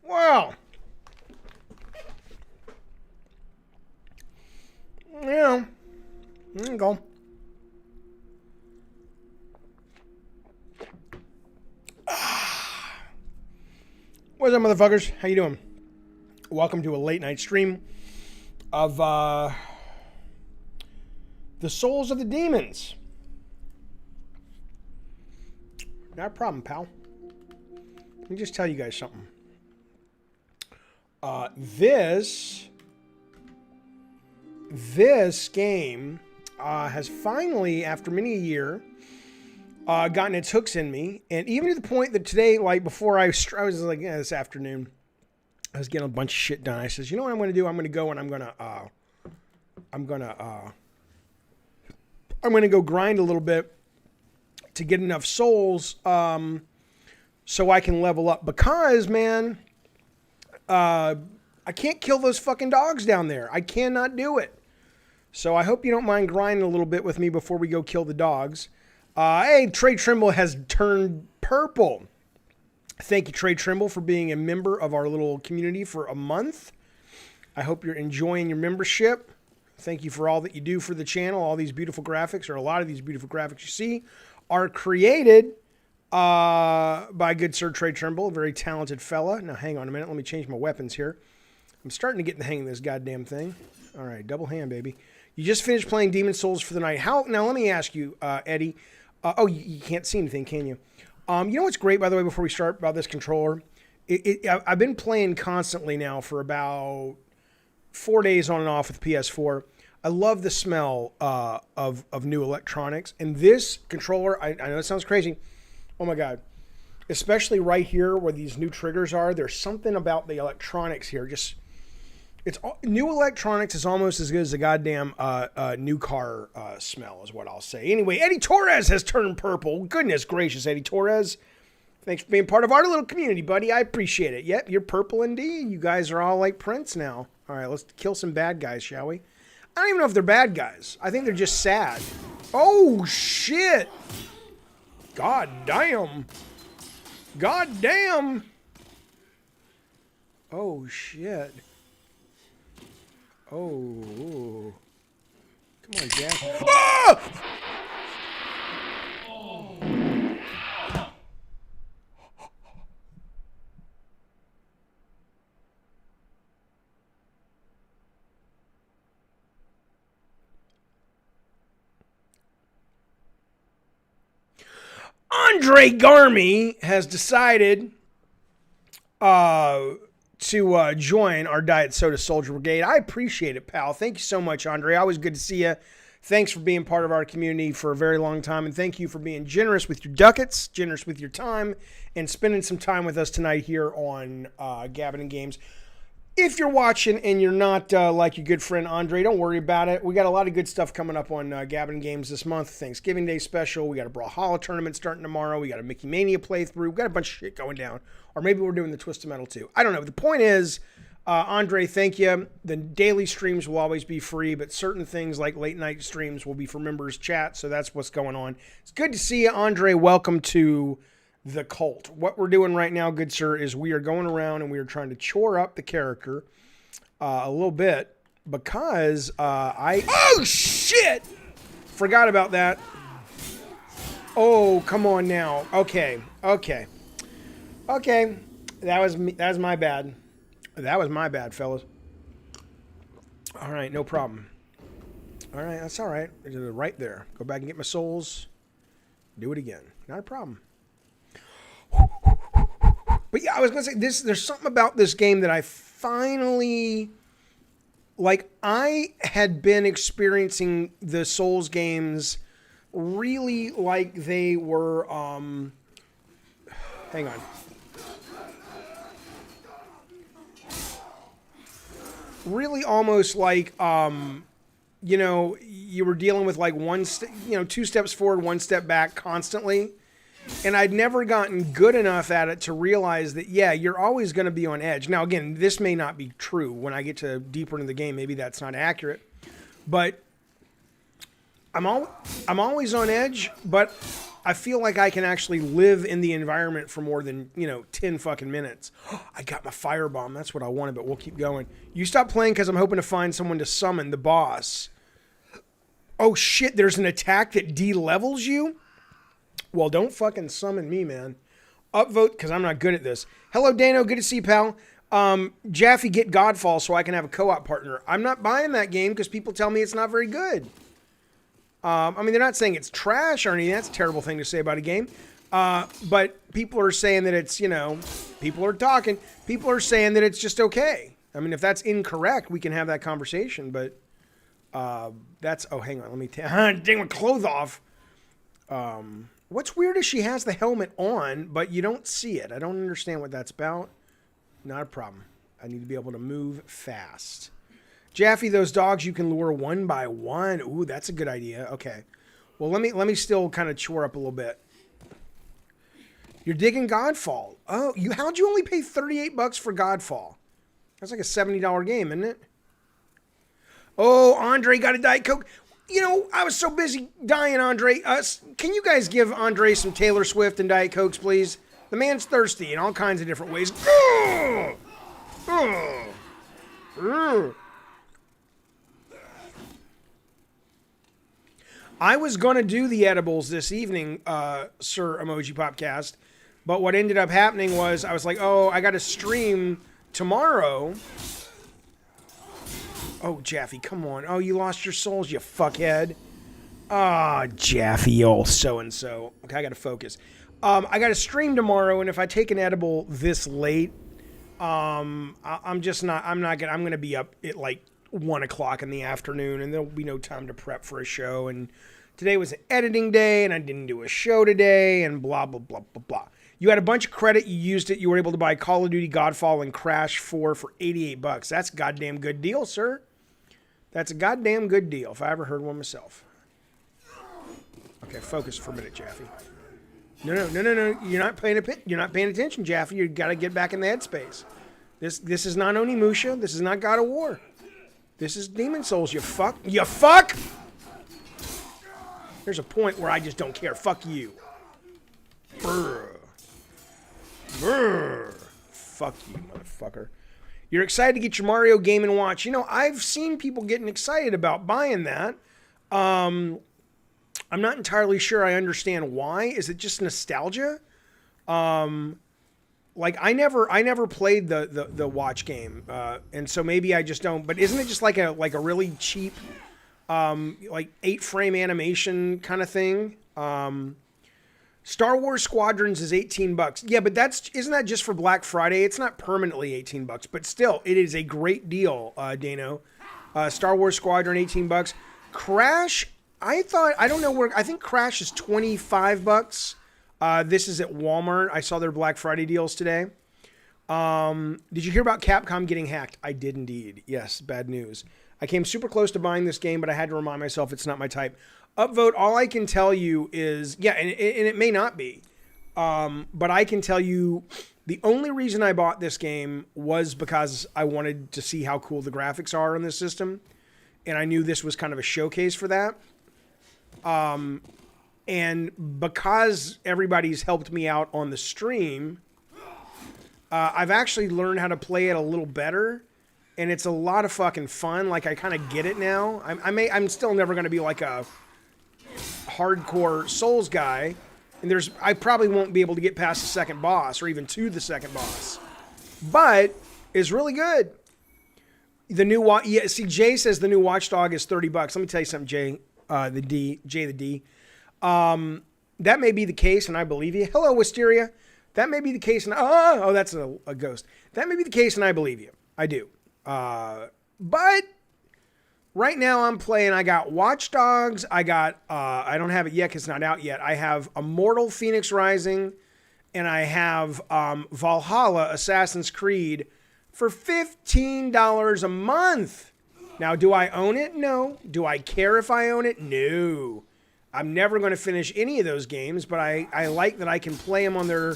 Well, yeah, there you go. What's up, motherfuckers? How you doing? Welcome to a late night stream of the Souls of the Demons. Not a problem, pal. Let me just tell you guys something. This game has finally, after many a year, gotten its hooks in me, and even to the point that today, like before I was like, yeah, this afternoon, I was getting a bunch of shit done. I says, you know what I'm going to do? I'm going to go and I'm going to go grind a little bit to get enough souls, so I can level up. Because, man, I can't kill those fucking dogs down there. I cannot do it. So I hope you don't mind grinding a little bit with me before we go kill the dogs. Hey, Trey Trimble has turned purple. Thank you, Trey Trimble, for being a member of our little community for a month. I hope you're enjoying your membership. Thank you for all that you do for the channel. All these beautiful graphics, or a lot of these beautiful graphics you see, are created by good Sir Trey Trimble, a very talented fella. Now, hang on a minute. Let me change my weapons here. I'm starting to get in the hang of this goddamn thing. All right, double hand, baby. You just finished playing Demon Souls for the night. How? Now, let me ask you, Eddie. You can't see anything, can you? You know what's great, by the way, before we start about this controller? I've been playing constantly now for about 4 days on and off with PS4. I love the smell of new electronics. And this controller, I know it sounds crazy. Oh my God. Especially right here where these new triggers are. There's something about the electronics here. New electronics is almost as good as the goddamn new car smell is what I'll say. Anyway, Eddie Torres has turned purple. Goodness gracious, Eddie Torres. Thanks for being part of our little community, buddy. I appreciate it. Yep, you're purple indeed. You guys are all like Prince now. All right, let's kill some bad guys, shall we? I don't even know if they're bad guys. I think they're just sad. Oh, shit. God damn. God damn. Oh, shit. Oh. Come on, Jaffe. Ah! Andre Garmy has decided to join our Diet Soda Soldier Brigade. I appreciate it, pal. Thank you so much, Andre. Always good to see you. Thanks for being part of our community for a very long time, and thank you for being generous with your ducats, generous with your time, and spending some time with us tonight here on Gabbin' and Games. If you're watching and you're not like your good friend Andre, don't worry about it. We got a lot of good stuff coming up on Gabbin' and Games this month. Thanksgiving Day special. We got a Brawlhalla tournament starting tomorrow. We got a Mickey Mania playthrough. We got a bunch of shit going down. Or maybe we're doing the Twisted Metal too. I don't know. The point is, Andre, thank you. The daily streams will always be free, but certain things like late night streams will be for members chat. So that's what's going on. It's good to see you, Andre. Welcome to the cult. What we're doing right now, good sir, is we are going around and we are trying to chore up the character a little bit because oh shit! Forgot about that. Oh, come on now. Okay. That was me. That was my bad. That was my bad, fellas. All right, no problem. All right, that's all right. Right there. Go back and get my souls. Do it again. Not a problem. But yeah, I was gonna say this. There's something about this game that I finally like. I had been experiencing the Souls games really like they were. Hang on. Really, almost like you know, you were dealing with like two steps forward, one step back constantly. And I'd never gotten good enough at it to realize that, yeah, you're always going to be on edge. Now, again, this may not be true. When I get to deeper into the game, maybe that's not accurate. But I'm always on edge, but I feel like I can actually live in the environment for more than, 10 fucking minutes. I got my firebomb. That's what I wanted, but we'll keep going. You stop playing because I'm hoping to find someone to summon the boss. Oh, shit, there's an attack that de-levels you? Well, don't fucking summon me, man. Upvote, because I'm not good at this. Hello, Dano. Good to see you, pal. Jaffe, get Godfall so I can have a co-op partner. I'm not buying that game because people tell me it's not very good. I mean, they're not saying it's trash or anything. That's a terrible thing to say about a game. But people are saying that it's, people are talking. People are saying that it's just okay. I mean, if that's incorrect, we can have that conversation. But that's... Oh, hang on. Let me... Take my clothes off. What's weird is she has the helmet on, but you don't see it. I don't understand what that's about. Not a problem. I need to be able to move fast. Jaffe, those dogs you can lure one by one. Ooh, that's a good idea. Okay. Well, let me still kind of chore up a little bit. You're digging Godfall. Oh, how'd you only pay $38 for Godfall? That's like a $70 game, isn't it? Oh, Andre got a Diet Coke. I was so busy dying, Andre. Can you guys give Andre some Taylor Swift and Diet Cokes, please? The man's thirsty in all kinds of different ways. I was going to do the edibles this evening, Sir Emoji Popcast, but what ended up happening was I was like, oh, I got to stream tomorrow. Oh, Jaffe, come on. Oh, you lost your souls, you fuckhead. Ah, Jaffe, old so-and-so. Okay, I got to focus. I got to stream tomorrow, and if I take an edible this late, I'm going to be up at like 1 o'clock in the afternoon, and there'll be no time to prep for a show, and today was an editing day, and I didn't do a show today, and blah, blah, blah, blah, blah. You had a bunch of credit, you used it, you were able to buy Call of Duty, Godfall, and Crash 4 for $88. That's a goddamn good deal, sir. That's a goddamn good deal, if I ever heard one myself. Okay, focus for a minute, Jaffe. No. You're not paying attention, Jaffe. You got to get back in the headspace. This is not Onimusha. This is not God of War. This is Demon Souls, you fuck. You fuck! There's a point where I just don't care. Fuck you. Brr. Brr. Fuck you, motherfucker. You're excited to get your Mario Game & Watch. I've seen people getting excited about buying that. I'm not entirely sure I understand why. Is it just nostalgia? Like I never played the watch game, and so maybe I just don't. But isn't it just like a really cheap, like 8-frame animation kind of thing? Star Wars Squadrons is $18. Yeah, but isn't that just for Black Friday? It's not permanently $18, but still, it is a great deal, Dano. Star Wars Squadron, $18. Crash, I don't know where, I think Crash is $25. This is at Walmart. I saw their Black Friday deals today. Did you hear about Capcom getting hacked? I did indeed. Yes, bad news. I came super close to buying this game, but I had to remind myself it's not my type. Upvote, all I can tell you is, yeah, and it may not be, but I can tell you the only reason I bought this game was because I wanted to see how cool the graphics are on this system, and I knew this was kind of a showcase for that. And because everybody's helped me out on the stream, I've actually learned how to play it a little better. And it's a lot of fucking fun. Like, I kind of get it now. I'm still never going to be like a hardcore Souls guy. And I probably won't be able to get past the second boss or even to the second boss. But it's really good. The new Jay says the new Watchdog is $30. Let me tell you something, Jay. The D. That may be the case, and I believe you. Hello, Wisteria. That may be the case, and that's a ghost. That may be the case, and I believe you. I do. But right now I'm playing. I got Watch Dogs. I don't have it yet because it's not out yet. I have Immortal Phoenix Rising, and I have Valhalla Assassin's Creed for $15 a month. Now, do I own it? No. Do I care if I own it? No. I'm never going to finish any of those games, but I like that I can play them on their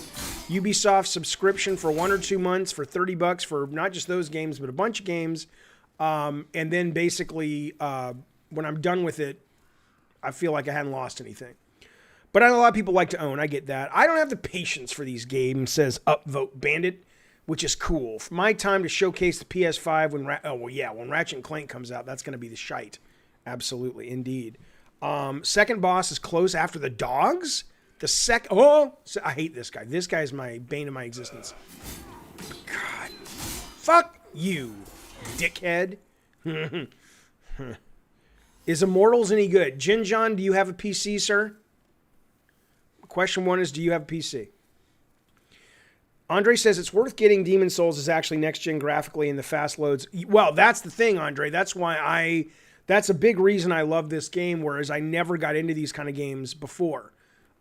Ubisoft subscription for 1 or 2 months for $30 for not just those games, but a bunch of games. And then basically, when I'm done with it, I feel like I hadn't lost anything. But I know a lot of people like to own. I get that. I don't have the patience for these games, says Upvote Bandit, which is cool. For my time to showcase the PS5 when Ratchet and Clank comes out, that's going to be the shite. Absolutely, indeed. Second boss is close after the dogs. I hate this guy. This guy is my bane of my existence. God. Fuck you, dickhead. Is Immortals any good? Jinjon, do you have a PC, sir? Question 1 is, do you have a PC? Andre says it's worth getting. Demon Souls is actually next-gen graphically in the fast loads. Well, that's the thing, Andre. That's why that's a big reason I love this game, whereas I never got into these kind of games before.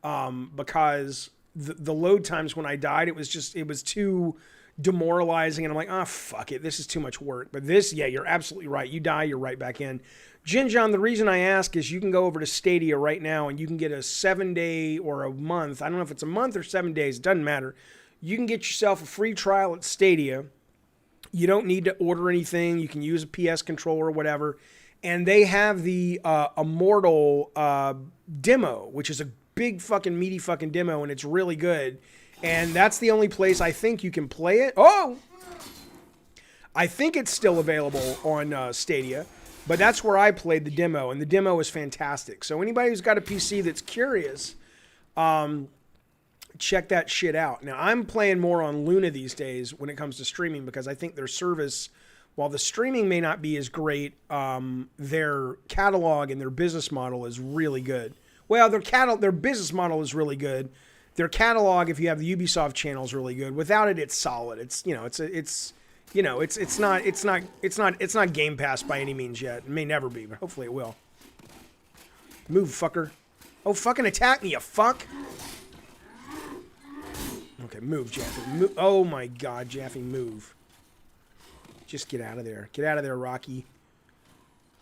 Because the load times when I died, it was too demoralizing, and I'm like, fuck it, this is too much work. But this, yeah, you're absolutely right. You die, you're right back in. Jinjon, the reason I ask is you can go over to Stadia right now, and you can get a 7-day or a month. I don't know if it's a month or 7 days. It doesn't matter. You can get yourself a free trial at Stadia. You don't need to order anything. You can use a PS controller or whatever. And they have the Immortal demo, which is a big fucking meaty fucking demo, and it's really good. And that's the only place I think you can play it. Oh! I think it's still available on Stadia, but that's where I played the demo, and the demo is fantastic. So anybody who's got a PC that's curious, check that shit out. Now, I'm playing more on Luna these days when it comes to streaming because I think their service, while the streaming may not be as great, their catalog and their business model is really good. Well, their business model is really good. Their catalog, if you have the Ubisoft channel, is really good. Without it, it's solid. It's not Game Pass by any means yet. It may never be, but hopefully it will. Move, fucker. Oh, fucking attack me, you fuck. Okay, move, Jaffe. Move. Oh my God, Jaffe, move. Just get out of there. Get out of there, Rocky.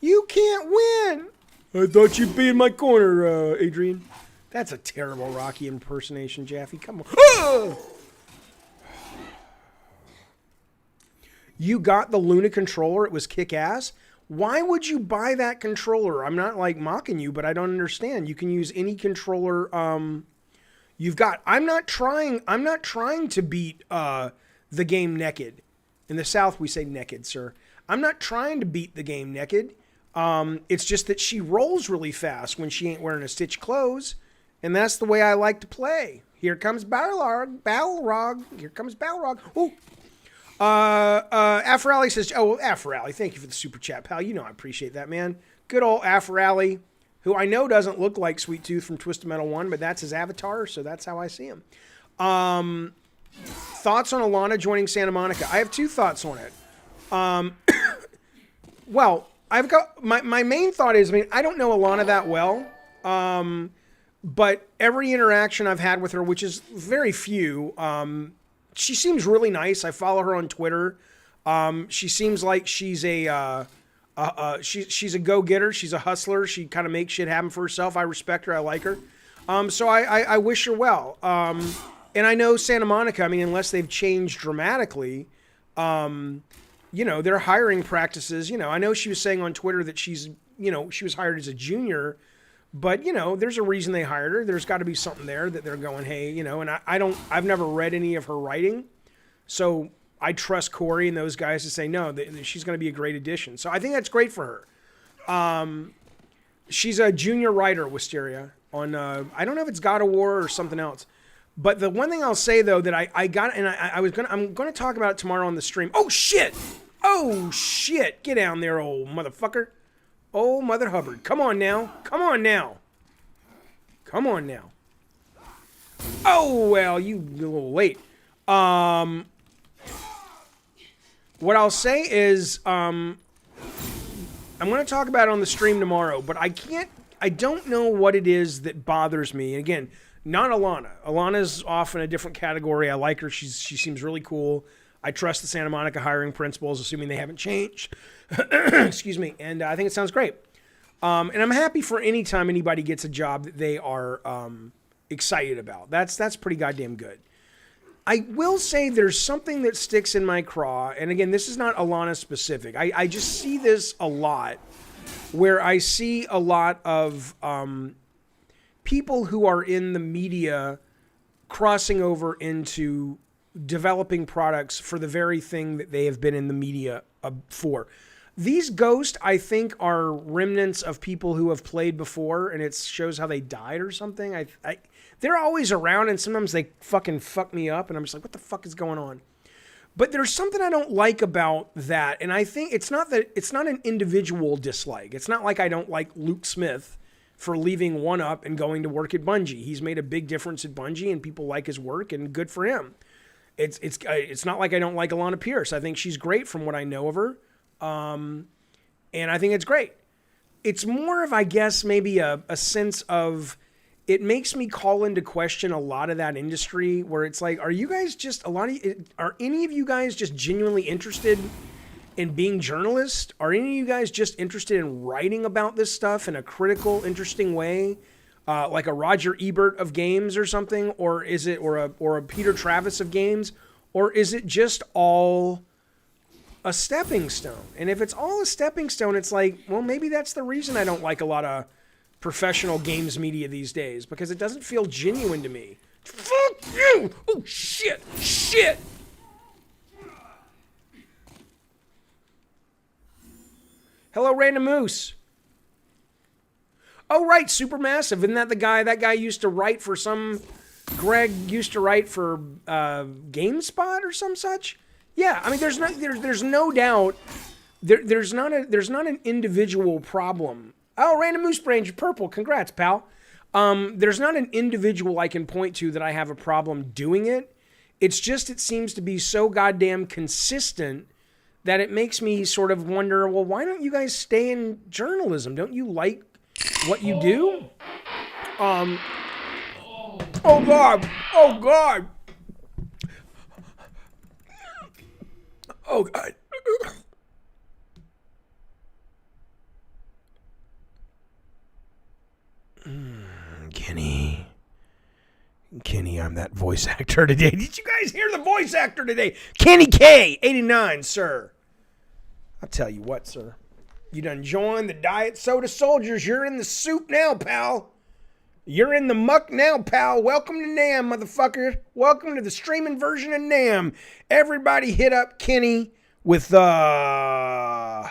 You can't win. I thought you'd be in my corner, Adrian. That's a terrible Rocky impersonation, Jaffe. Come on. Ah! You got the Luna controller. It was kick-ass. Why would you buy that controller? I'm not like mocking you, but I don't understand. You can use any controller you've got. I'm not trying to beat the game naked. In the South, we say naked, sir. I'm not trying to beat the game naked. It's just that she rolls really fast when she ain't wearing a stitch clothes, and that's the way I like to play. Here comes Balrog. Here comes Balrog. Ooh. Afrally says, Afrally, thank you for the super chat, pal. You know I appreciate that, man. Good old Afrally, who I know doesn't look like Sweet Tooth from Twisted Metal 1, but that's his avatar, so that's how I see him. Thoughts on Alana joining Santa Monica? I have 2 thoughts on it. Well, I've got my main thought is, I don't know Alana that well, but every interaction I've had with her, which is very few, she seems really nice. I follow her on Twitter. She seems like she's a go-getter. She's a hustler. She kind of makes shit happen for herself. I respect her. I like her. So I wish her well. And I know Santa Monica, unless they've changed dramatically, their hiring practices, I know she was saying on Twitter that she was hired as a junior, But, there's a reason they hired her. There's got to be something there that they're going, hey, and I've never read any of her writing. So I trust Corey and those guys to say, no, she's going to be a great addition. So I think that's great for her. She's a junior writer, Wisteria, on, I don't know if it's God of War or something else. But the one thing I'll say, though, that I got, and I'm going to talk about it tomorrow on the stream. Oh, shit. Oh, shit. Get down there, old motherfucker. Oh, Mother Hubbard. Come on now. Come on now. Come on now. Oh, well, you a little late. What I'll say is, I'm going to talk about it on the stream tomorrow, but I don't know what it is that bothers me. And again, not Alana. Alana's off in a different category. I like her. She seems really cool. I trust the Santa Monica hiring principles, assuming they haven't changed. Excuse me. And I think it sounds great. And I'm happy for any time anybody gets a job that they are excited about. That's pretty goddamn good. I will say there's something that sticks in my craw. And again, this is not Alana specific. I just see this a lot, where I see a lot of people who are in the media crossing over into developing products for the very thing that they have been in the media for. These ghosts, I think, are remnants of people who have played before, and it shows how they died or something. They're always around, and sometimes they fucking fuck me up, and I'm just like, what the fuck is going on? But there's something I don't like about that, and I think it's not an individual dislike. It's not like I don't like Luke Smith for leaving 1UP and going to work at Bungie. He's made a big difference at Bungie, and people like his work, and good for him. It's not like I don't like Alana Pierce. I think she's great from what I know of her. And I think it's great. It's more of, I guess, maybe a sense of, it makes me call into question a lot of that industry, where it's like, are you guys just, are any of you guys just genuinely interested in being journalists? Are any of you guys just interested in writing about this stuff in a critical, interesting way? Like a Roger Ebert of games or something? Or is it, or a Peter Travis of games? Or is it just all a stepping stone? And if it's all a stepping stone, it's like, well, maybe that's the reason I don't like a lot of professional games media these days, because it doesn't feel genuine to me. Fuck you! Oh, shit! Shit! Hello, Random Moose. Oh, right, Supermassive. Isn't that the guy? That guy used to write for Greg used to write for GameSpot or some such? Yeah, I mean, there's no doubt. There's not an individual problem. Oh, Random Moose Brain, you're purple. Congrats, pal. There's not an individual I can point to that I have a problem doing it. It's just, it seems to be so goddamn consistent that it makes me sort of wonder, well, why don't you guys stay in journalism? Don't you like what you do? Oh, God. Oh, God. Oh, God. Kenny, I'm that voice actor today. Did you guys hear the voice actor today? Kenny K, 89, sir. I'll tell you what, sir. You done joined the Diet Soda Soldiers. You're in the soup now, pal. You're in the muck now, pal. Welcome to NAM, motherfucker. Welcome to the streaming version of NAM. Everybody hit up Kenny with, God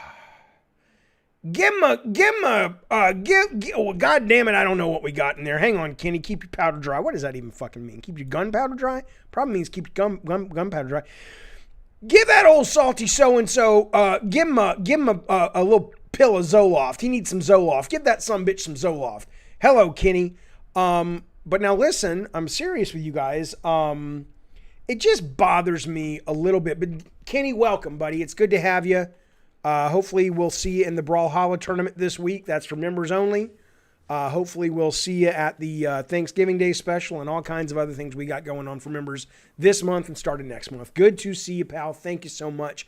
damn it, I don't know what we got in there. Hang on, Kenny, keep your powder dry. What does that even fucking mean? Keep your gunpowder dry? Probably means keep your gunpowder dry. Give that old salty so-and-so, give him a little pill of Zoloft. He needs some Zoloft. Give that sumbitch some Zoloft. Hello, Kenny. But now listen, I'm serious with you guys. It just bothers me a little bit. But Kenny, welcome, buddy. It's good to have you. Hopefully we'll see you in the Brawlhalla tournament this week. That's for members only. Hopefully we'll see you at the Thanksgiving Day special and all kinds of other things we got going on for members this month and starting next month. Good to see you, pal. Thank you so much.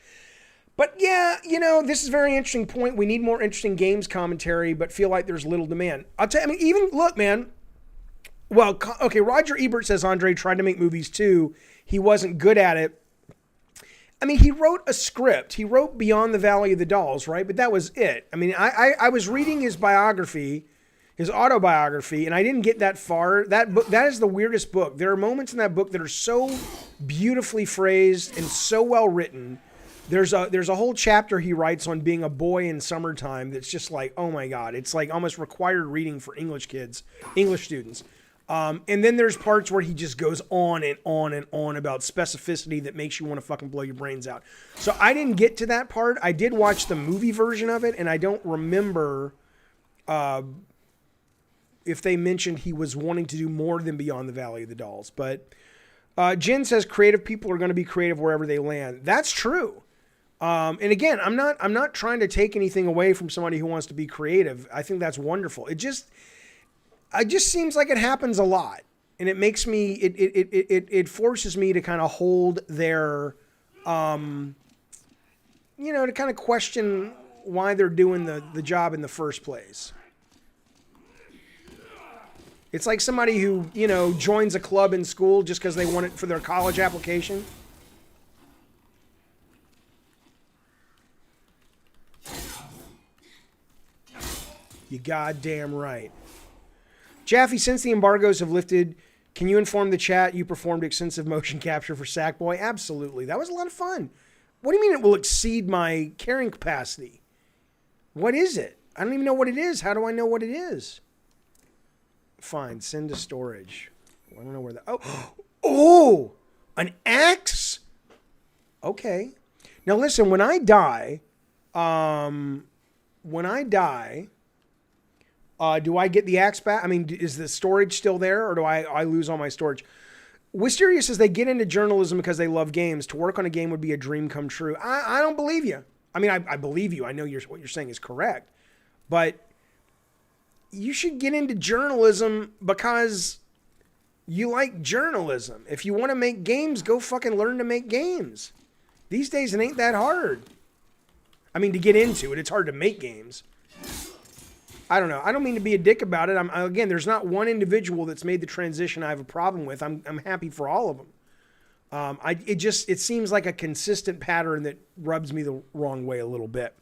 But yeah, this is a very interesting point. We need more interesting games commentary, but feel like there's little demand. I'll tell you, even look, man. Well, okay, Roger Ebert says Andre tried to make movies too. He wasn't good at it. I mean, he wrote a script. He wrote Beyond the Valley of the Dolls, right? But that was it. I mean, I was reading his biography, his autobiography, and I didn't get that far. That book, that is the weirdest book. There are moments in that book that are so beautifully phrased and so well written. There's a whole chapter he writes on being a boy in summertime that's just like, oh my God, it's like almost required reading for English students. And then there's parts where he just goes on and on and on about specificity that makes you want to fucking blow your brains out. So I didn't get to that part. I did watch the movie version of it, and I don't remember if they mentioned he was wanting to do more than Beyond the Valley of the Dolls. But Jen says creative people are going to be creative wherever they land. That's true. And again, I'm not trying to take anything away from somebody who wants to be creative. I think that's wonderful. It just seems like it happens a lot, and it makes me, it forces me to kind of hold their, to kind of question why they're doing the job in the first place. It's like somebody who, joins a club in school just because they want it for their college application. You goddamn right. Jaffe, since the embargoes have lifted, can you inform the chat you performed extensive motion capture for Sackboy? Absolutely. That was a lot of fun. What do you mean it will exceed my carrying capacity? What is it? I don't even know what it is. How do I know what it is? Fine. Send to storage. I don't know where that... Oh! An axe? Okay. Now listen, when I die... do I get the axe back? I mean, is the storage still there, or do I lose all my storage? Wisteria says they get into journalism because they love games. To work on a game would be a dream come true. I don't believe you. I mean, I believe you. I know what you're saying is correct. But you should get into journalism because you like journalism. If you want to make games, go fucking learn to make games. These days, it ain't that hard. I mean, to get into it, it's hard to make games. I don't know. I don't mean to be a dick about it. Again, there's not one individual that's made the transition I have a problem with. I'm happy for all of them. It seems like a consistent pattern that rubs me the wrong way a little bit.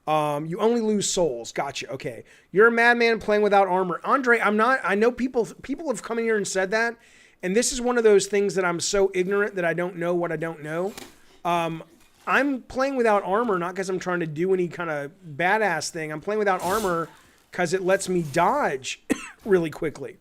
You only lose souls. Gotcha. Okay. You're a madman playing without armor. Andre, I'm not. I know people have come in here and said that. And this is one of those things that I'm so ignorant that I don't know what I don't know. I'm playing without armor, not because I'm trying to do any kind of badass thing. I'm playing without armor because it lets me dodge really quickly.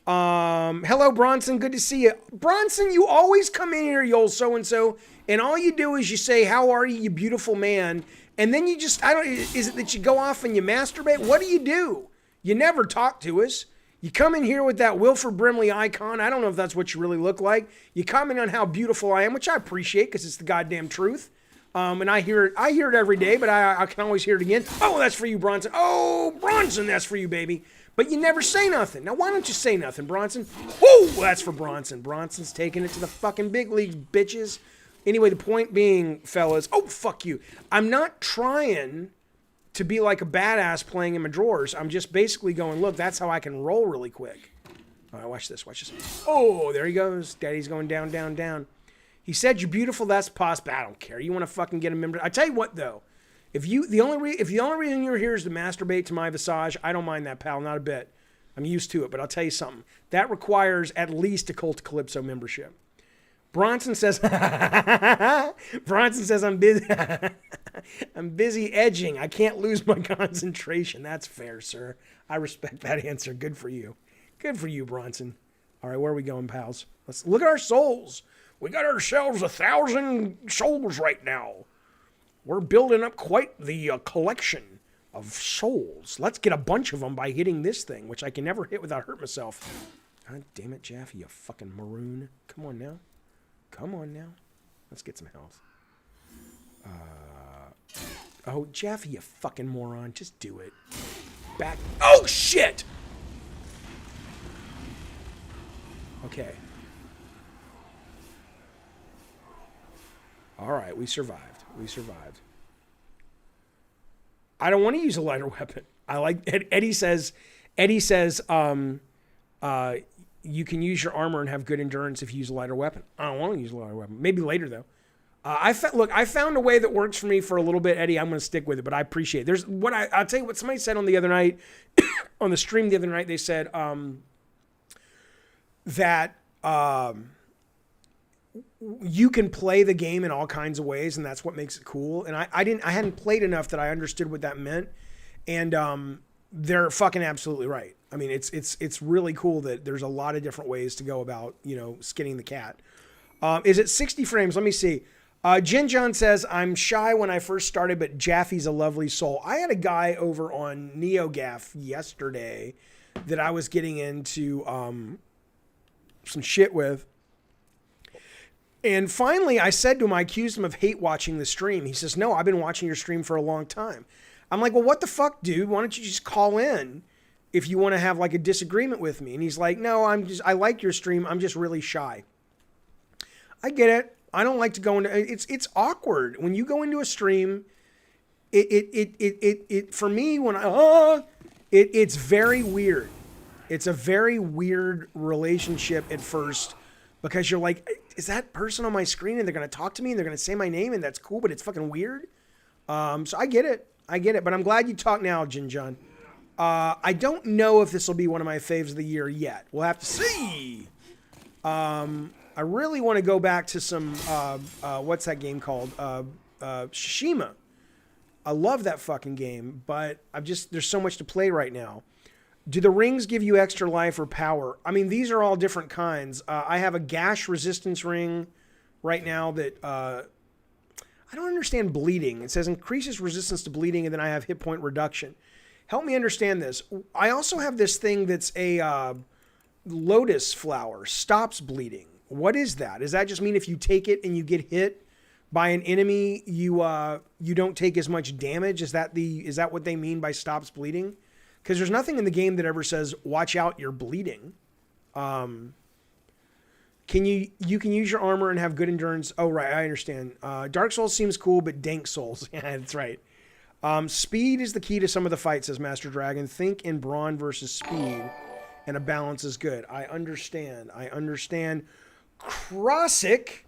Hello, Bronson. Good to see you. Bronson, you always come in here, you old so-and-so, and all you do is you say, how are you beautiful man? And then you just, is it that you go off and you masturbate? What do? You never talk to us. You come in here with that Wilford Brimley icon. I don't know if that's what you really look like. You comment on how beautiful I am, which I appreciate because it's the goddamn truth. And I hear it every day, but I can always hear it again. Oh, that's for you, Bronson. Oh, Bronson, that's for you, baby. But you never say nothing. Now, why don't you say nothing, Bronson? Oh, that's for Bronson. Bronson's taking it to the fucking big leagues, bitches. Anyway, the point being, fellas, oh, fuck you. I'm not trying to be like a badass playing in my drawers. I'm just basically going, look, that's how I can roll really quick. All right, watch this. Oh, there he goes. Daddy's going down, down, down. He said you're beautiful. That's possible. I don't care. You want to fucking get a member? I tell you what, though, if the only reason you're here is to masturbate to my visage, I don't mind that, pal, not a bit. I'm used to it. But I'll tell you something. That requires at least a Cult of Calypso membership. Bronson says, I'm busy. I'm busy edging. I can't lose my concentration. That's fair, sir. I respect that answer. Good for you. Good for you, Bronson. All right, where are we going, pals? Let's look at our souls. We got ourselves 1,000 souls right now. We're building up quite the collection of souls. Let's get a bunch of them by hitting this thing, which I can never hit without hurting myself. God damn it, Jaffe, you fucking maroon. Come on now. Let's get some health. Oh, Jaffe, you fucking moron. Just do it. Back. Oh, shit! Okay. All right, we survived. I don't want to use a lighter weapon. I like Eddie says you can use your armor and have good endurance if you use a lighter weapon. I don't want to use a lighter weapon. Maybe later though. I found a way that works for me for a little bit, Eddie. I'm going to stick with it, but I appreciate it. I'll tell you what somebody said on the other night. on the stream the other night, they said that you can play the game in all kinds of ways, and that's what makes it cool. And I hadn't played enough that I understood what that meant. And they're fucking absolutely right. I mean, it's really cool that there's a lot of different ways to go about, skinning the cat. Is it 60 frames? Let me see. Jin John says, I'm shy when I first started, but Jaffe's a lovely soul. I had a guy over on NeoGaf yesterday that I was getting into some shit with. And finally, I said to him, I accused him of hate watching the stream. He says, no, I've been watching your stream for a long time. I'm like, well, what the fuck, dude? Why don't you just call in if you want to have like a disagreement with me? And he's like, no, I like your stream. I'm just really shy. I get it. I don't like to go into, it's awkward. When you go into a stream, it for me, it's very weird. It's a very weird relationship at first because you're like, is that person on my screen and they're going to talk to me and they're going to say my name and that's cool, but it's fucking weird. So I get it, but I'm glad you talk now, Jin John. I don't know if this will be one of my faves of the year yet. We'll have to see. I really want to go back to some, what's that game called? Tsushima. I love that fucking game, but there's so much to play right now. Do the rings give you extra life or power? I mean, these are all different kinds. I have a gash resistance ring right now that, I don't understand bleeding. It says increases resistance to bleeding, and then I have hit point reduction. Help me understand this. I also have this thing that's a lotus flower, stops bleeding. What is that? Does that just mean if you take it and you get hit by an enemy, you don't take as much damage? Is that what they mean by stops bleeding? Because there's nothing in the game that ever says, watch out, you're bleeding. You can use your armor and have good endurance. Oh, right, I understand. Dark Souls seems cool, but dank Souls. Yeah, that's right. Speed is the key to some of the fights, says Master Dragon. Think in brawn versus speed, and a balance is good. I understand. Krossic.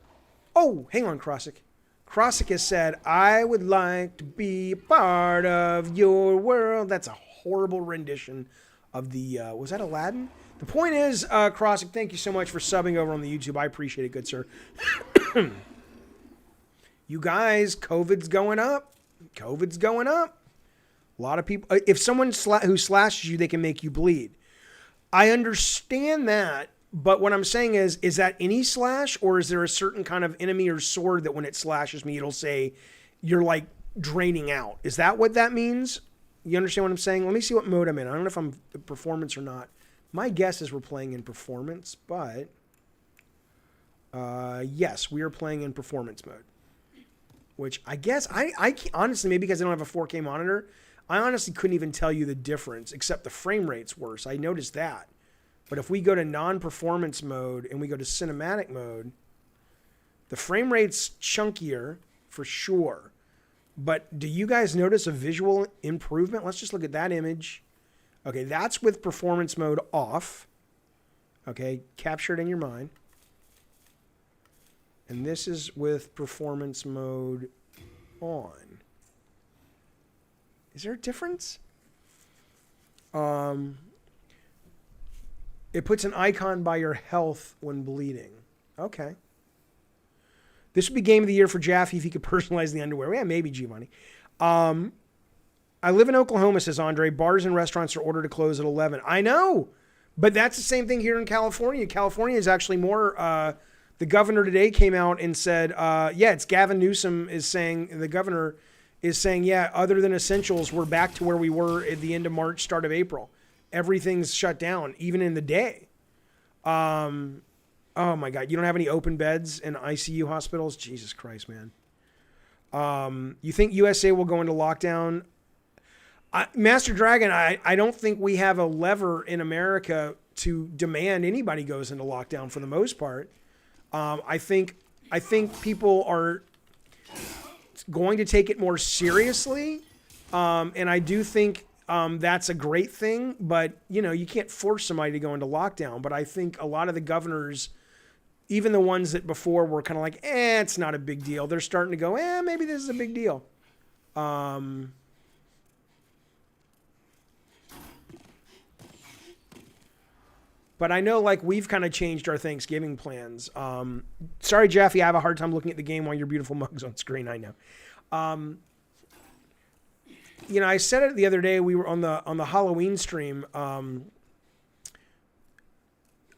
Oh, hang on, Krossic. Krossic has said, I would like to be a part of your world. That's a horrible rendition of the, was that Aladdin? The point is, Krossic, thank you so much for subbing over on the YouTube. I appreciate it, good sir. You guys, COVID's going up. A lot of people, if someone who slashes you, they can make you bleed. I understand that, but what I'm saying is that any slash, or is there a certain kind of enemy or sword that when it slashes me, it'll say you're like draining out? Is that what that means? You understand what I'm saying? Let me see what mode I'm in. I don't know if I'm performance or not. My guess is we're playing in performance, but yes, we are playing in performance mode. Which I guess, I honestly, maybe because I don't have a 4K monitor, I honestly couldn't even tell you the difference, except the frame rate's worse. I noticed that. But if we go to non-performance mode and we go to cinematic mode, the frame rate's chunkier for sure. But do you guys notice a visual improvement? Let's just look at that image. Okay, that's with performance mode off. Okay, capture it in your mind. And this is with performance mode on. Is there a difference? It puts an icon by your health when bleeding. Okay. This would be game of the year for Jaffe if he could personalize the underwear. Yeah, maybe, Giovanni. I live in Oklahoma, says Andre. Bars and restaurants are ordered to close at 11. I know, but that's the same thing here in California. California is actually more... the governor today came out and said, it's Gavin Newsom the governor is saying, yeah, other than essentials, we're back to where we were at the end of March, start of April. Everything's shut down, even in the day. Oh my God, you don't have any open beds in ICU hospitals? Jesus Christ, man. You think USA will go into lockdown? Master Dragon, I don't think we have a lever in America to demand anybody goes into lockdown for the most part. I think people are going to take it more seriously. And I do think that's a great thing, but you can't force somebody to go into lockdown. But I think a lot of the governors, even the ones that before were kind of like, it's not a big deal. They're starting to go, maybe this is a big deal. But I know, like, we've kind of changed our Thanksgiving plans. Sorry, Jaffe, I have a hard time looking at the game while your beautiful mug's on screen. I know. You know, I said it the other day. We were on the Halloween stream. He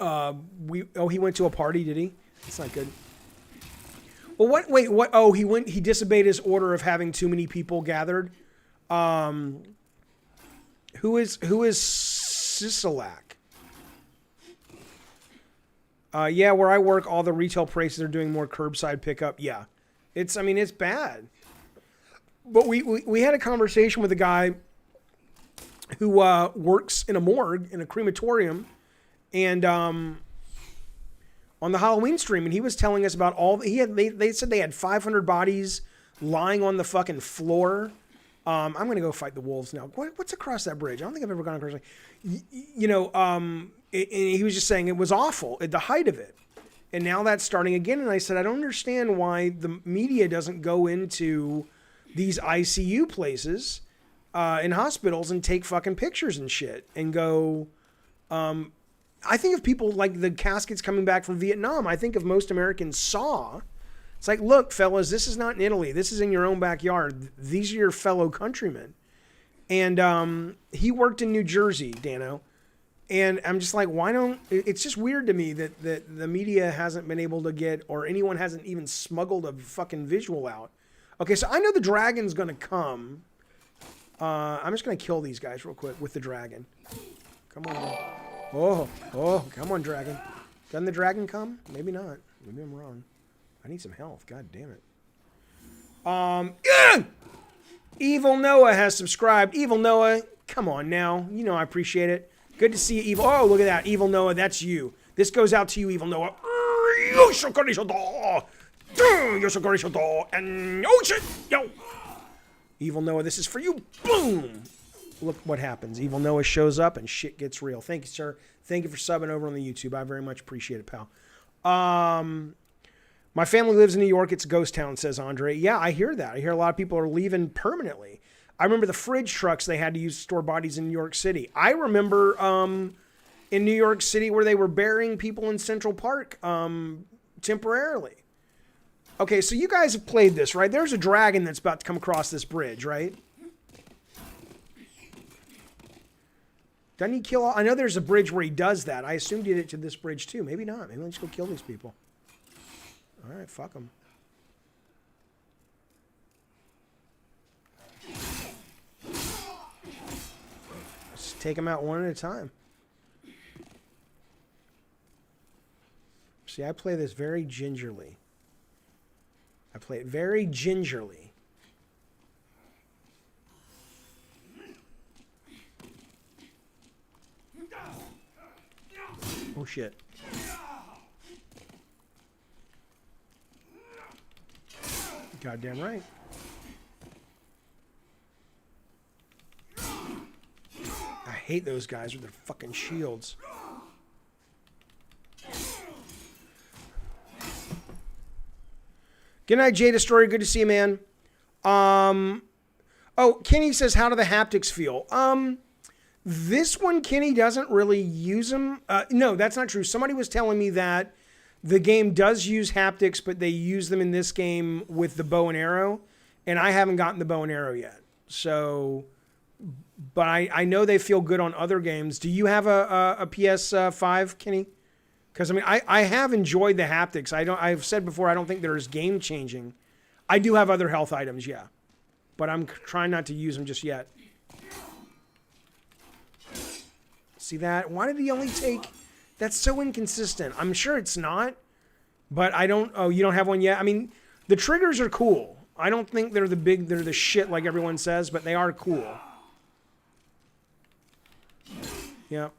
went to a party, did he? That's not good. Well, what? Wait, what? Oh, he disobeyed his order of having too many people gathered. Who is Sisalak? Yeah, where I work, all the retail places are doing more curbside pickup. Yeah, it's bad. But we had a conversation with a guy who works in a morgue, in a crematorium, and on the Halloween stream, and he was telling us about they said they had 500 bodies lying on the fucking floor. I'm gonna go fight the wolves now. What's across that bridge? I don't think I've ever gone across. And he was just saying it was awful at the height of it, and now that's starting again. And I said I don't understand why the media doesn't go into these ICU places in hospitals and take fucking pictures and shit and go. I think of people like the caskets coming back from Vietnam. I think if most Americans saw, it's like, look, fellas, this is not in Italy. This is in your own backyard. These are your fellow countrymen. And he worked in New Jersey, Dano. And I'm just like, why don't... It's just weird to me that the media hasn't been able to get, or anyone hasn't even smuggled a fucking visual out. Okay, so I know the dragon's going to come. I'm just going to kill these guys real quick with the dragon. Come on. Oh, come on, dragon. Doesn't the dragon come? Maybe not. Maybe I'm wrong. I need some health. God damn it. Evil Noah has subscribed. Evil Noah, come on now. You know I appreciate it. Good to see you, Evil. Oh, look at that. Evil Noah, that's you. This goes out to you, Evil Noah. And oh shit! Yo! Evil Noah, this is for you. Boom! Look what happens. Evil Noah shows up and shit gets real. Thank you, sir. Thank you for subbing over on the YouTube. I very much appreciate it, pal. My family lives in New York. It's a ghost town, says Andre. Yeah, I hear that. I hear a lot of people are leaving permanently. I remember the fridge trucks they had to use to store bodies in New York City. I remember in New York City where they were burying people in Central Park temporarily. Okay, so you guys have played this, right? There's a dragon that's about to come across this bridge, right? Doesn't he kill all? I know there's a bridge where he does that. I assumed he did it to this bridge too. Maybe not. Maybe let's go kill these people. All right, fuck them. Let's take them out one at a time. See, I play this very gingerly. I play it very gingerly. Oh, shit. Goddamn right. I hate those guys with their fucking shields. Good night, Jay Destroyer. Good to see you, man. Oh, Kenny says, how do the haptics feel? This one, Kenny doesn't really use them. No, that's not true. Somebody was telling me that the game does use haptics, but they use them in this game with the bow and arrow, and I haven't gotten the bow and arrow yet. So, but I know they feel good on other games. Do you have a PS5, Kenny? Because I mean, I have enjoyed the haptics. I've said before, I don't think they're as game changing. I do have other health items, yeah, but I'm trying not to use them just yet. See that? Why did he only take? That's so inconsistent. I'm sure it's not, but I don't. Oh, you don't have one yet? I mean, the triggers are cool. I don't think they're the shit like everyone says, but they are cool. Yeah.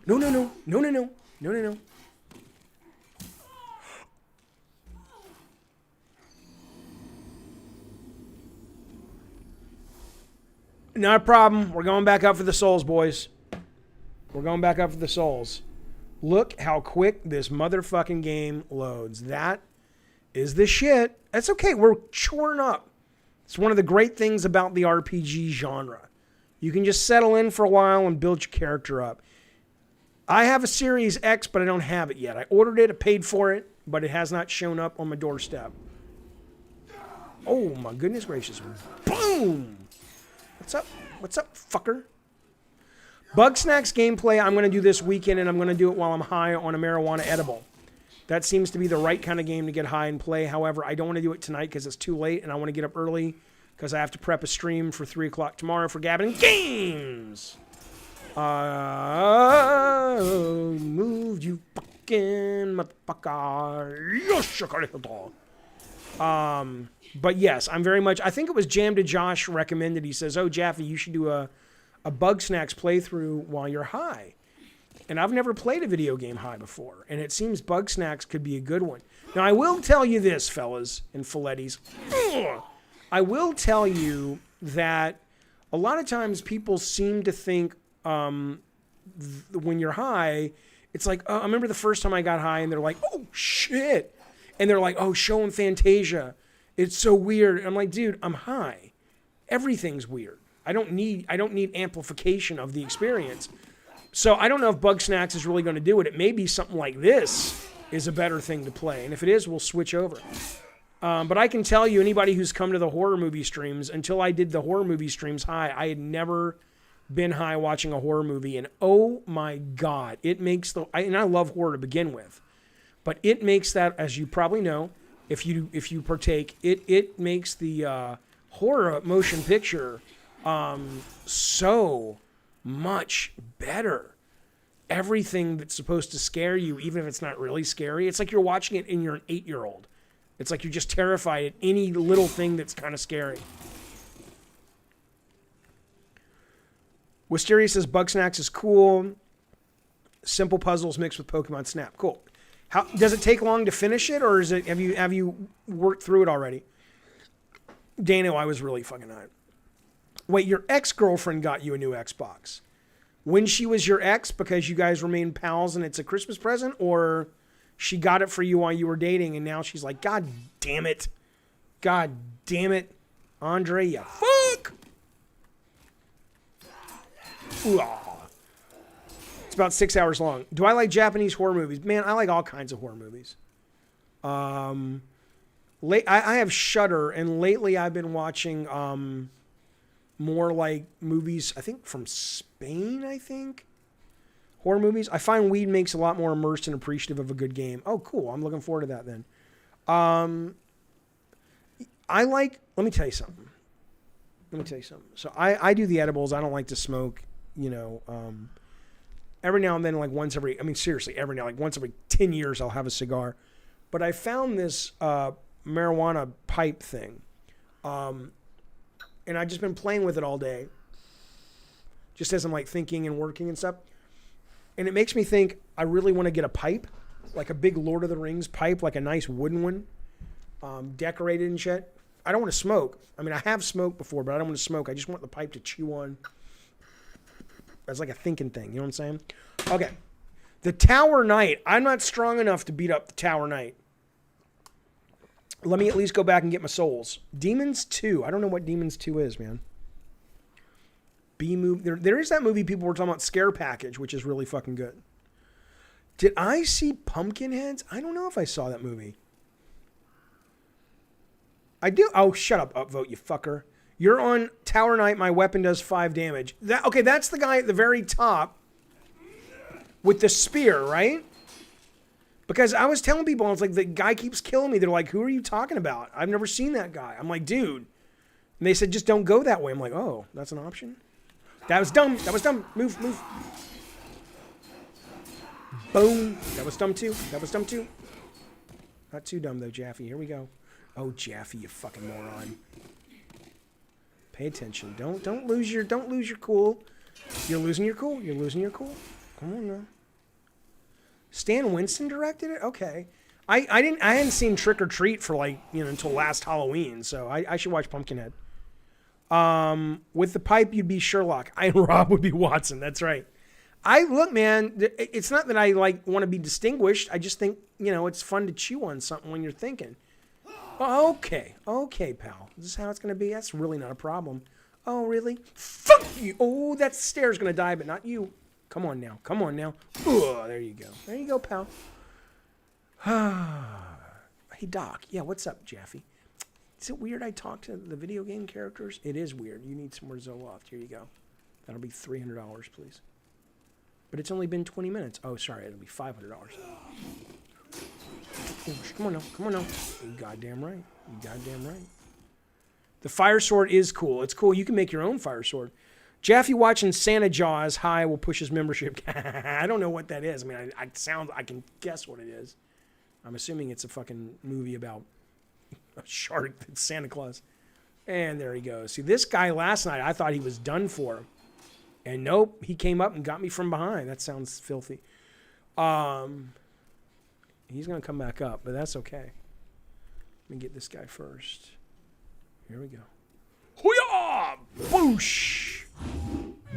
No. Not a problem. We're going back up for the souls, boys. We're going back up for the souls. Look how quick this motherfucking game loads. That is the shit. That's okay. We're choring up. It's one of the great things about the RPG genre. You can just settle in for a while and build your character up. I have a Series X, but I don't have it yet. I ordered it, I paid for it, but it has not shown up on my doorstep. Oh my goodness gracious. Boom! What's up? What's up, fucker? Bug Snacks gameplay I'm going to do this weekend, and I'm going to do it while I'm high on a marijuana edible. That seems to be the right kind of game to get high and play. However, I don't want to do it tonight because it's too late, and I want to get up early because I have to prep a stream for 3 o'clock tomorrow for Gabbing Games. Moved, you fucking motherfucker. But yes, I'm very much, I think it was Jam to Josh recommended. He says, oh, Jaffe, you should do a Bug Snacks playthrough while you're high. And I've never played a video game high before. And it seems Bug Snacks could be a good one. Now, I will tell you this, fellas and filettis. I will tell you that a lot of times people seem to think when you're high, it's like, oh, I remember the first time I got high and they're like, oh, shit. And they're like, oh, show them Fantasia. It's so weird. And I'm like, dude, I'm high. Everything's weird. I don't need amplification of the experience. So I don't know if Bug Snacks is really going to do it. It may be something like this is a better thing to play. And if it is, we'll switch over. But I can tell you, anybody who's come to the horror movie streams, until I did the horror movie streams high, I had never been high watching a horror movie. And oh my God, it makes and I love horror to begin with, but it makes that, as you probably know, if you partake, it makes the horror motion picture so much better. Everything that's supposed to scare you, even if it's not really scary, it's like you're watching it and you're an 8-year-old. It's like you're just terrified at any little thing that's kind of scary. Wisteria says Bug Snacks is cool. Simple puzzles mixed with Pokemon Snap. Cool. How does it take long to finish it, or is it have you worked through it already? Dano, I was really fucking high. Wait, your ex-girlfriend got you a new Xbox. When she was your ex, because you guys remain pals and it's a Christmas present, or she got it for you while you were dating and now she's like, God damn it. God damn it. Andre, you fuck. Ooh, it's about 6 hours long. Do I like Japanese horror movies? Man, I like all kinds of horror movies. I have Shudder, and lately I've been watching more like movies, I think from Spain, horror movies. I find weed makes a lot more immersed and appreciative of a good game. Oh, cool. I'm looking forward to that then. Let me tell you something. So I do the edibles. I don't like to smoke, every now and then, like once every 10 years, I'll have a cigar. But I found this marijuana pipe thing. And I've just been playing with it all day. Just as I'm like thinking and working and stuff. And it makes me think I really want to get a pipe, like a big Lord of the Rings pipe, like a nice wooden one, decorated and shit. I don't want to smoke. I mean, I have smoked before, but I don't want to smoke. I just want the pipe to chew on. That's like a thinking thing. You know what I'm saying? Okay. The Tower Knight. I'm not strong enough to beat up the Tower Knight. Let me at least go back and get my souls. Demons 2. I don't know what Demons 2 is, man. B-movie. There is that movie people were talking about, Scare Package, which is really fucking good. Did I see Pumpkinheads? I don't know if I saw that movie. I do. Oh, shut up, upvote, you fucker. You're on Tower Knight. My weapon does 5 damage. Okay, that's the guy at the very top with the spear, right? Because I was telling people, I was like, the guy keeps killing me. They're like, who are you talking about? I've never seen that guy. I'm like, dude. And they said, just don't go that way. I'm like, oh, that's an option? That was dumb. Move. Boom. That was dumb too. Not too dumb though, Jaffe. Here we go. Oh, Jaffe, you fucking moron. Pay attention. Don't lose your cool. You're losing your cool. Come on now. Stan Winston directed it? Okay. I hadn't seen Trick or Treat for until last Halloween, so I should watch Pumpkinhead. With the pipe, you'd be Sherlock. I and Rob would be Watson. That's right. Look, man, it's not that I want to be distinguished. I just think, it's fun to chew on something when you're thinking. Okay, pal. This is how it's going to be. That's really not a problem. Oh, really? Fuck you. Oh, that stairs gonna die, but not you. Come on now. Come on now. Oh, there you go. There you go, pal. Hey, Doc. Yeah, what's up, Jaffe? Is it weird I talk to the video game characters? It is weird. You need some more Zoloft. Here you go. That'll be $300, please. But it's only been 20 minutes. Oh, sorry. It'll be $500. Come on now. Come on now. You goddamn right. You goddamn right. The fire sword is cool. It's cool. You can make your own fire sword. Jaffe watching Santa Jaws High will push his membership. I don't know what that is. I mean, I can guess what it is. I'm assuming it's a fucking movie about a shark that's Santa Claus. And there he goes. See, this guy last night, I thought he was done for. And nope, he came up and got me from behind. That sounds filthy. He's going to come back up, but that's okay. Let me get this guy first. Here we go. Hoo-yah! Boosh!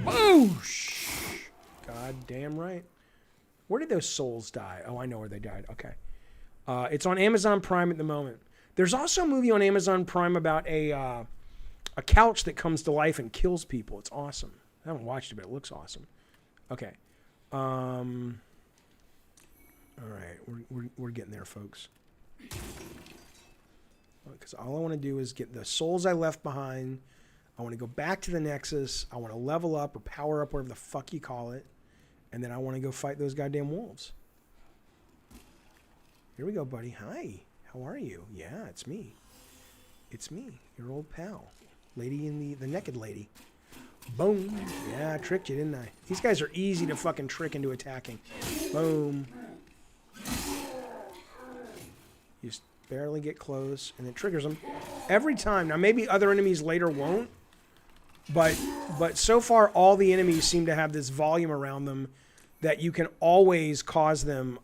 Boosh! God damn right. Where did those souls die? Oh, I know where they died. Okay. It's on Amazon Prime at the moment. There's also a movie on Amazon Prime about a couch that comes to life and kills people. It's awesome. I haven't watched it, but it looks awesome. Okay. All right. We're getting there, folks. Because all I want to do is get the souls I left behind. I want to go back to the Nexus. I want to level up or power up, whatever the fuck you call it. And then I want to go fight those goddamn wolves. Here we go, buddy. Hi. How are you? Yeah, it's me. It's me, your old pal. Lady in the naked lady. Boom. Yeah, I tricked you, didn't I? These guys are easy to fucking trick into attacking. Boom. You just barely get close, and it triggers them every time. Now, maybe other enemies later won't, but so far, all the enemies seem to have this volume around them that you can always cause them...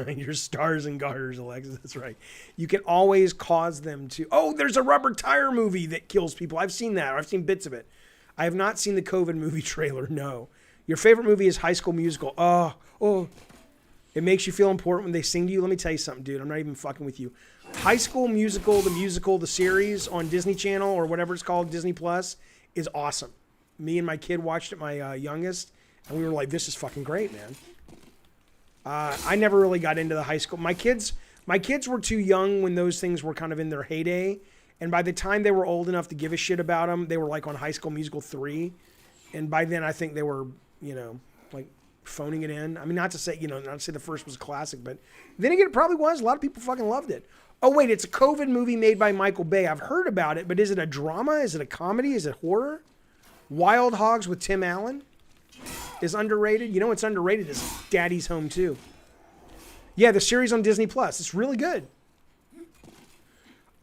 your stars and garters, Alexis. That's right. You can always cause them to... Oh, there's a rubber tire movie that kills people. I've seen that. I've seen bits of it. I have not seen the COVID movie trailer. No. Your favorite movie is High School Musical. Oh. It makes you feel important when they sing to you. Let me tell you something, dude. I'm not even fucking with you. High School Musical, the series on Disney Channel or whatever it's called, Disney Plus, is awesome. Me and my kid watched it, my youngest, and we were like, this is fucking great, man. I never really got into the high school. My kids were too young when those things were kind of in their heyday. And by the time they were old enough to give a shit about them, they were like on High School Musical 3. And by then I think they were, like phoning it in. I mean, not to say the first was a classic, but then again, it probably was. A lot of people fucking loved it. Oh, wait, it's a COVID movie made by Michael Bay. I've heard about it, but is it a drama? Is it a comedy? Is it horror? Wild Hogs with Tim Allen is underrated. You know what's underrated is Daddy's Home 2. Yeah, the series on Disney Plus. It's really good.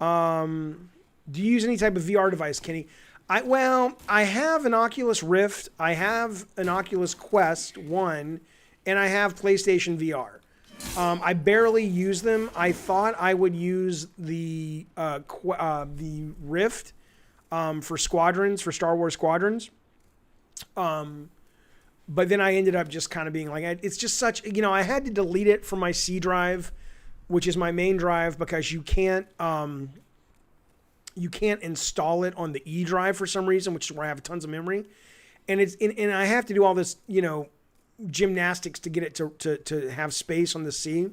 Do you use any type of VR device, Kenny? I have an Oculus Rift. I have an Oculus Quest 1, and I have PlayStation VR. I barely use them. I thought I would use the Rift for Squadrons, for Star Wars Squadrons. But then I ended up just kind of being like, it's just such, I had to delete it from my C drive, which is my main drive, because you can't install it on the E drive for some reason, which is where I have tons of memory. And and I have to do all this, gymnastics to get it to have space on the C.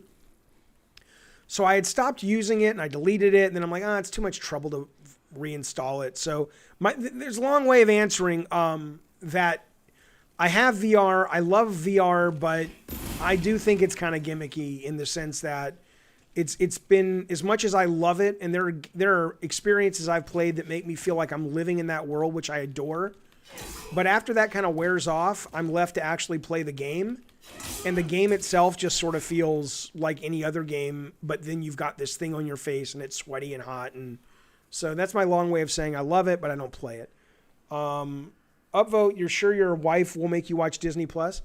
So I had stopped using it and I deleted it. And then I'm like, it's too much trouble to reinstall it. So there's a long way of answering that. I have VR. I love VR, but I do think it's kind of gimmicky in the sense that it's been, as much as I love it, and there are experiences I've played that make me feel like I'm living in that world, which I adore. But after that kind of wears off, I'm left to actually play the game, and the game itself just sort of feels like any other game. But then you've got this thing on your face, and it's sweaty and hot, and so that's my long way of saying I love it, but I don't play it. Upvote, you're sure your wife will make you watch Disney Plus?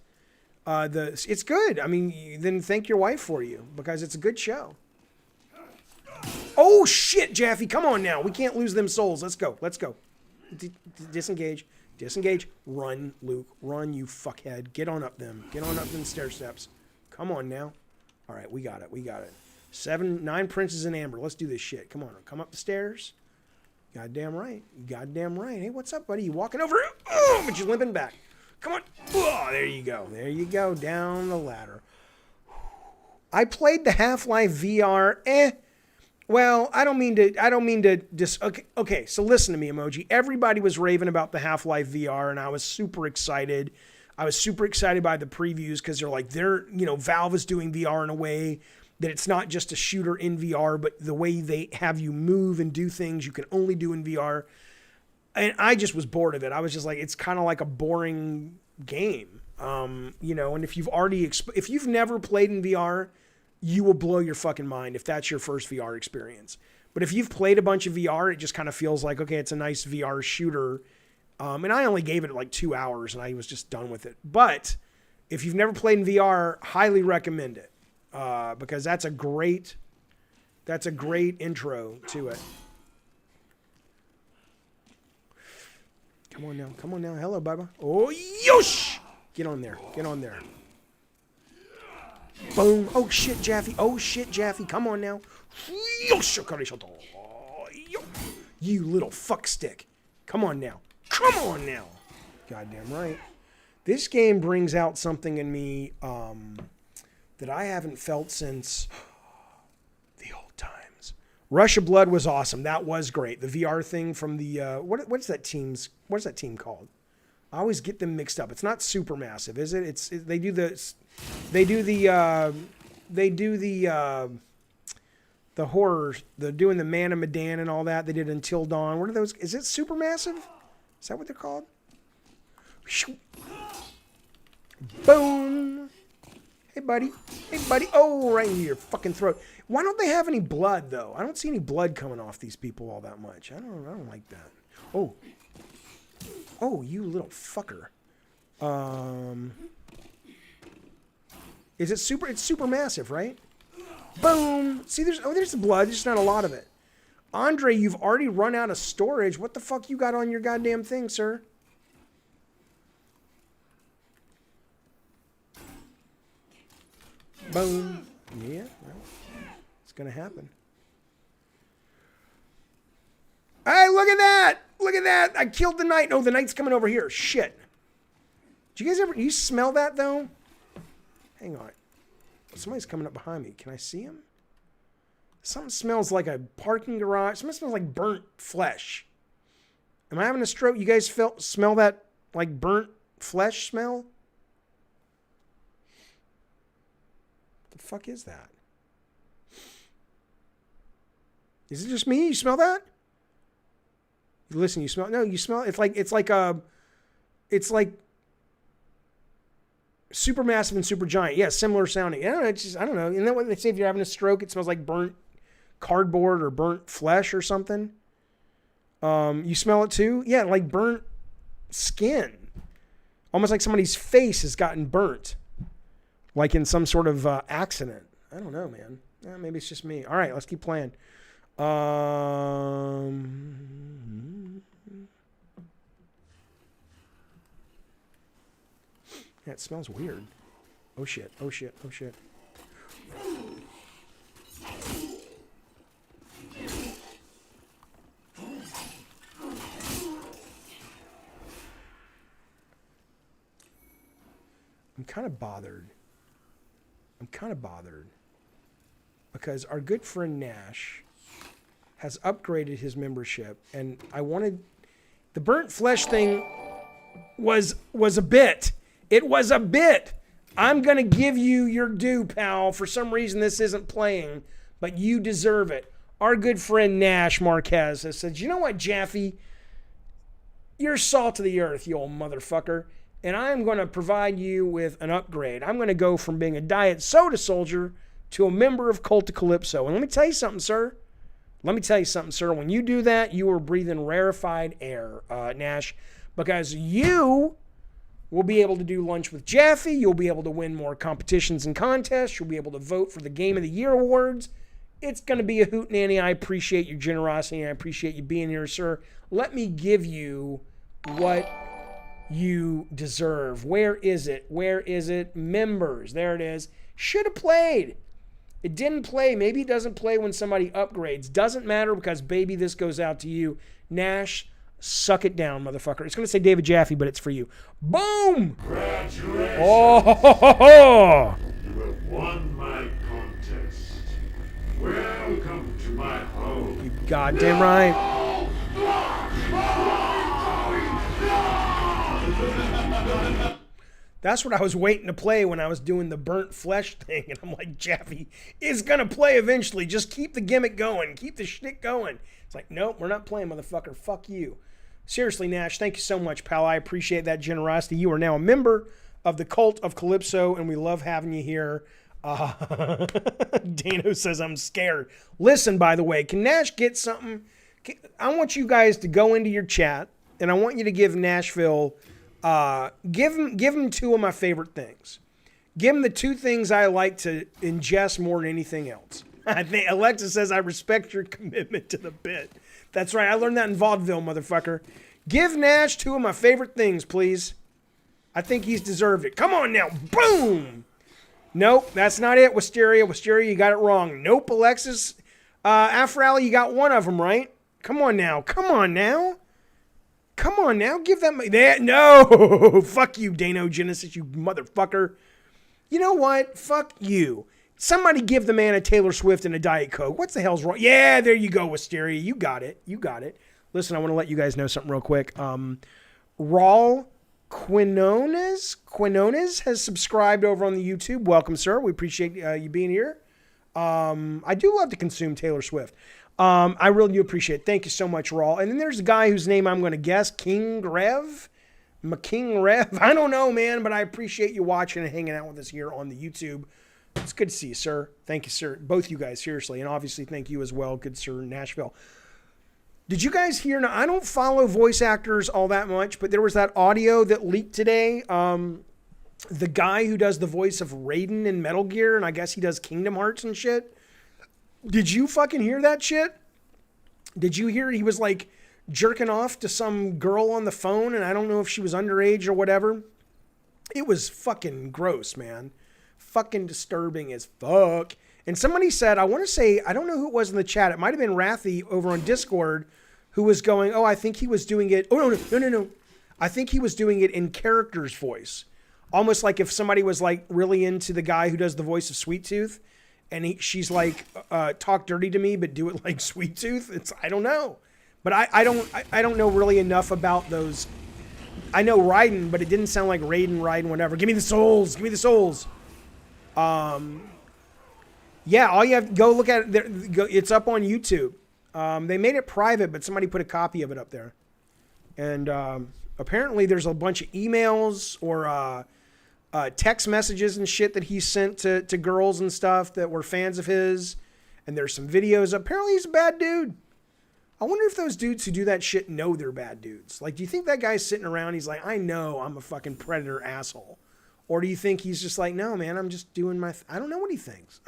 It's good. I mean, then thank your wife for you, because it's a good show. Oh, shit, Jaffe. Come on now. We can't lose them souls. Let's go. Disengage. Run, Luke. Run, you fuckhead. Get on up them. Get on up them stair steps. Come on now. All right, we got it. 9 princes in amber. Let's do this shit. Come on. Come up the stairs. Goddamn right. Goddamn right. Hey, what's up, buddy? You walking over? Oh, but you're limping back. Come on. Oh, there you go. There you go. Down the ladder. I played the Half-Life VR. Well, I don't mean to just, okay, so listen to me, Emoji. Everybody was raving about the Half-Life VR, and I was super excited. I was super excited by the previews because they're like, Valve is doing VR in a way that it's not just a shooter in VR, but the way they have you move and do things you can only do in VR. And I just was bored of it. I was just like, it's kind of like a boring game. And if you've never played in VR, you will blow your fucking mind if that's your first VR experience. But if you've played a bunch of VR, it just kind of feels like, okay, it's a nice VR shooter. And I only gave it like 2 hours and I was just done with it. But if you've never played in VR, highly recommend it. Because that's a great intro to it. Come on now. Hello, Bubba. Oh, yosh! Get on there. Boom. Oh, shit, Jaffe. Come on now. You little fuckstick. Come on now. Goddamn right. This game brings out something in me that I haven't felt since the old times. Rush of Blood was awesome. That was great. The VR thing from the what's that team called? I always get them mixed up. It's not Supermassive, is it? They do the horror, doing the Man of Medan and all that. They did Until Dawn. What are those? Is it Supermassive? Is that what they're called? Boom. Hey, buddy. Oh, right in your fucking throat. Why don't they have any blood, though? I don't see any blood coming off these people all that much. I don't like that. Oh, you little fucker. Is it super? It's Supermassive, right? Boom. See, there's the blood. There's not a lot of it. Andre, you've already run out of storage. What the fuck you got on your goddamn thing, sir? Boom. Yeah, well, it's going to happen. Hey, look at that. I killed the knight. No, the knight's coming over here. Shit. Do you smell that, though? Hang on. Somebody's coming up behind me. Can I see him? Something smells like a parking garage. Something smells like burnt flesh. Am I having a stroke? You guys smell that like burnt flesh smell? What the fuck is that? Is it just me? You smell that? Listen, you smell. No, you smell. It's like Supermassive and Supergiant. Yeah, similar sounding. I don't know. Isn't that what they say? If you're having a stroke, it smells like burnt cardboard or burnt flesh or something. You smell it too? Yeah, like burnt skin. Almost like somebody's face has gotten burnt. Like in some sort of accident. I don't know, man. Maybe it's just me. All right, let's keep playing. Yeah, it smells weird. Oh shit. I'm kind of bothered because our good friend Nash has upgraded his membership, and I wanted the burnt flesh thing was a bit. It was a bit. I'm going to give you your due, pal. For some reason, this isn't playing, but you deserve it. Our good friend Nash Marquez has said, you know what, Jaffe? You're salt of the earth, you old motherfucker. And I'm going to provide you with an upgrade. I'm going to go from being a diet soda soldier to a member of Cult of Calypso. And let me tell you something, sir. When you do that, you are breathing rarefied air, Nash, because you will be able to do lunch with Jaffe. You'll be able to win more competitions and contests. You'll be able to vote for the Game of the Year awards. It's going to be a hootenanny. I appreciate your generosity. I appreciate you being here, sir. Let me give you what you deserve. Where is it? Members. There it is. Should have played. It didn't play. Maybe it doesn't play when somebody upgrades. Doesn't matter because, baby, this goes out to you. Nash, suck it down, motherfucker. It's going to say David Jaffe, but it's for you. Boom! Congratulations. Oh! You have won my contest. Welcome to my home. You goddamn right. That's what I was waiting to play when I was doing the burnt flesh thing. And I'm like, Jaffe is going to play eventually. Just keep the gimmick going. Keep the shtick going. It's like, nope, we're not playing, motherfucker. Fuck you. Seriously, Nash, thank you so much, pal. I appreciate that generosity. You are now a member of the Cult of Calypso, and we love having you here. Dano says, I'm scared. Listen, by the way, can Nash get something? I want you guys to go into your chat, and I want you to give Nashville... give him two of my favorite things. Give him the two things I like to ingest more than anything else. I think Alexa says, I respect your commitment to the bit. That's right. I learned that in vaudeville, motherfucker. Give Nash two of my favorite things, please. I think he's deserved it. Come on now. Boom. Nope, that's not it. Wisteria, you got it wrong. Nope, Alexis. Afrally, you got one of them, right? Come on now. Come on now. Come on now, give that no. Fuck you, Dano Genesis, you motherfucker. You know what? Fuck you. Somebody give the man a Taylor Swift and a Diet Coke. What the hell's wrong? Yeah, there you go, Wisteria. You got it. You got it. Listen, I want to let you guys know something real quick. Raul Quinones has subscribed over on the YouTube. Welcome, sir. We appreciate you being here. I do love to consume Taylor Swift. I really do appreciate it. Thank you so much, Raul. And then there's a guy whose name I'm going to guess, King Rev. I don't know, man, but I appreciate you watching and hanging out with us here on the YouTube. It's good to see you, sir. Thank you, sir. Both you guys, seriously. And obviously, thank you as well, good sir, Nashville. Did you guys hear? Now, I don't follow voice actors all that much, but there was that audio that leaked today. The guy who does the voice of Raiden in Metal Gear, and I guess he does Kingdom Hearts and shit. Did you fucking hear that shit? Did you hear he was like jerking off to some girl on the phone, and I don't know if she was underage or whatever? It was fucking gross, man. Fucking disturbing as fuck. And somebody said, I want to say, I don't know who it was in the chat. It might have been Rathy over on Discord who was going, oh, I think he was doing it. Oh, no. I think he was doing it in character's voice. Almost like if somebody was like really into the guy who does the voice of Sweet Tooth. And she's like, talk dirty to me, but do it like Sweet Tooth. I don't know. But I don't know really enough about those. I know Raiden, but it didn't sound like Raiden, whatever. Give me the souls. Give me the souls. Yeah, all you have to go look at it. It's up on YouTube. They made it private, but somebody put a copy of it up there. And apparently there's a bunch of emails or text messages and shit that he sent to girls and stuff that were fans of his. And there's some videos. Apparently he's a bad dude. I wonder if those dudes who do that shit know they're bad dudes. Like, do you think that guy's sitting around, he's like, I know I'm a fucking predator asshole? Or do you think he's just like, no, man, I'm just doing my... I don't know what he thinks.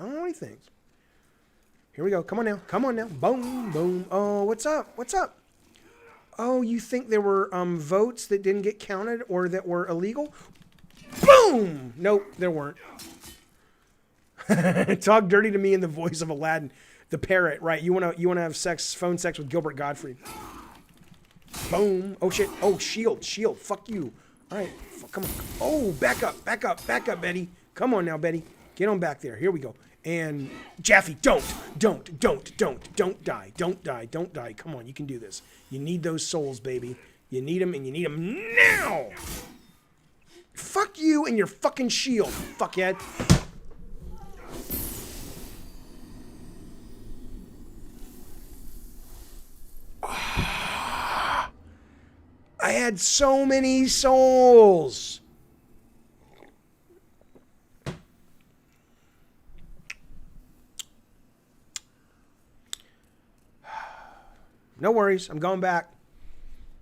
Here we go. Come on now. Boom, boom. Oh, what's up? Oh, you think there were votes that didn't get counted or that were illegal? Boom! Nope, there weren't. Talk dirty to me in the voice of Aladdin, the parrot. Right? You wanna have phone sex with Gilbert Gottfried? Boom! Oh shit! Oh shield! Fuck you! All right, come on! Oh, back up, Betty! Come on now, Betty! Get on back there. Here we go. And Jaffe, don't die! Come on, you can do this. You need those souls, baby. You need them, and you need them now. Fuck you and your fucking shield, fuckhead. I had so many souls. No worries, I'm going back.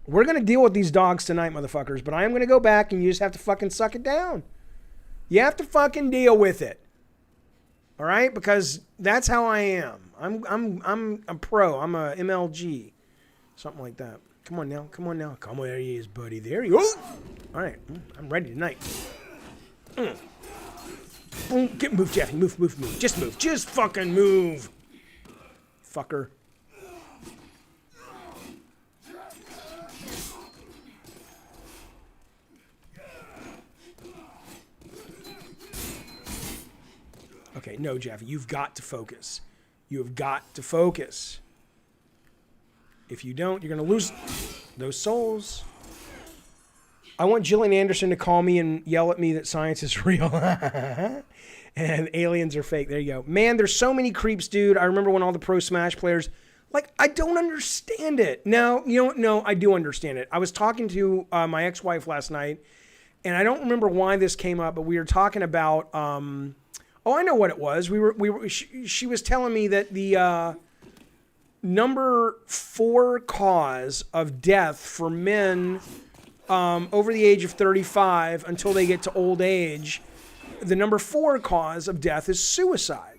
We're going to deal with these dogs tonight, motherfuckers, but I am going to go back and you just have to fucking suck it down. You have to fucking deal with it. All right? Because that's how I am. I'm a pro. I'm a MLG. Something like that. Come on now. Come on, there he is, buddy. There you go. All right. I'm ready tonight. Boom. Move, Jaffe. Move. Just move. Just fucking move. Fucker. Okay, no, Jaffe, you've got to focus. You have got to focus. If you don't, you're going to lose those souls. I want Gillian Anderson to call me and yell at me that science is real and aliens are fake. There you go. Man, there's so many creeps, dude. I remember when all the Pro Smash players, like, I don't understand it. No, I do understand it. I was talking to my ex-wife last night, and I don't remember why this came up, but we were talking about, oh, I know what it was. She was telling me that the number 4 cause of death for men over the age of 35 until they get to old age, the number 4 cause of death is suicide.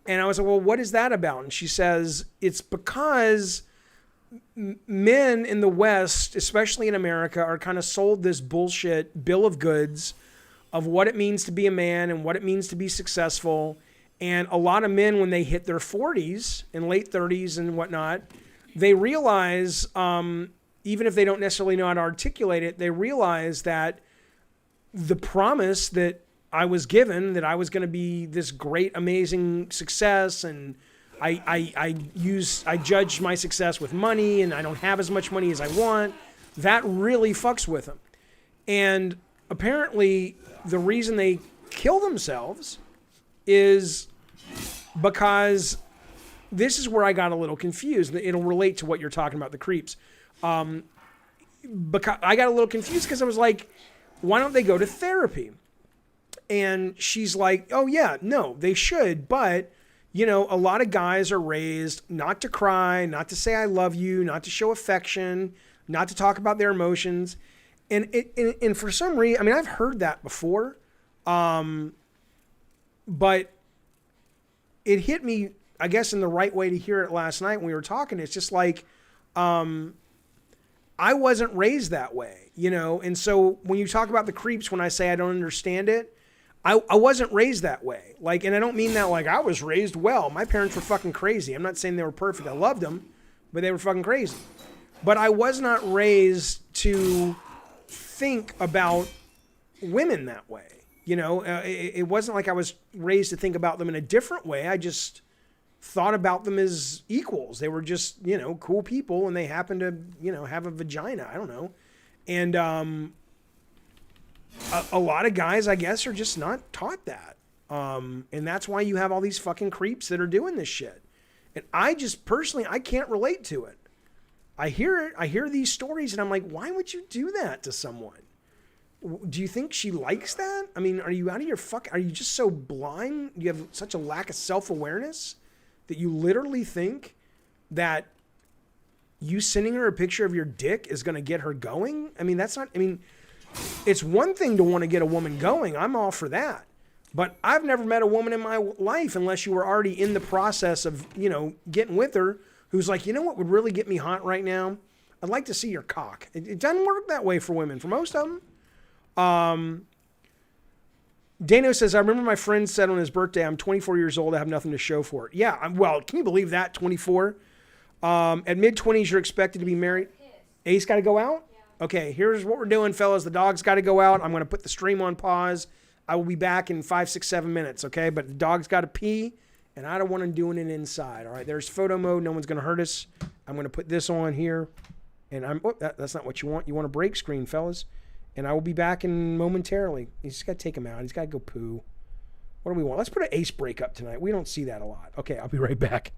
And I was like, well, what is that about? And she says, it's because men in the West, especially in America, are kind of sold this bullshit bill of goods of what it means to be a man and what it means to be successful. And a lot of men, when they hit their 40s and late 30s and whatnot, they realize, even if they don't necessarily know how to articulate it, they realize that the promise that I was given, that I was going to be this great, amazing success, and I judge my success with money, and I don't have as much money as I want, that really fucks with them. And apparently the reason they kill themselves is because this is where I got a little confused. It'll relate to what you're talking about, the creeps. Because I got a little confused because I was like, why don't they go to therapy? And she's like, oh yeah, no, they should. But, you know, a lot of guys are raised not to cry, not to say I love you, not to show affection, not to talk about their emotions. And for some reason, I mean, I've heard that before, but it hit me, I guess, in the right way to hear it last night when we were talking. It's just like, I wasn't raised that way, you know? And so when you talk about the creeps, when I say I don't understand it, I wasn't raised that way. Like, and I don't mean that like I was raised well. My parents were fucking crazy. I'm not saying they were perfect. I loved them, but they were fucking crazy. But I was not raised to think about women that way. You know, it wasn't like I was raised to think about them in a different way. I just thought about them as equals. They were just, you know, cool people, and they happened to, you know, have a vagina. I don't know. And a lot of guys, I guess, are just not taught that. And that's why you have all these fucking creeps that are doing this shit. And I just personally, I can't relate to it. I hear it. I hear these stories, and I'm like, why would you do that to someone? Do you think she likes that? I mean, are you out of your are you just so blind? You have such a lack of self-awareness that you literally think that you sending her a picture of your dick is going to get her going? I mean, that's not, I mean, it's one thing to want to get a woman going. I'm all for that. But I've never met a woman in my life, unless you were already in the process of, you know, getting with her, who's like, you know what would really get me hot right now? I'd like to see your cock. It doesn't work that way for women, for most of them. Dano says, I remember my friend said on his birthday, I'm 24 years old, I have nothing to show for it. Yeah, well, can you believe that, 24? At mid-20s, you're expected to be married. Ace got to go out? Yeah. Okay, here's what we're doing, fellas. The dog's got to go out. I'm going to put the stream on pause. I will be back in 5, 6, 7 minutes, okay? But the dog's got to pee, and I don't want him doing it inside, all right? There's photo mode. No one's going to hurt us. I'm going to put this on here, and that's not what you want. You want a break screen, fellas. And I will be back in momentarily. He's just got to take him out. He's got to go poo. What do we want? Let's put an ace break up tonight. We don't see that a lot. Okay, I'll be right back.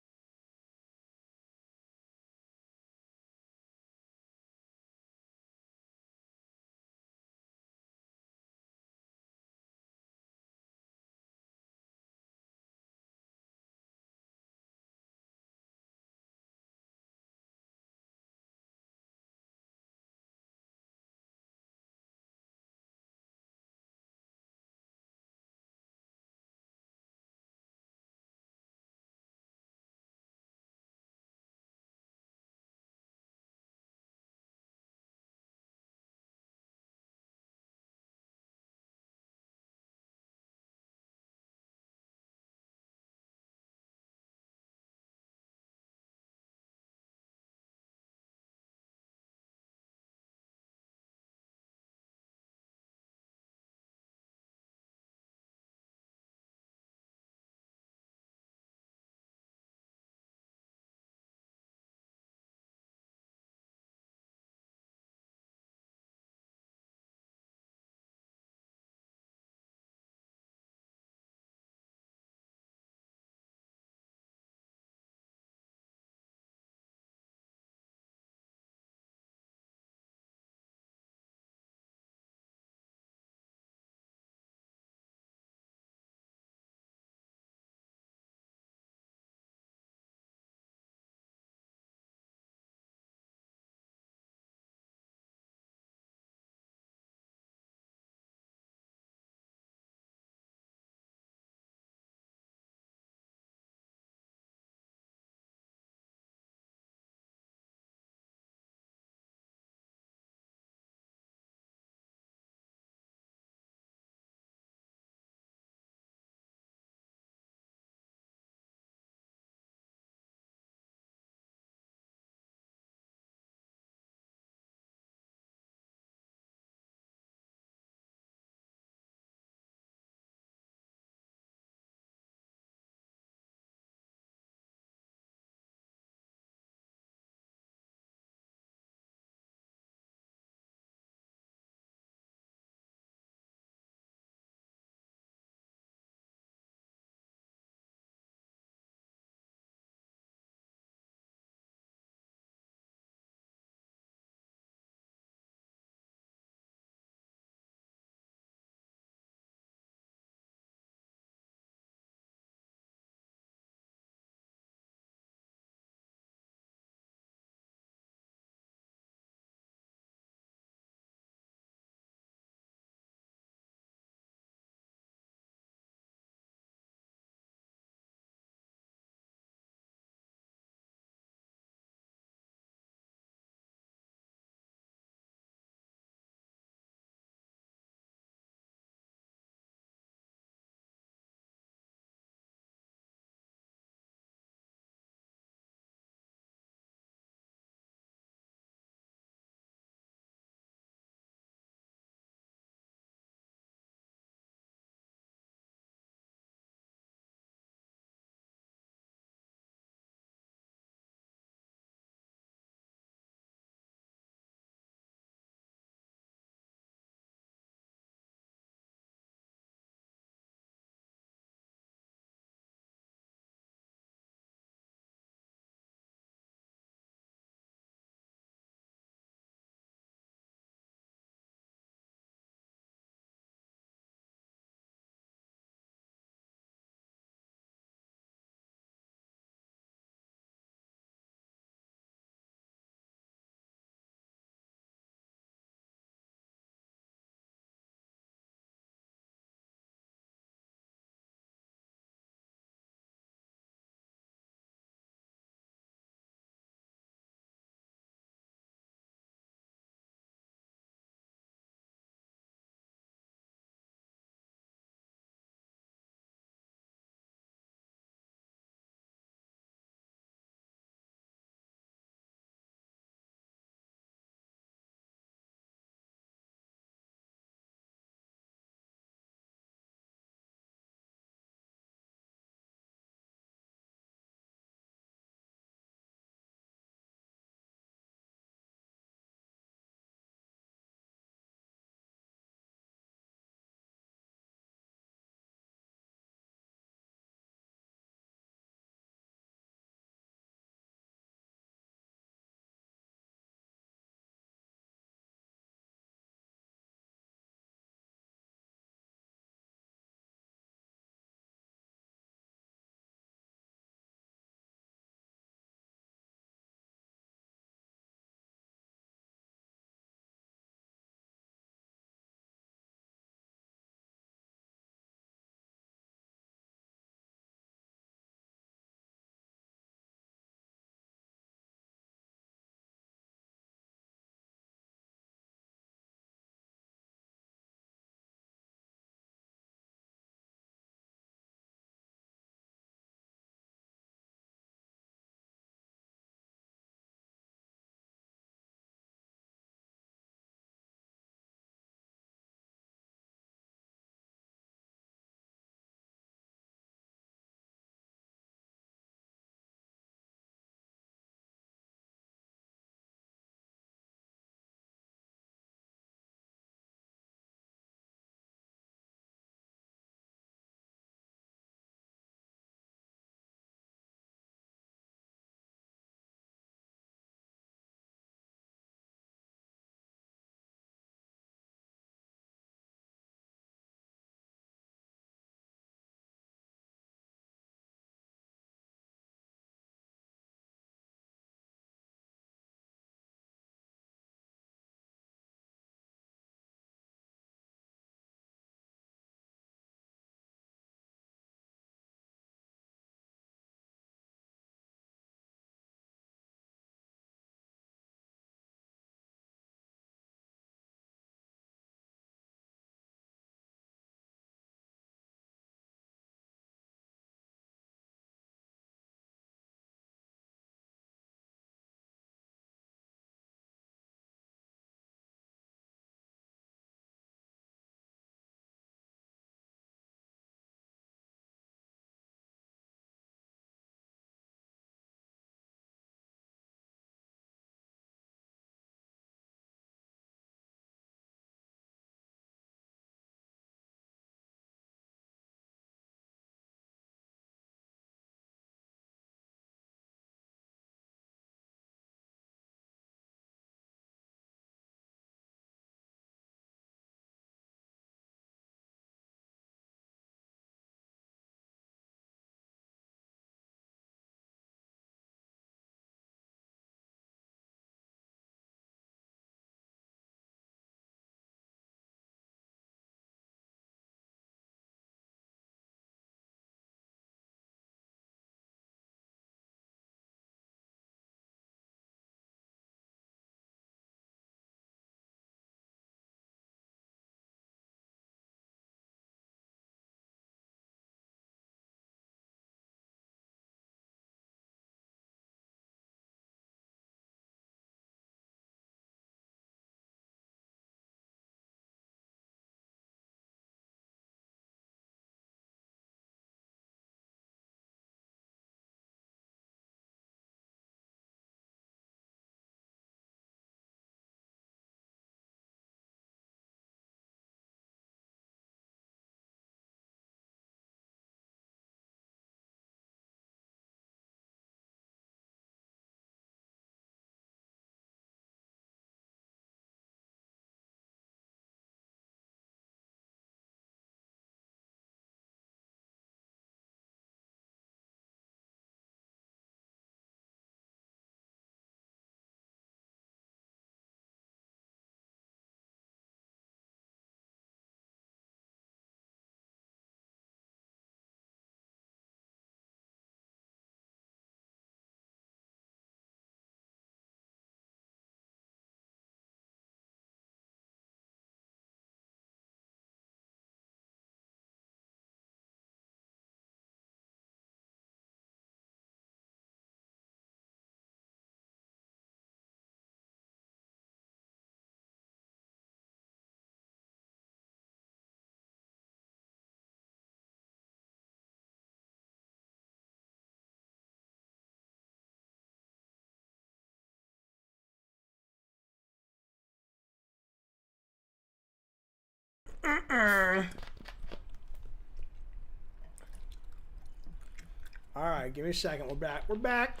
All right, give me a second. We're back. We're back.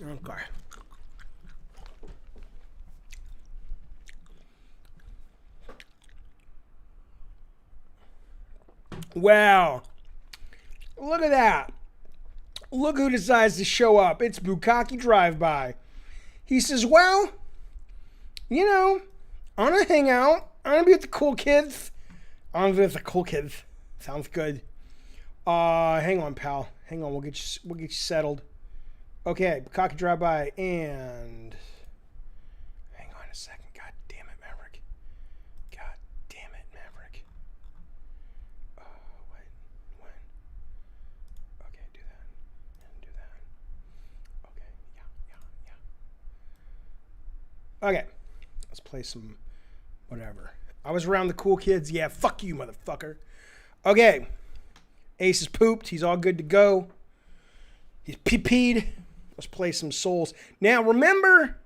Okay. Wow. Look at that. Look who decides to show up. It's Bukkake Drive-By. He says, well, you know, I want to hang out. I want to be with the cool kids. I want to be with the cool kids. Sounds good. Hang on, pal. Hang on. We'll get you settled. Okay, Bukkake Drive-By and... Hang on a second. God damn it, Maverick. God damn it, Maverick. When? Okay, do that. And do that. Okay, yeah. Okay, let's play some whatever. I was around the cool kids. Yeah, fuck you, motherfucker. Okay, Ace is pooped. He's all good to go. He's pee-peed. Let's play some souls. Now, remember,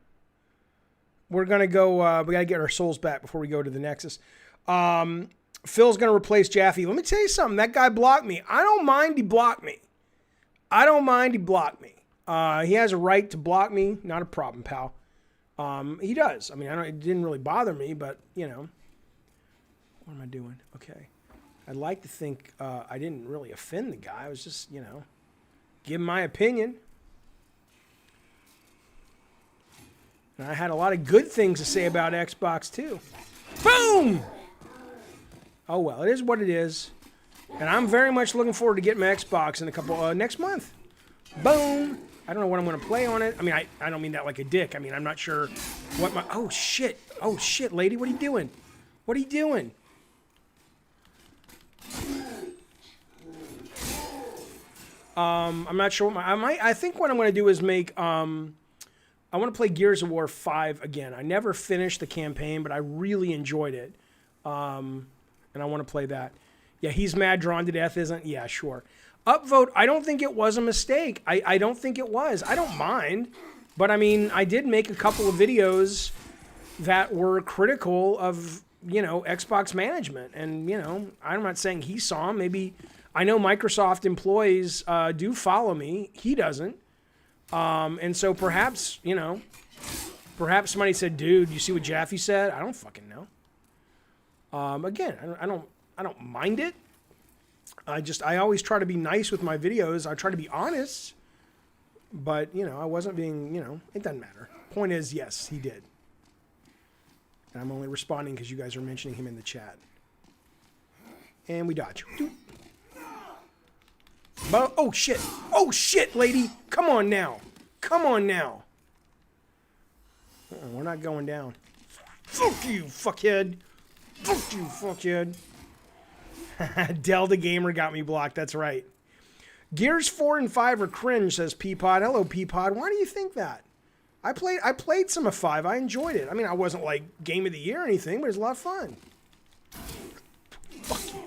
we're going to go, we got to get our souls back before we go to the Nexus. Phil's going to replace Jaffe. Let me tell you something. That guy blocked me. I don't mind he blocked me. I don't mind he blocked me. He has a right to block me. Not a problem, pal. He does. I mean, it didn't really bother me, but, you know. What am I doing? Okay. I'd like to think I didn't really offend the guy. I was just, you know, giving my opinion. And I had a lot of good things to say about Xbox, too. Boom! Oh, well, it is what it is. And I'm very much looking forward to getting my Xbox in a couple, next month. Boom! I don't know what I'm going to play on it. I mean, I don't mean that like a dick. I mean, I'm not sure what my... Oh, shit. Oh, shit, lady. What are you doing? What are you doing? I'm not sure what I think what I'm going to do is make... I want to play Gears of War 5 again. I never finished the campaign, but I really enjoyed it. And I want to play that. Yeah, he's mad drawn to death, isn't? Yeah, sure. Upvote, I don't think it was a mistake. I don't think it was. I don't mind. But, I mean, I did make a couple of videos that were critical of, you know, Xbox management. And, you know, I'm not saying he saw them. Maybe, I know Microsoft employees do follow me. He doesn't. And so perhaps, you know, perhaps somebody said, dude, you see what Jaffe said? I don't fucking know. Again, I don't mind it. I always try to be nice with my videos. I try to be honest, but you know, I wasn't being, you know, it doesn't matter. Point is, yes, he did. And I'm only responding because you guys are mentioning him in the chat. And we dodge. Oh, shit. Oh, shit, lady. Come on now. Come on now. We're not going down. Fuck you, fuckhead. Fuck you, fuckhead. Delta Gamer got me blocked. That's right. Gears 4 and 5 are cringe, says Peapod. Hello, Peapod. Why do you think that? I played some of 5. I enjoyed it. I mean, I wasn't like Game of the Year or anything, but it was a lot of fun. Fuck you.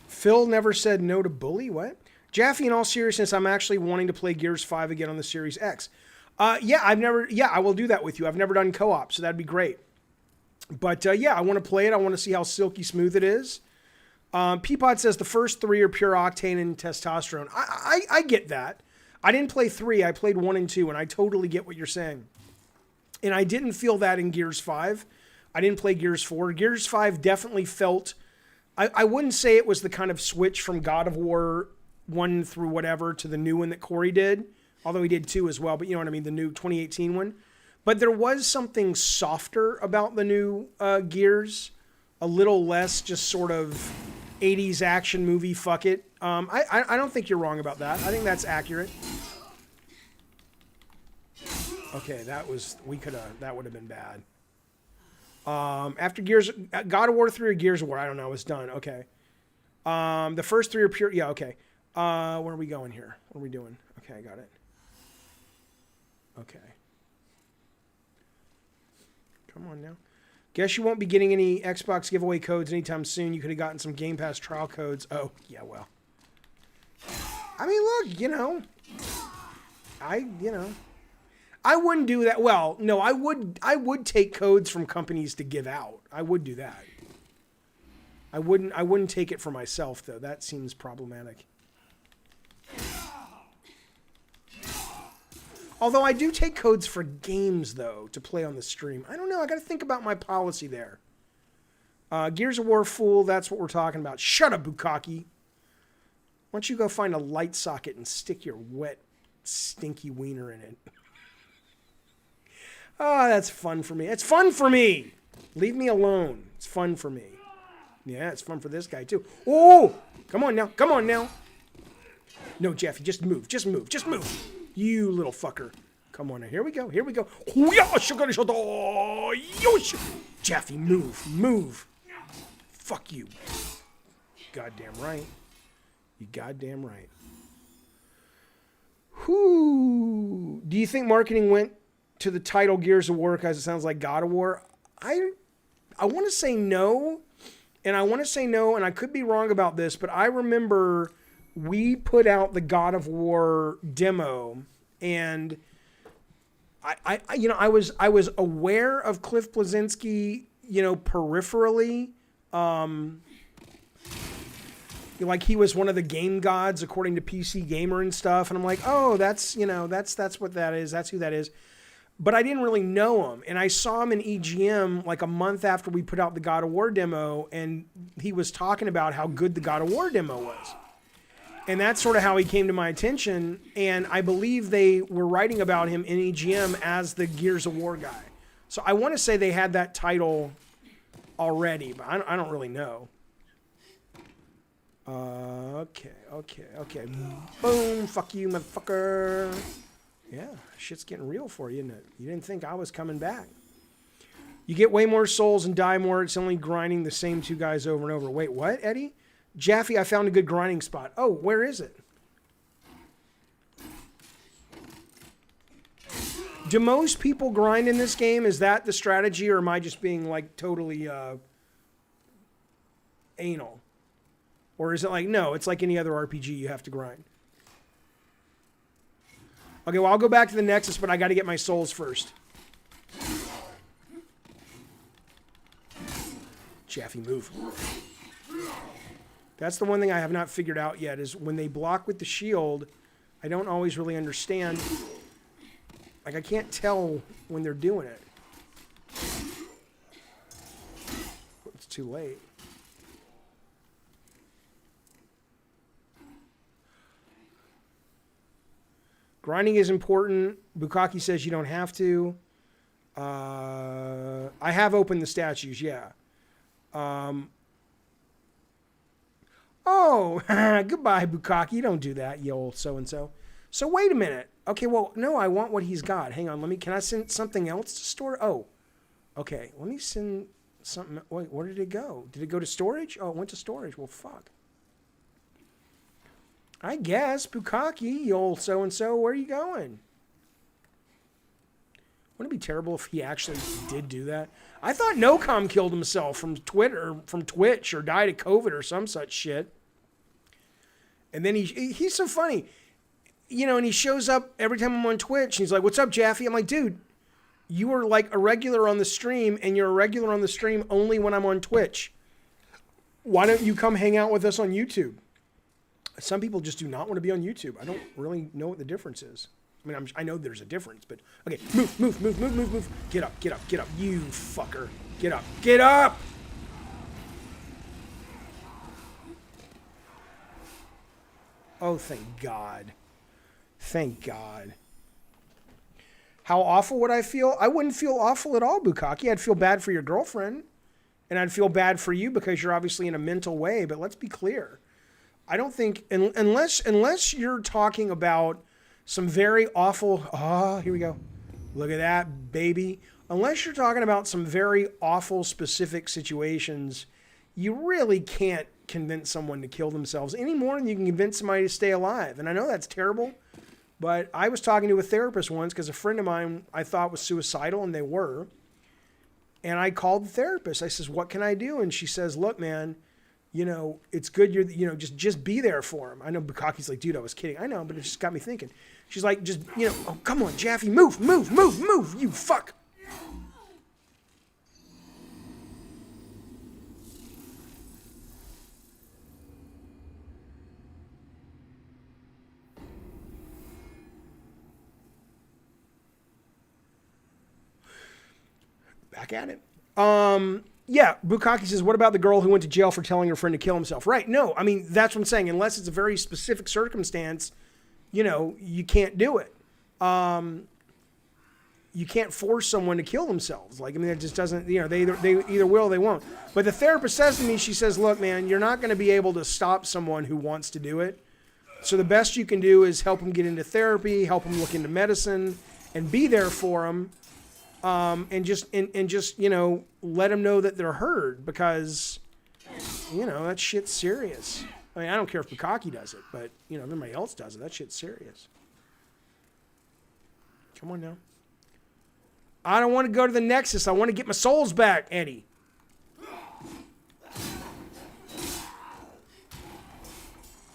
Phil never said no to Bully. What? Jaffe, in all seriousness, I'm actually wanting to play Gears 5 again on the Series X. Yeah, I will do that with you. I've never done co-op, so that'd be great. But yeah, I want to play it. I want to see how silky smooth it is. Peapod says the first 3 are pure octane and testosterone. I get that. I didn't play 3. I played 1 and 2, and I totally get what you're saying. And I didn't feel that in Gears 5. I didn't play Gears 4. Gears 5 definitely felt... I wouldn't say it was the kind of switch from God of War 1 through whatever to the new one that Corey did, although he did 2 as well, but you know what I mean, the new 2018 one. But there was something softer about the new Gears, a little less just sort of 80s action movie, fuck it. I don't think you're wrong about that. I think that's accurate. Okay, that would have been bad. After Gears, God of War 3 or Gears of War, I don't know, it's done. Okay. The first 3 are pure, yeah, okay. Where are we going here? What are we doing? Okay, I got it. Okay. Come on now. Guess you won't be getting any Xbox giveaway codes anytime soon. You could have gotten some Game Pass trial codes. Oh, yeah, well. I mean, look, you know. I wouldn't do that. Well, no, I would take codes from companies to give out. I would do that. I wouldn't take it for myself though. That seems problematic. Although I do take codes for games though to play on the stream. I don't know. I got to think about my policy there. Gears of War Fool, that's what we're talking about. Shut up, Bukkake. Why don't you go find a light socket and stick your wet, stinky wiener in it? Oh, that's fun for me. It's fun for me. Leave me alone. It's fun for me. Yeah, it's fun for this guy too. Oh, come on now. Come on now. No, Jaffe, just move. Just move. Just move. You little fucker. Come on now. Here we go. Here we go. Jaffe, move. Move. Fuck you. Goddamn right. You goddamn right. Whoo. Do you think marketing went to the title Gears of War because it sounds like God of War? I want to say no. And I could be wrong about this, but I remember we put out the God of War demo, and I was aware of Cliff Bleszinski, peripherally. Like he was one of the game gods according to PC Gamer and stuff, and I'm like, oh, that's what that is. That's who that is. But I didn't really know him, and I saw him in EGM like a month after we put out the God of War demo, and he was talking about how good the God of War demo was. And that's sort of how he came to my attention, and I believe they were writing about him in EGM as the Gears of War guy. So I want to say they had that title already, but I don't really know. Okay. Boom, fuck you, motherfucker. Yeah, shit's getting real for you, isn't it? You didn't think I was coming back. You get way more souls and die more. It's only grinding the same two guys over and over. Wait, what, Eddie? Jaffe, I found a good grinding spot. Oh, where is it? Do most people grind in this game? Is that the strategy, or am I just being like totally anal? Or is it like, no, it's like any other RPG, you have to grind? Okay, well, I'll go back to the Nexus, but I got to get my souls first. Jaffe, move. That's the one thing I have not figured out yet, is when they block with the shield, I don't always really understand. Like, I can't tell when they're doing it. It's too late. Grinding is important. Bukkake says you don't have to. I have opened the statues, yeah. Oh, goodbye, Bukkake. Don't do that, you old so-and-so. So wait a minute. Okay, well, no, I want what he's got. Hang on, can I send something else to store? Oh, okay, let me send something. Wait, where did it go? Did it go to storage? Oh, it went to storage. Well, fuck. I guess, Bukkake, you old so-and-so, where are you going? Wouldn't it be terrible if he actually did do that? I thought NoCom killed himself from Twitter, from Twitch, or died of COVID or some such shit. And then he's so funny. And he shows up every time I'm on Twitch, and he's like, what's up, Jaffe? I'm like, dude, you are like a regular on the stream, and you're a regular on the stream only when I'm on Twitch. Why don't you come hang out with us on YouTube? Some people just do not want to be on YouTube. I don't really know what the difference is. I mean, I know there's a difference, but okay, move. Get up, you fucker. Get up. Oh, thank God. Thank God. How awful would I feel? I wouldn't feel awful at all, Bukkake. I'd feel bad for your girlfriend, and I'd feel bad for you because you're obviously in a mental way, but let's be clear. I don't think, unless you're talking about some very awful, here we go. Look at that, baby. Unless you're talking about some very awful specific situations, you really can't convince someone to kill themselves any more than you can convince somebody to stay alive. And I know that's terrible, but I was talking to a therapist once because a friend of mine I thought was suicidal, and they were. And I called the therapist. I says, what can I do? And she says, look, man, you know, it's good you're, you know, just be there for him. I know Bukaki's like, dude, I was kidding. I know, but it just got me thinking. She's like, just, you know, oh, come on, Jaffe, move, you fuck. Back at it. Yeah, Bukaki says, what about the girl who went to jail for telling her friend to kill himself? Right, no, I mean, that's what I'm saying. Unless it's a very specific circumstance, you know, you can't do it. You can't force someone to kill themselves. Like, I mean, it just doesn't, you know, they either will or they won't. But the therapist says to me, she says, look, man, you're not going to be able to stop someone who wants to do it. So the best you can do is help them get into therapy, help them look into medicine, and be there for them. And just, you know, let them know that they're heard, because, you know, that shit's serious. I mean, I don't care if Bukaki does it, but, you know, if everybody else does it, that shit's serious. Come on now. I don't want to go to the Nexus. I want to get my souls back, Eddie.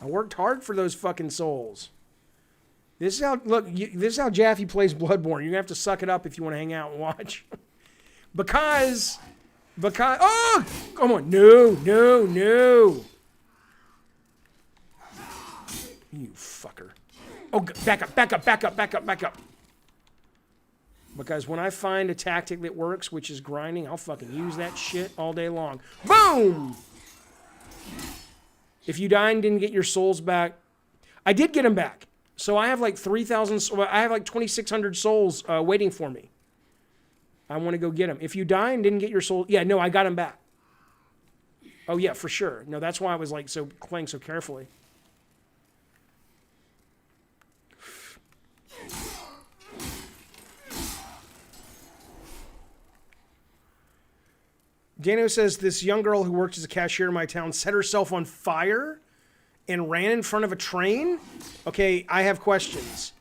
I worked hard for those fucking souls. This is how, look, this is how Jaffe plays Bloodborne. You're going to have to suck it up if you want to hang out and watch. because, oh, come on. No. You fucker. Oh, back up. Because when I find a tactic that works, which is grinding, I'll fucking use that shit all day long. Boom! If you die and didn't get your souls back, I did get them back. So I have like 3,000, I have like 2,600 souls waiting for me. I want to go get them. If you die and didn't get your soul, yeah, no, I got them back. Oh yeah, for sure. No, that's why I was like playing so carefully. Dano says this young girl who worked as a cashier in my town set herself on fire and ran in front of a train. Okay, I have questions.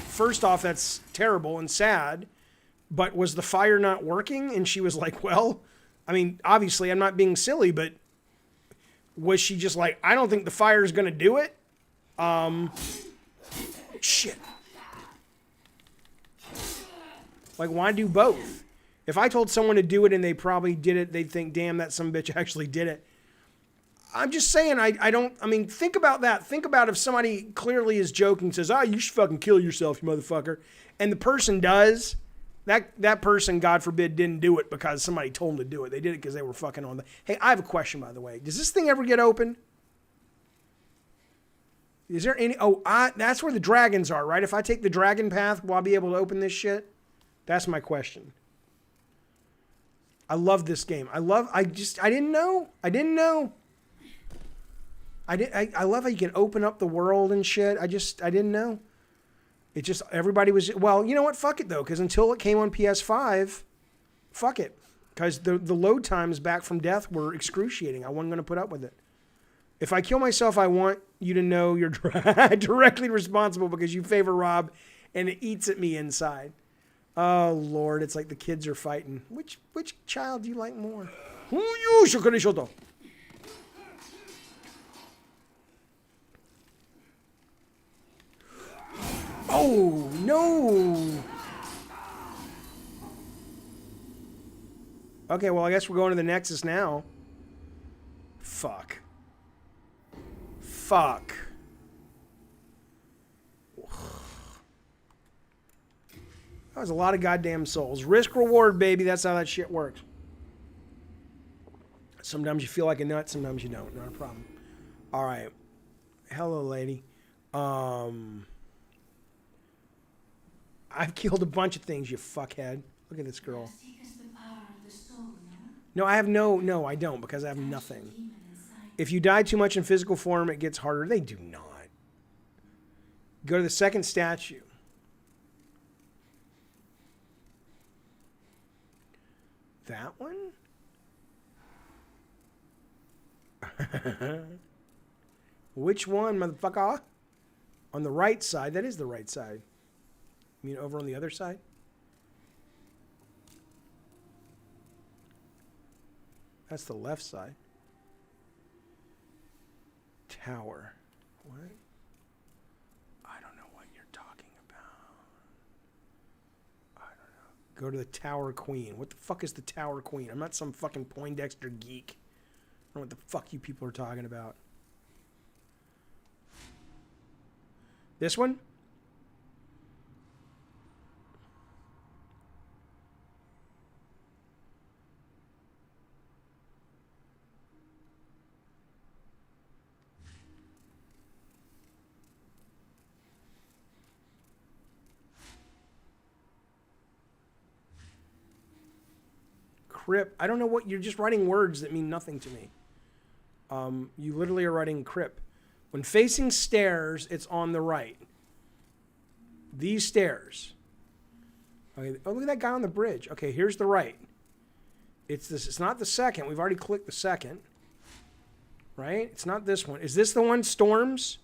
First off, that's terrible and sad, but was the fire not working? And she was like, well, I mean, obviously I'm not being silly, but was she just like, I don't think the fire is going to do it? Shit. Like, why do both? If I told someone to do it and they probably did it, they'd think, damn, that some bitch actually did it. I'm just saying, I mean, think about that. Think about if somebody clearly is joking, says, you should fucking kill yourself, you motherfucker. And the person does, that person, God forbid, didn't do it because somebody told them to do it. They did it because they were fucking on the... Hey, I have a question, by the way. Does this thing ever get open? Is there any... Oh, that's where the dragons are, right? If I take the dragon path, will I be able to open this shit? That's my question. I love this game. I didn't know. I love how you can open up the world and shit. I didn't know. It just, everybody was, well, you know what? Fuck it though. Cause until it came on PS5, fuck it. Cause the load times back from death were excruciating. I wasn't going to put up with it. If I kill myself, I want you to know you're directly responsible because you favor Rob and it eats at me inside. Oh Lord, it's like the kids are fighting. Which child do you like more? Oh no! Okay, well I guess we're going to the Nexus now. Fuck. That was a lot of goddamn souls. Risk reward, baby. That's how that shit works. Sometimes you feel like a nut, sometimes you don't. Not a problem. All right. Hello, lady. I've killed a bunch of things, you fuckhead. Look at this girl. No, I have no, I don't, because I have nothing. If you die too much in physical form, it gets harder. They do not. Go to the second statue. That one? Which one, motherfucker? On the right side. That is the right side. You mean over on the other side? That's the left side. Tower. What? I don't know what you're talking about. I don't know. Go to the Tower Queen. What the fuck is the Tower Queen? I'm not some fucking Poindexter geek. I don't know what the fuck you people are talking about. This one? Crip. I don't know what you're just writing words that mean nothing to me. You literally are writing crip. When facing stairs, it's on the right. These stairs. Okay. Oh, look at that guy on the bridge. Okay, here's the right. It's this. It's not the second. We've already clicked the second. Right? It's not this one. Is this the one, Storms?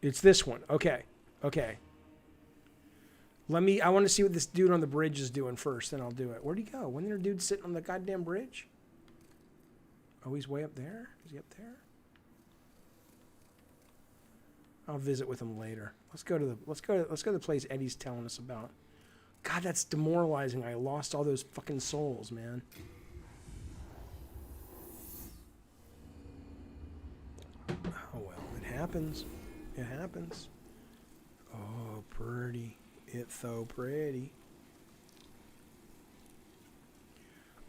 It's this one. Okay. Okay. I want to see what this dude on the bridge is doing first, then I'll do it. Where'd he go? Wasn't there a dude sitting on the goddamn bridge? Oh, he's way up there? Is he up there? I'll visit with him later. Let's go to the place Eddie's telling us about. God, that's demoralizing. I lost all those fucking souls, man. Oh well, it happens. It happens. Oh, pretty. It's so pretty.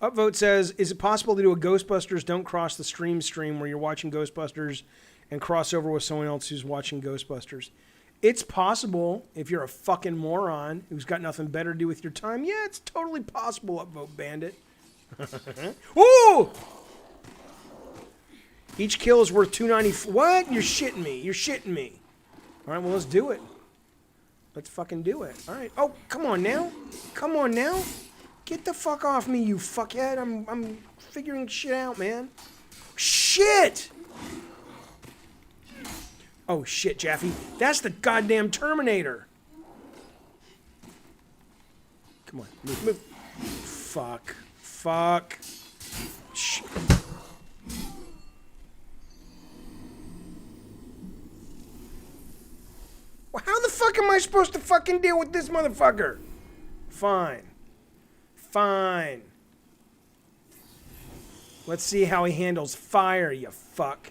Upvote says, is it possible to do a Ghostbusters Don't Cross the stream where you're watching Ghostbusters and cross over with someone else who's watching Ghostbusters? It's possible if you're a fucking moron who's got nothing better to do with your time. Yeah, it's totally possible, Upvote Bandit. Ooh! Each kill is worth $2.90. What? You're shitting me. You're shitting me. All right, well, let's do it. Let's fucking do it. All right. Oh, come on now. Come on now. Get the fuck off me, you fuckhead. I'm figuring shit out, man. Shit! Oh, shit, Jaffe. That's the goddamn Terminator. Come on. Move, move. Fuck. Fuck. Shit. Well, how the fuck am I supposed to fucking deal with this motherfucker? Fine. Fine. Let's see how he handles fire, you fuck.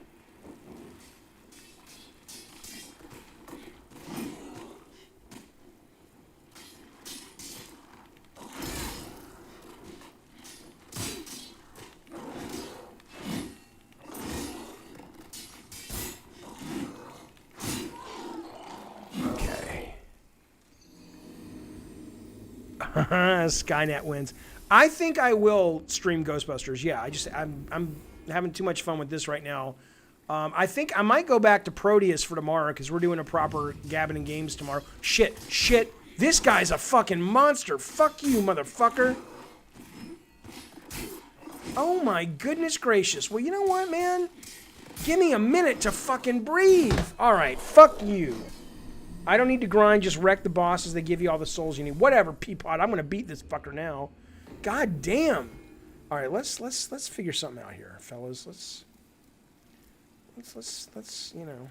Skynet wins. I think I will stream Ghostbusters. Yeah, I'm having too much fun with this right now. I think I might go back to Proteus for tomorrow because we're doing a proper Gabbin' and Games tomorrow. Shit. This guy's a fucking monster. Fuck you, motherfucker. Oh my goodness gracious. Well, you know what, man? Give me a minute to fucking breathe. All right, fuck you. I don't need to grind, just wreck the bosses. They give you all the souls you need. Whatever, Peapod. I'm gonna beat this fucker now. God damn. All right, let's figure something out here, fellas. Let's you know.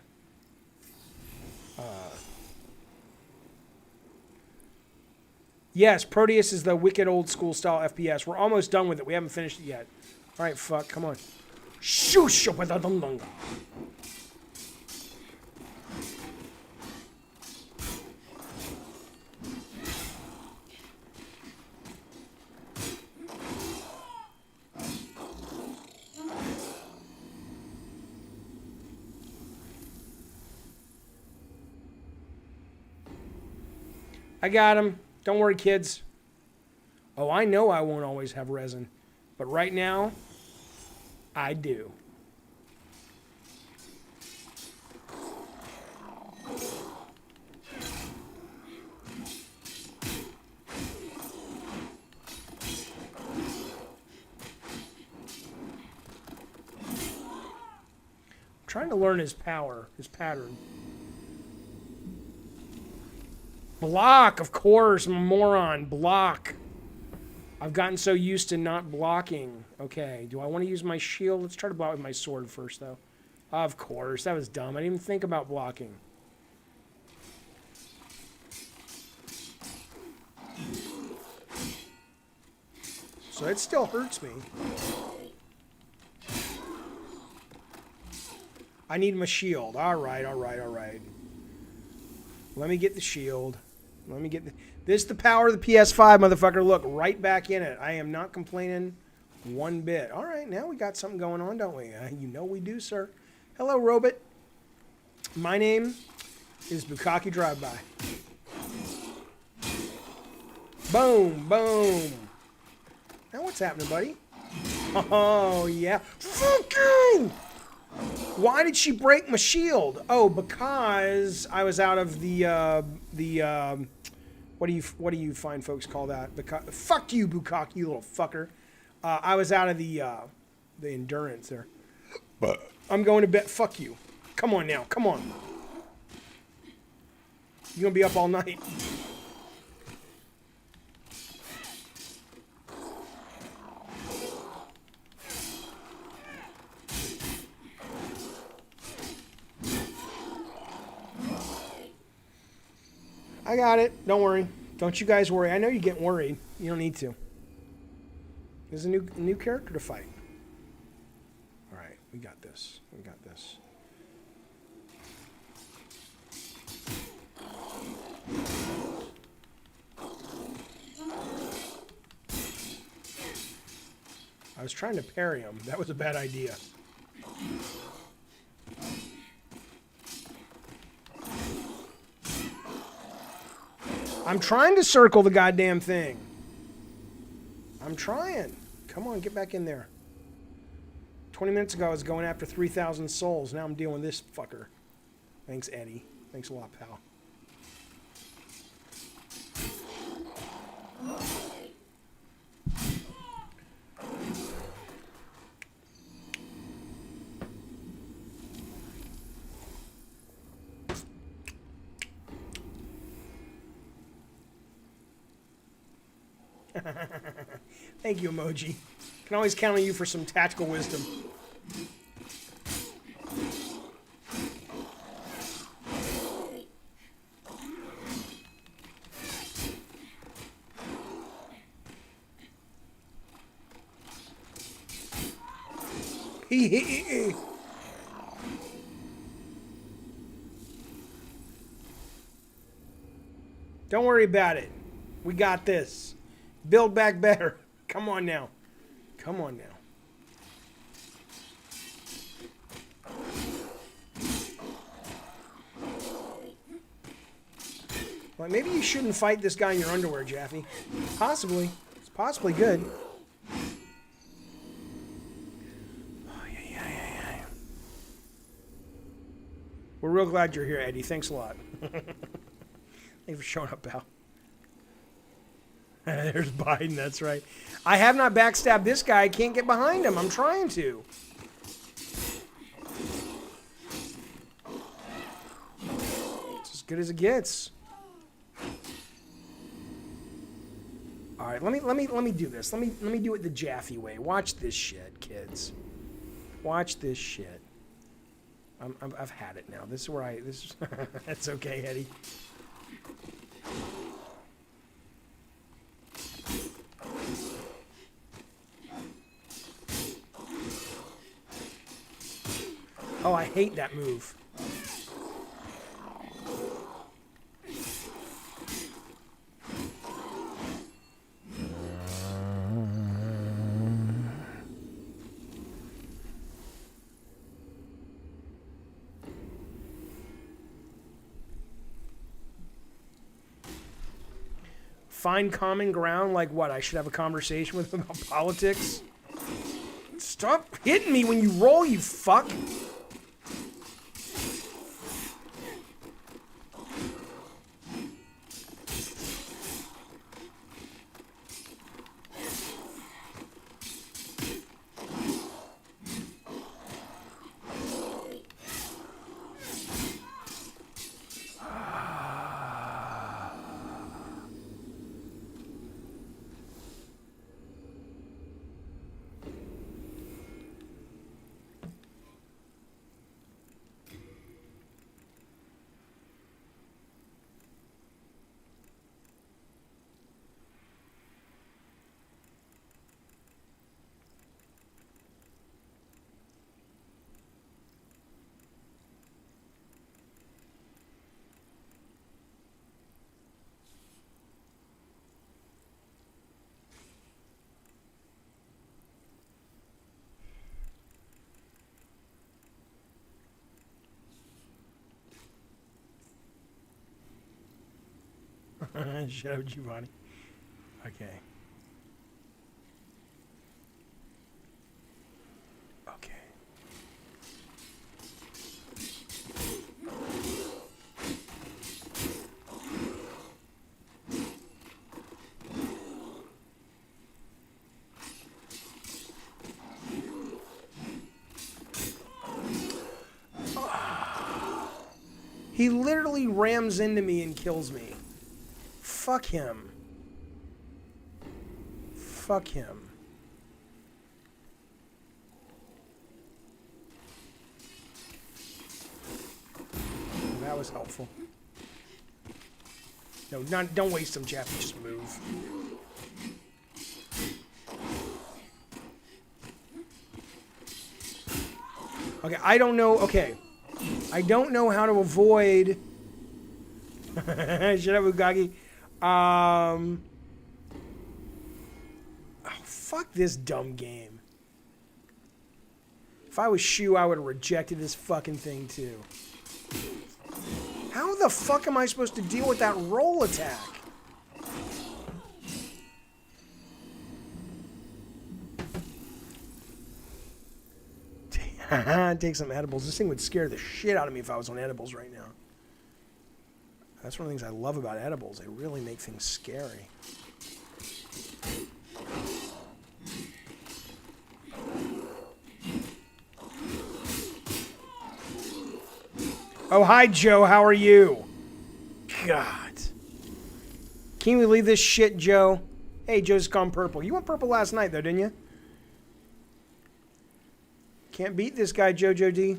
Yes, Proteus is the wicked old school style FPS. We're almost done with it. We haven't finished it yet. All right, fuck. Come on. Shoosh. I got him. Don't worry, kids. Oh, I know I won't always have resin. But right now, I do. I'm trying to learn his power, his pattern. Block, of course, moron. Block. I've gotten so used to not blocking. Okay, do I want to use my shield? Let's try to block with my sword first, though. Of course, that was dumb. I didn't even think about blocking. So it still hurts me. I need my shield. All right, all right, all right. Let me get the shield. Let me get the... This is the power of the PS5, motherfucker. Look, right back in it. I am not complaining one bit. All right, now we got something going on, don't we? You know we do, sir. Hello, Robot. My name is Bukkake Drive-By. Boom, boom. Now what's happening, buddy? Oh, yeah. Fuck you! Why did she break my shield? Oh, because I was out of the what do you fine folks call that? Fuck you, Bukkake, you little fucker. I was out of the endurance there. But I'm going to bed. Fuck you. Come on now. Come on. You're gonna be up all night. I got it. Don't worry. Don't you guys worry. I know you're getting worried. You don't need to. There's a new character to fight. All right, we got this. We got this. I was trying to parry him. That was a bad idea. I'm trying to circle the goddamn thing. I'm trying. Come on, get back in there. 20 minutes ago, I was going after 3,000 souls. Now I'm dealing with this fucker. Thanks, Eddie. Thanks a lot, pal. Thank you, Emoji. Can always count on you for some tactical wisdom. Don't worry about it. We got this. Build back better. Come on now. Come on now. Well, maybe you shouldn't fight this guy in your underwear, Jaffe. Possibly. It's possibly good. Oh, yeah. We're real glad you're here, Eddie. Thanks a lot. Thanks for showing up, pal. There's Biden, that's right. I have not backstabbed this guy. I can't get behind him. I'm trying to. It's as good as it gets. All right, let me do this. Let me do it the Jaffe way. Watch this shit, kids. Watch this shit. I've had it now. This is where that's okay, Eddie. Oh, I hate that move. Find common ground, like what? I should have a conversation with him about politics? Stop hitting me when you roll, you fuck! Shut up, Giovanni. Okay. Okay. He literally rams into me and kills me. Fuck him. Fuck him. That was helpful. No, don't waste them, Jaffe. Just move. Okay, I don't know. Okay. I don't know how to avoid. Shut up, Ugagi. Oh, fuck this dumb game. If I was Shu, I would have rejected this fucking thing too. How the fuck am I supposed to deal with that roll attack? Take some edibles. This thing would scare the shit out of me if I was on edibles right now. That's one of the things I love about edibles. They really make things scary. Oh, hi, Joe. How are you? God. Can we leave this shit, Joe? Hey, Joe's gone purple. You went purple last night, though, didn't you? Can't beat this guy, Jojo D.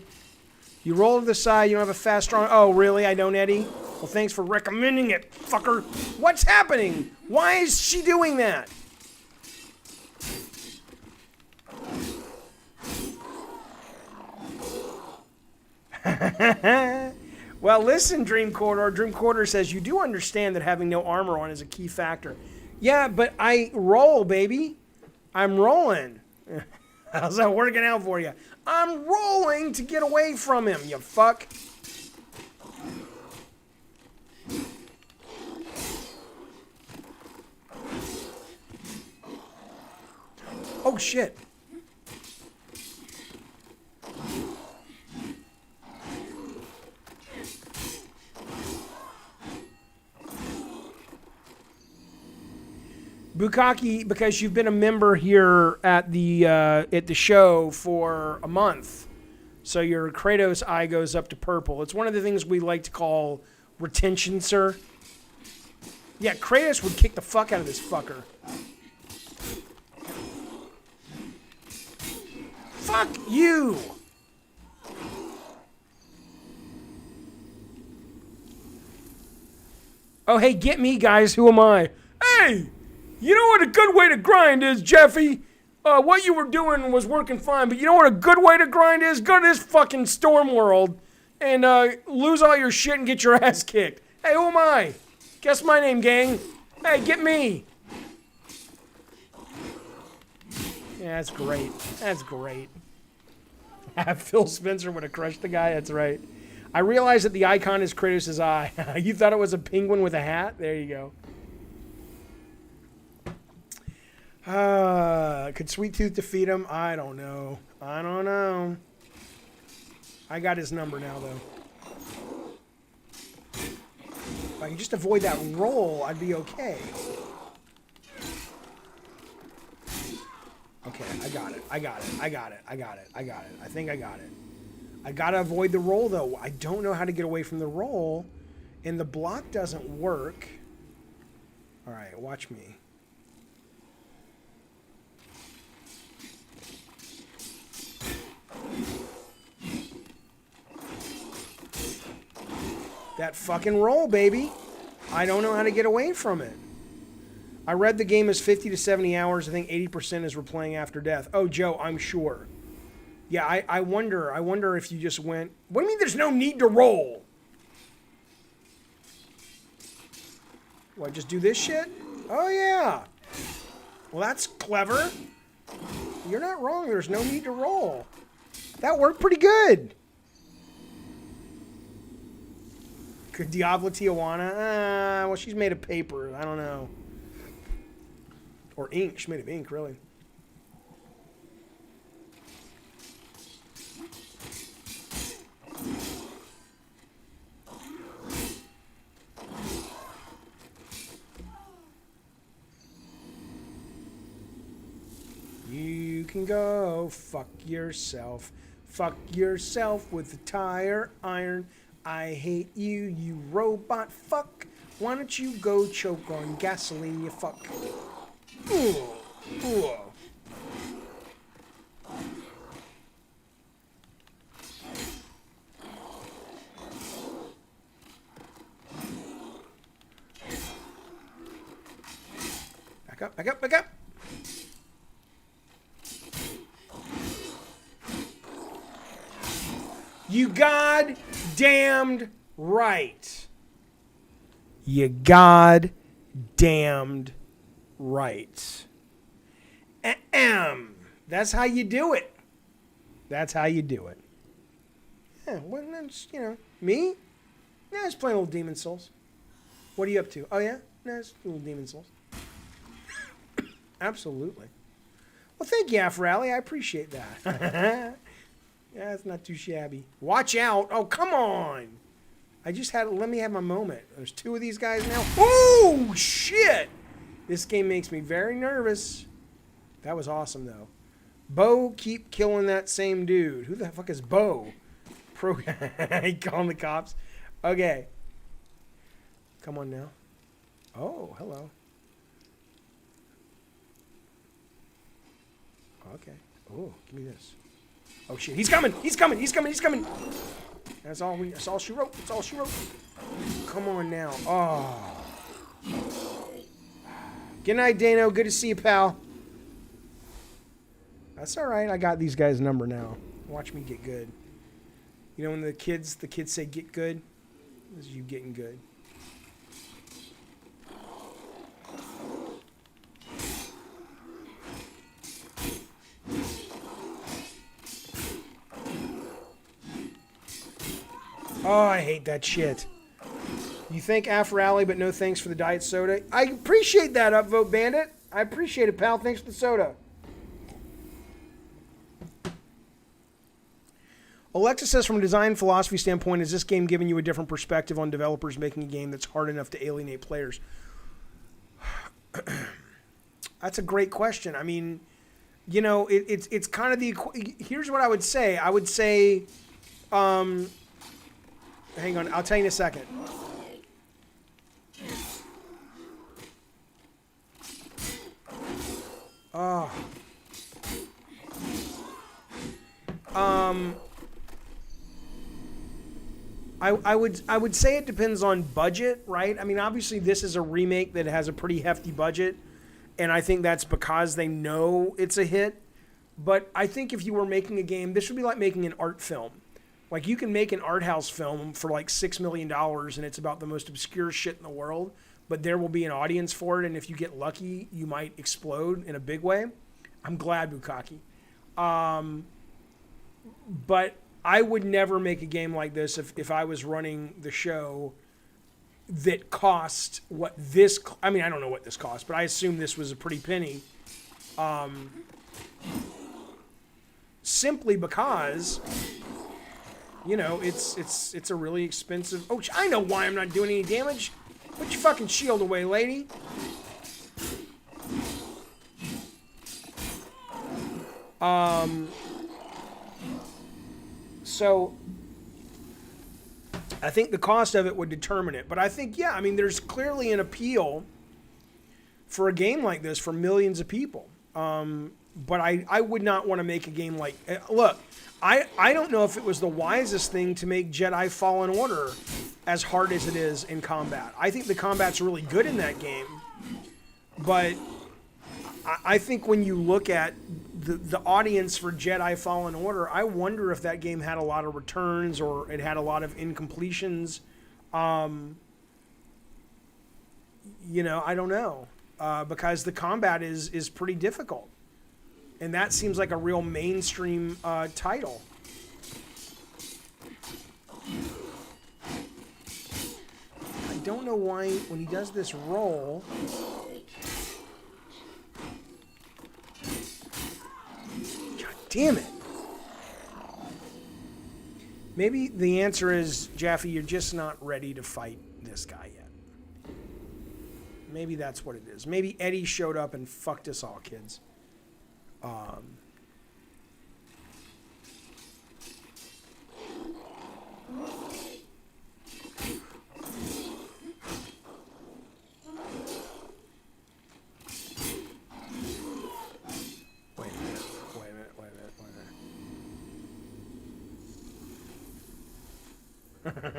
You roll to the side, you don't have a fast, strong... Oh, really? I don't, Eddie? Well, thanks for recommending it, fucker. What's happening? Why is she doing that? Well, listen, Dream Corridor. Dream Corridor says, you do understand that having no armor on is a key factor. Yeah, but I roll, baby. I'm rolling. How's that working out for you? I'm rolling to get away from him, you fuck. Oh, shit. Bukaki, because you've been a member here at the show for a month, so your Kratos eye goes up to purple. It's one of the things we like to call retention, sir. Yeah, Kratos would kick the fuck out of this fucker. Fuck you! Oh, hey, get me, guys. Who am I? Hey! You know what a good way to grind is, Jaffe? What you were doing was working fine, but you know what a good way to grind is? Go to this fucking storm world and lose all your shit and get your ass kicked. Hey, who am I? Guess my name, gang. Hey, get me. Yeah, that's great. That's great. Phil Spencer would have crushed the guy. That's right. I realized that the icon is Kratos' eye. You thought it was a penguin with a hat? There you go. Could Sweet Tooth defeat him? I don't know. I don't know. I got his number now, though. If I can just avoid that roll, I'd be okay. Okay, I got it. I got it. I got it. I got it. I got it. I think I got it. I gotta avoid the roll, though. I don't know how to get away from the roll, and the block doesn't work. All right, watch me. That fucking roll, baby. I don't know how to get away from it. I read the game is 50 to 70 hours. I think 80% is replaying after death. Oh, Joe, I'm sure. Yeah, I wonder if you just went... What do you mean there's no need to roll? What, just do this shit? Oh, yeah. Well, that's clever. You're not wrong. There's no need to roll. That worked pretty good. Could Diablo Tijuana? Well, she's made of paper. I don't know. Or ink. She's made of ink, really. You can go fuck yourself. Fuck yourself with a tire iron. I hate you, you robot fuck. Why don't you go choke on gasoline, you fuck? Ooh. Ooh. Back up, back up, back up. You goddamned right. You goddamned right. Ahem. That's how you do it. That's how you do it. Yeah, well, that's, you know, me? Yeah, just playing little Demon Souls. What are you up to? Oh, yeah? No, it's little Demon Souls. Absolutely. Well, thank you, Afrally. I appreciate that. Yeah, it's not too shabby. Watch out. Oh, come on. I just had, let me have my moment. There's two of these guys now. Oh, shit. This game makes me very nervous. That was awesome, though. Bo, keep killing that same dude. Who the fuck is Bo? He calling the cops. Okay. Come on now. Oh, hello. Okay. Oh, give me this. Oh shit, he's coming! He's coming! He's coming! He's coming! That's all she wrote. That's all she wrote. Come on now. Oh. Good night, Dano. Good to see you, pal. That's all right. I got these guys' number now. Watch me get good. You know when the kids say get good? This is you getting good. Oh, I hate that shit. You think Af Rally, but no thanks for the diet soda. I appreciate that, Upvote Bandit. I appreciate it, pal. Thanks for the soda. Alexa says, from a design philosophy standpoint, is this game giving you a different perspective on developers making a game that's hard enough to alienate players? That's a great question. I mean, you know, it's kind of the... Here's what I would say. I would say... hang on, I'll tell you in a second. Oh. I would say it depends on budget, right? I mean, obviously this is a remake that has a pretty hefty budget, and I think that's because they know it's a hit. But I think if you were making a game, this would be like making an art film. Like, you can make an art house film for like $6 million and it's about the most obscure shit in the world, but there will be an audience for it, and if you get lucky, you might explode in a big way. I'm glad, Bukaki. But I would never make a game like this if I was running the show that cost what this... I mean, I don't know what this cost, but I assume this was a pretty penny. Simply because... You know, it's a really expensive... Oh, I know why I'm not doing any damage. Put your fucking shield away, lady. So, I think the cost of it would determine it. But I think, yeah, I mean, there's clearly an appeal for a game like this for millions of people. But I would not want to make a game like... Look... I don't know if it was the wisest thing to make Jedi Fallen Order as hard as it is in combat. I think the combat's really good in that game, but I think when you look at the audience for Jedi Fallen Order, I wonder if that game had a lot of returns or it had a lot of incompletions. You know, I don't know, because the combat is pretty difficult. And that seems like a real mainstream title. don't know why when he does this roll. God damn it. Maybe the answer is, Jaffe, you're just not ready to fight this guy yet. Maybe that's what it is. Maybe Eddie showed up and fucked us all, kids. Wait a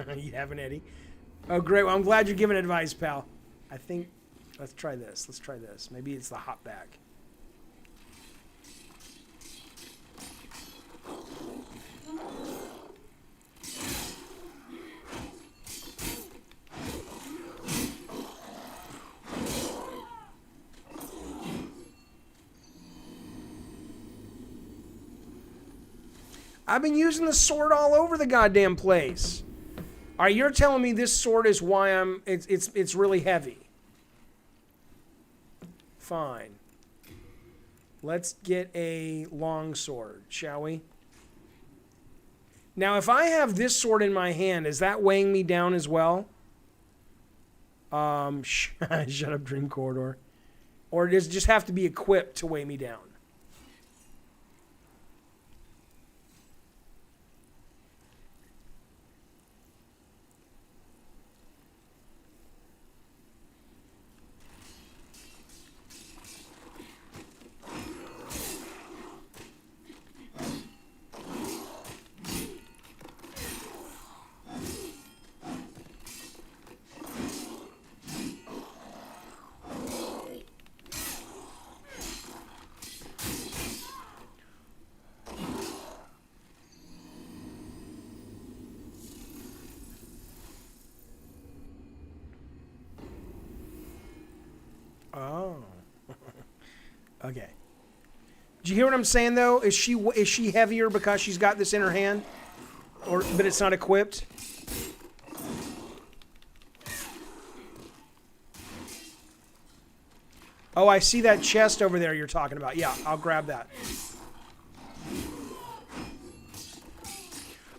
minute. You have an Eddie? Oh, great. Well, I'm glad you're giving advice, pal. I think... Let's try this. Let's try this. Maybe it's the hop back. I've been using the sword all over the goddamn place. All right, you're telling me this sword is why it's really heavy. Fine. Let's get a long sword, shall we? Now, if I have this sword in my hand, is that weighing me down as well? Shut up, Dream Corridor. Or does it just have to be equipped to weigh me down? Oh. Okay. Did you hear what I'm saying though? Is she heavier because she's got this in her hand? But it's not equipped? Oh, I see that chest over there you're talking about. Yeah, I'll grab that.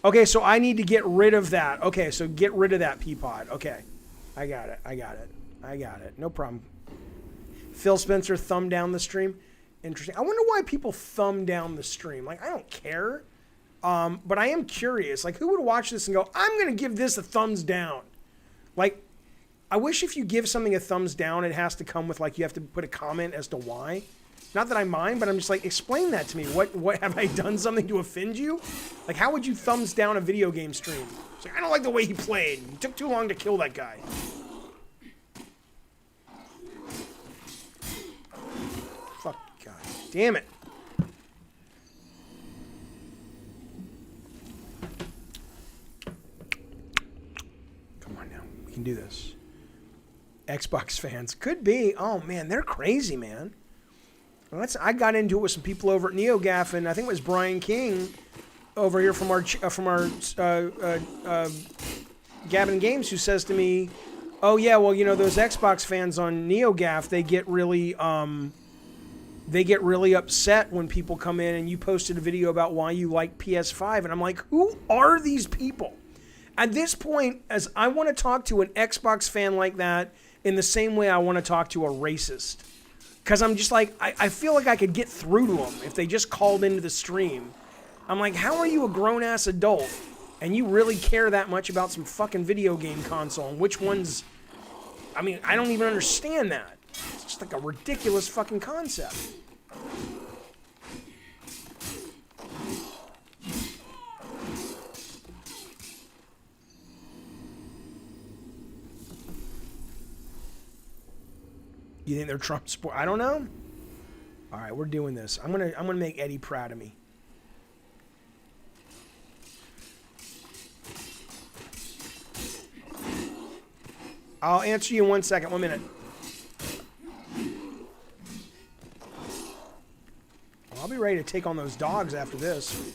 Okay, so I need to get rid of that. Okay, so get rid of that Peapod. Okay. I got it. No problem. Phil Spencer thumb down the stream. Interesting. I wonder why people thumb down the stream. Like, I don't care. But I am curious. Like, who would watch this and go, I'm going to give this a thumbs down? Like, I wish if you give something a thumbs down, it has to come with, like, you have to put a comment as to why. Not that I mind, but I'm just like, explain that to me. What have I done something to offend you? Like, how would you thumbs down a video game stream? It's like, I don't like the way he played. He took too long to kill that guy. Fuck, God damn it. Come on now, we can do this. Xbox fans, could be. Oh man, they're crazy, man. Well, I got into it with some people over at NeoGAF, and I think it was Brian King over here from our Gavin Games, who says to me, "Oh yeah, well, you know, those Xbox fans on NeoGAF, they get really upset when people come in and you posted a video about why you like PS5." And I'm like, who are these people? At this point, as I want to talk to an Xbox fan like that in the same way I want to talk to a racist. Because I'm just like, I feel like I could get through to them if they just called into the stream. I'm like, how are you a grown-ass adult and you really care that much about some fucking video game console? And which ones... I mean, I don't even understand that. It's just like a ridiculous fucking concept. You think they're Trump support? I don't know. All right, we're doing this. I'm gonna make Eddie proud of me. I'll answer you in 1 second. 1 minute. Well, I'll be ready to take on those dogs after this.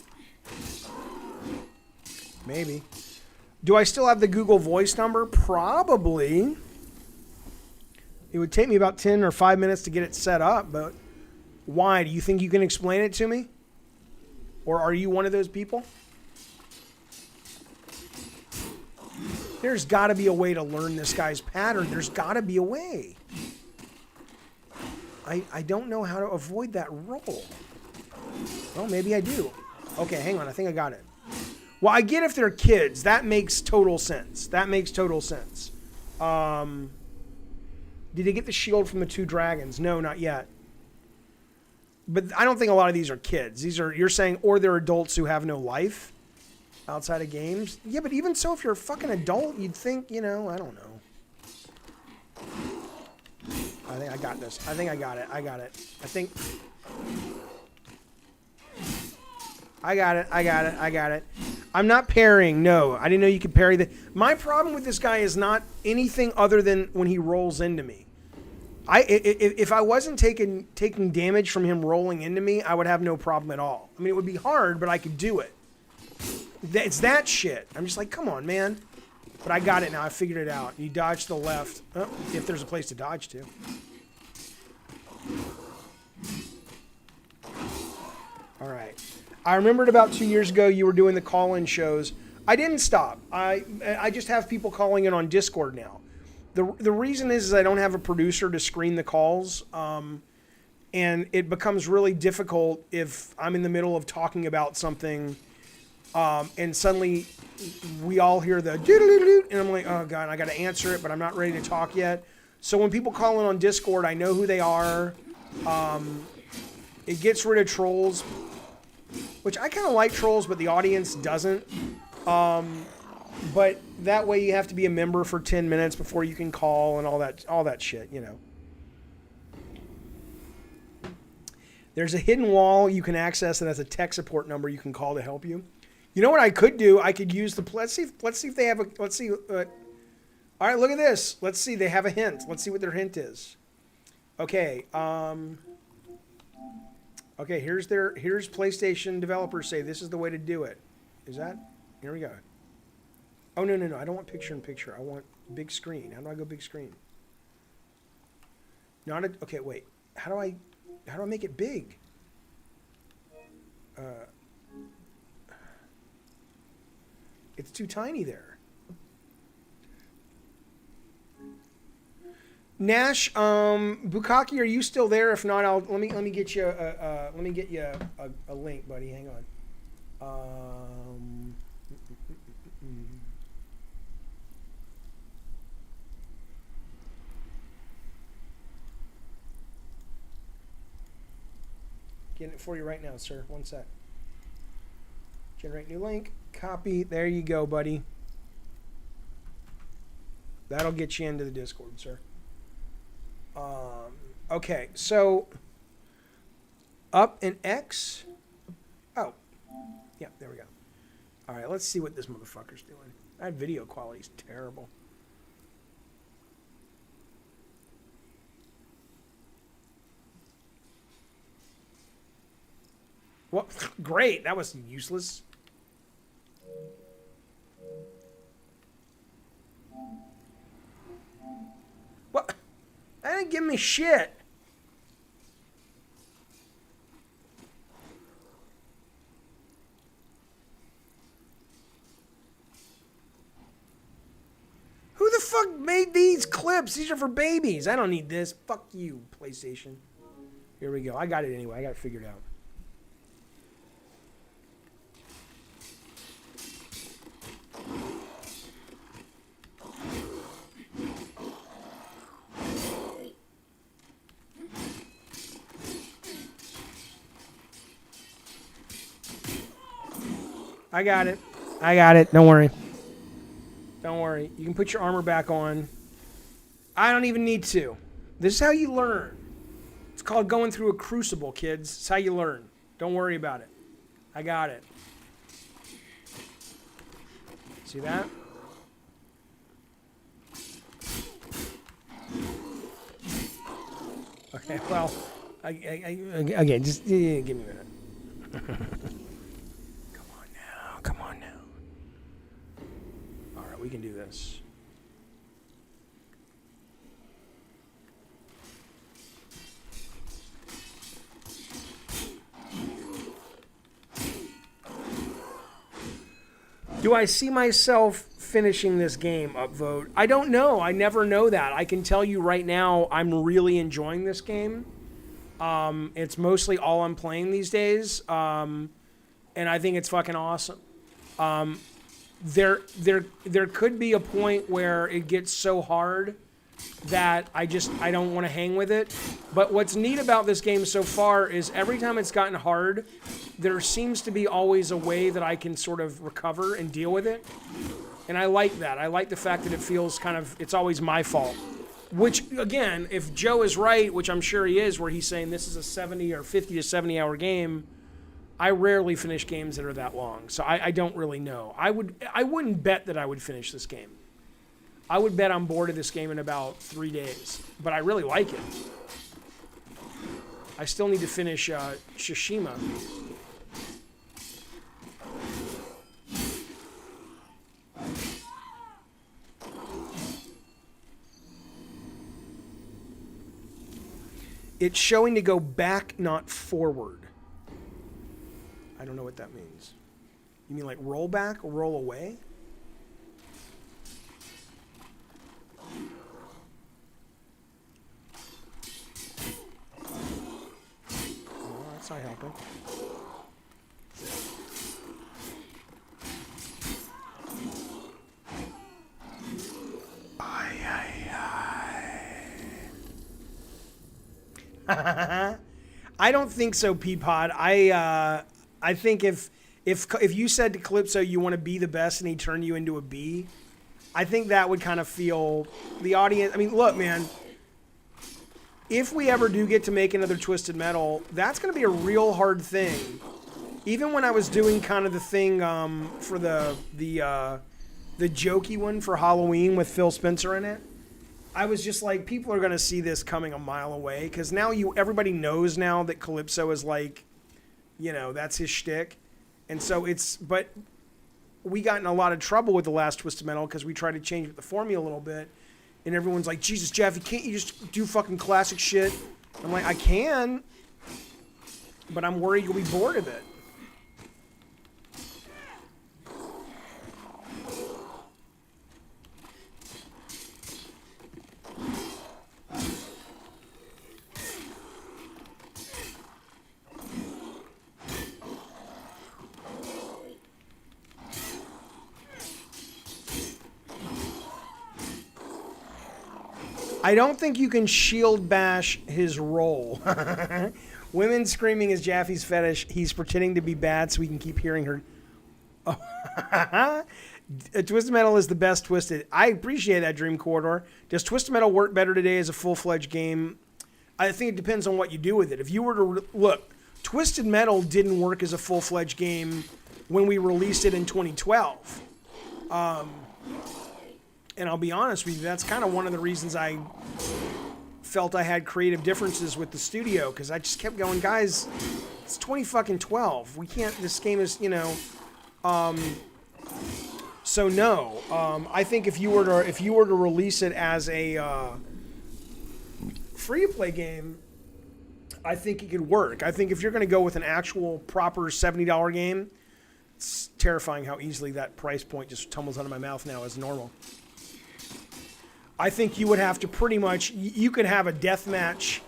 Maybe. Do I still have the Google Voice number? Probably. It would take me about 10 or 5 minutes to get it set up, but why? Do you think you can explain it to me? Or are you one of those people? There's got to be a way to learn this guy's pattern. There's got to be a way. I don't know how to avoid that roll. Well, maybe I do. Okay, hang on. I think I got it. Well, I get if they're kids. That makes total sense. That makes total sense. Did he get the shield from the 2 dragons? No, not yet. But I don't think a lot of these are kids. These are, you're saying, or they're adults who have no life outside of games. Yeah, but even so, if you're a fucking adult, you'd think, you know, I don't know. I think I got this. I think I got it. I got it. I think... I got it. I got it. I got it. I'm not parrying. No, I didn't know you could parry the... My problem with this guy is not anything other than when he rolls into me. If I wasn't taking damage from him rolling into me, I would have no problem at all. I mean, it would be hard, but I could do it. It's that shit. I'm just like, come on, man. But I got it now. I figured it out. You dodge to the left. Oh, if there's a place to dodge to. All right. I remembered about 2 years ago you were doing the call-in shows. I didn't stop. I just have people calling in on Discord now. The reason is I don't have a producer to screen the calls, and it becomes really difficult if I'm in the middle of talking about something, and suddenly we all hear the doo-doo-doo-doo, and I'm like, oh God, I got to answer it, but I'm not ready to talk yet. So when people call in on Discord, I know who they are. It gets rid of trolls, which I kind of like trolls, but the audience doesn't. But that way you have to be a member for 10 minutes before you can call and all that shit, you know. There's a hidden wall you can access that has a tech support number you can call to help you. You know what I could do? I could use the... Let's see if they have a... Let's see. All right, look at this. Let's see. They have a hint. Let's see what their hint is. Okay. Okay, here's PlayStation developers say this is the way to do it. Is that? Here we go. Oh, no. I don't want picture-in-picture. I want big screen. How do I go big screen? Okay, wait. How do I make it big? It's too tiny there. Nash, Bukaki, are you still there? If not, let me get you a link, buddy. Hang on. Getting it for you right now, sir. One sec. Generate new link. Copy. There you go, buddy. That'll get you into the Discord, sir. Okay, so up in X. Oh, yeah, there we go. All right, let's see what this motherfucker's doing. That video quality's terrible. What? Great, that was useless. What? That didn't give me shit. Who the fuck made these clips? These are for babies. I don't need this. Fuck you, PlayStation. Here we go. I got it anyway. I got it figured out. I got it. I got it. Don't worry. Don't worry. You can put your armor back on. I don't even need to. This is how you learn. It's called going through a crucible, kids. It's how you learn. Don't worry about it. I got it. See that? Okay, well, again, just give me a minute. Come on now. we can do this. Do I see myself finishing this game? Upvote. I don't know. I never know that. I can tell you right now, I'm really enjoying this game. It's mostly all I'm playing these days, and I think it's fucking awesome. There could be a point where it gets so hard that I don't want to hang with it. But what's neat about this game so far is every time it's gotten hard, there seems to be always a way that I can sort of recover and deal with it. And I like that. I like the fact that it feels it's always my fault. Which, again, if Joe is right, which I'm sure he is, where he's saying this is a 70 or 50 to 70 hour game, I rarely finish games that are that long. So I don't really know. I wouldn't bet that I would finish this game. I would bet I'm bored of this game in about 3 days. But I really like it. I still need to finish Tsushima. It's showing to go back, not forward. I don't know what that means. You mean like roll back or roll away? Oh, that's not helping. I don't think so, Peapod. I think if you said to Calypso you want to be the best and he turned you into a B, I think that would kind of feel the audience. I mean, look, man. If we ever do get to make another Twisted Metal, that's going to be a real hard thing. Even when I was doing kind of the thing for the jokey one for Halloween with Phil Spencer in it, I was just like, people are going to see this coming a mile away because now everybody knows now that Calypso is like, that's his shtick. And so but we got in a lot of trouble with the last Twisted Metal because we tried to change the formula a little bit. And everyone's like, Jesus, Jaffe, can't you just do fucking classic shit? I'm like, I can, but I'm worried you'll be bored of it. I don't think you can shield bash his roll. Women screaming is Jaffe's fetish. He's pretending to be bad so we can keep hearing her. Oh. Twisted Metal is the best Twisted. I appreciate that, Dream Corridor. Does Twisted Metal work better today as a full-fledged game? I think it depends on what you do with it. If you were to look, Twisted Metal didn't work as a full-fledged game when we released it in 2012. And I'll be honest with you, that's kind of one of the reasons I felt I had creative differences with the studio, because I just kept going, guys, it's 2012. We can't, this game is, so no. I think if you were to release it as a free-to-play game, I think it could work. I think if you're going to go with an actual proper $70 game, it's terrifying how easily that price point just tumbles out of my mouth now as normal. I think you would have to pretty much, you could have a deathmatch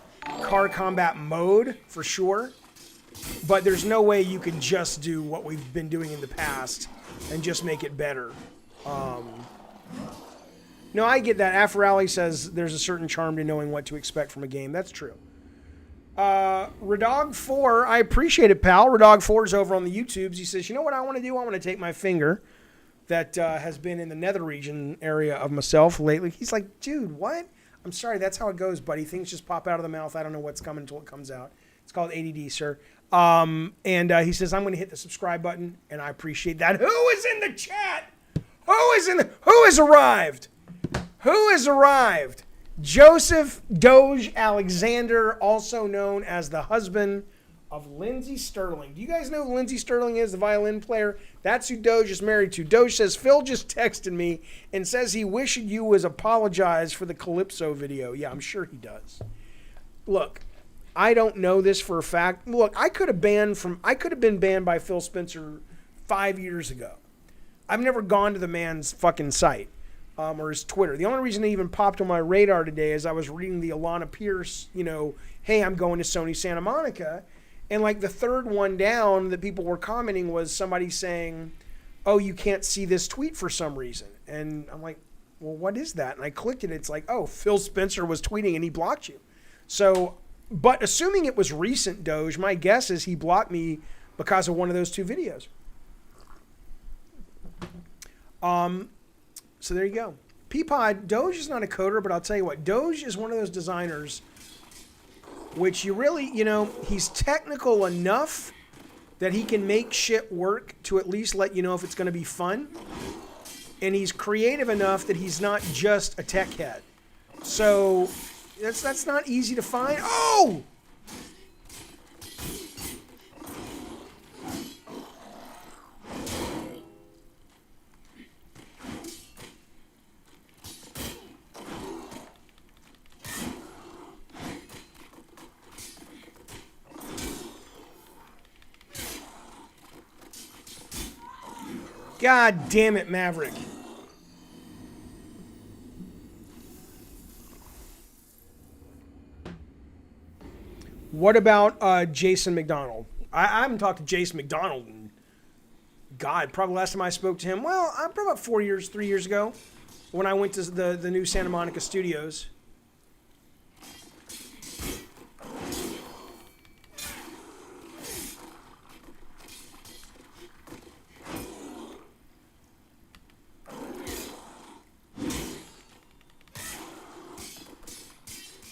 car combat mode for sure, but there's no way you could just do what we've been doing in the past and just make it better. No, I get that. Afrally says there's a certain charm to knowing what to expect from a game. That's true. Radog4, I appreciate it, pal. Radog4 is over on the YouTubes. He says, you know what I want to do? I want to take my finger that has been in the nether region area of myself lately. He's like, dude, what? I'm sorry, that's how it goes, buddy. Things just pop out of the mouth. I don't know what's coming until it comes out. It's called ADD, sir. And he says, I'm going to hit the subscribe button, and I appreciate that. Who is in the chat? Who has arrived? Who has arrived? Joseph Doge Alexander, also known as the husband of Lindsey Sterling. Do you guys know who Lindsey Sterling is, the violin player? That's who Doge is married to. Doge says, Phil just texted me and says he wished you was apologized for the Calypso video. Yeah, I'm sure he does. Look, I don't know this for a fact. Look, I could have been banned by Phil Spencer 5 years ago. I've never gone to the man's fucking site or his Twitter. The only reason it even popped on my radar today is I was reading the Alana Pierce, hey, I'm going to Sony Santa Monica. And like the third one down that people were commenting was somebody saying, oh, you can't see this tweet for some reason. And I'm like, well, what is that? And I clicked it. It's like, oh, Phil Spencer was tweeting and he blocked you. So, but assuming it was recent, Doge, my guess is he blocked me because of one of those two videos. So there you go. Peapod, Doge is not a coder, but I'll tell you what, Doge is one of those designers which you really, he's technical enough that he can make shit work to at least let you know if it's going to be fun. And he's creative enough that he's not just a tech head. So that's not easy to find. Oh! God damn it, Maverick. What about Jason McDonald? I haven't talked to Jason McDonald in, God, probably last time I spoke to him, well, probably about 3 years ago when I went to the new Santa Monica studios.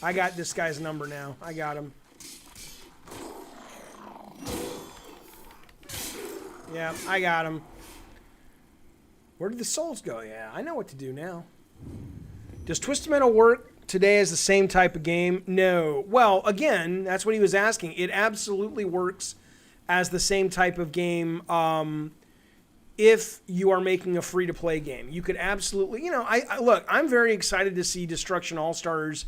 I got this guy's number now. I got him. Yeah, I got him. Where did the souls go? Yeah, I know what to do now. Does Twisted Metal work today as the same type of game? No. Well, again, that's what he was asking. It absolutely works as the same type of game if you are making a free-to-play game. You could absolutely, look, I'm very excited to see Destruction All-Stars.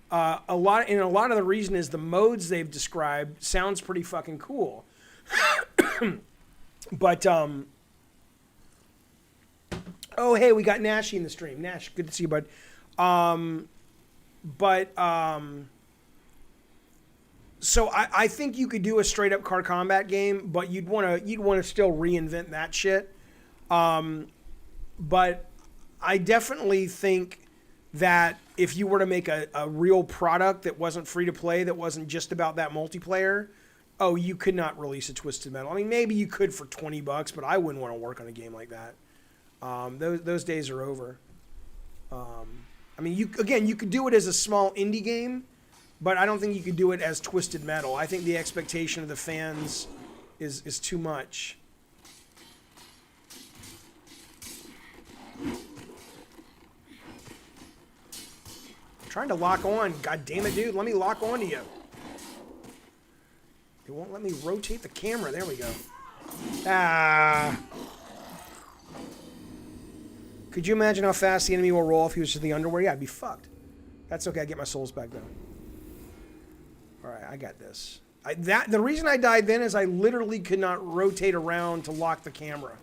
A lot of the reason is the modes they've described sounds pretty fucking cool. But oh hey, we got Nashy in the stream. Nash, good to see you, bud. So I think you could do a straight up car combat game, but you'd want to still reinvent that shit. But I definitely think that if you were to make a real product that wasn't free to play, that wasn't just about that multiplayer, oh, you could not release a Twisted Metal. I mean, maybe you could for $20, but I wouldn't want to work on a game like that. Those days are over. I mean, you could do it as a small indie game, but I don't think you could do it as Twisted Metal. I think the expectation of the fans is too much. Trying to lock on. God damn it, dude. Let me lock on to you. It won't let me rotate the camera. There we go. Ah. Could you imagine how fast the enemy will roll if he was just the underwear? Yeah, I'd be fucked. That's okay. I get my souls back, though. All right, I got this. The reason I died then is I literally could not rotate around to lock the camera.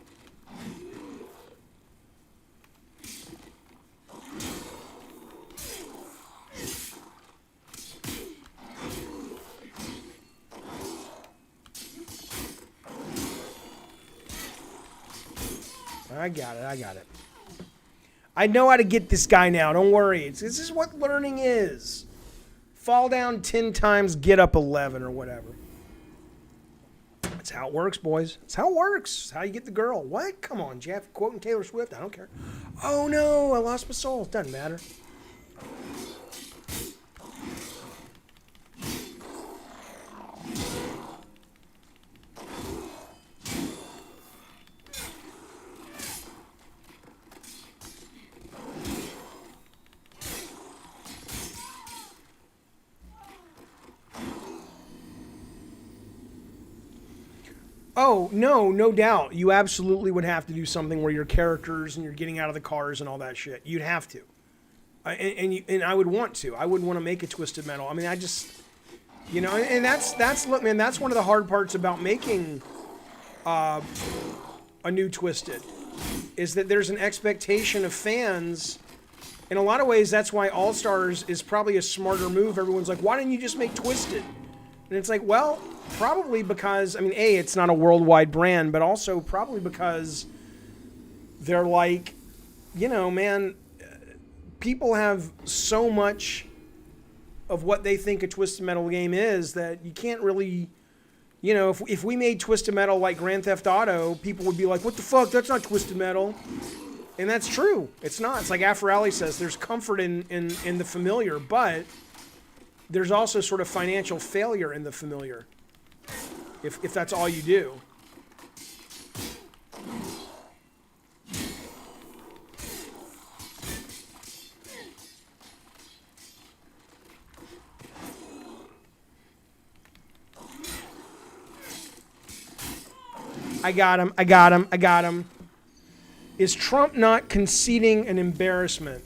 I got it. I know how to get this guy now. Don't worry. This is what learning is. Fall down 10 times, get up 11 or whatever. That's how it works, boys. That's how it works. That's how you get the girl. What? Come on, Jaffe. Quoting Taylor Swift. I don't care. Oh, no. I lost my soul. Doesn't matter. Oh, no, no doubt. You absolutely would have to do something where your characters and you're getting out of the cars and all that shit. You'd have to. And I would want to. I wouldn't want to make a Twisted Metal. I mean, I just, and that's look, man, that's one of the hard parts about making a new Twisted, is that there's an expectation of fans. In a lot of ways, that's why All Stars is probably a smarter move. Everyone's like, why didn't you just make Twisted? And it's like, well, probably because, I mean, A, it's not a worldwide brand, but also probably because they're like, man, people have so much of what they think a Twisted Metal game is that you can't really, if we made Twisted Metal like Grand Theft Auto, people would be like, what the fuck, that's not Twisted Metal. And that's true. It's not. It's like Afrali says, there's comfort in the familiar, but there's also sort of financial failure in the familiar, if that's all you do. I got him. Is Trump not conceding an embarrassment?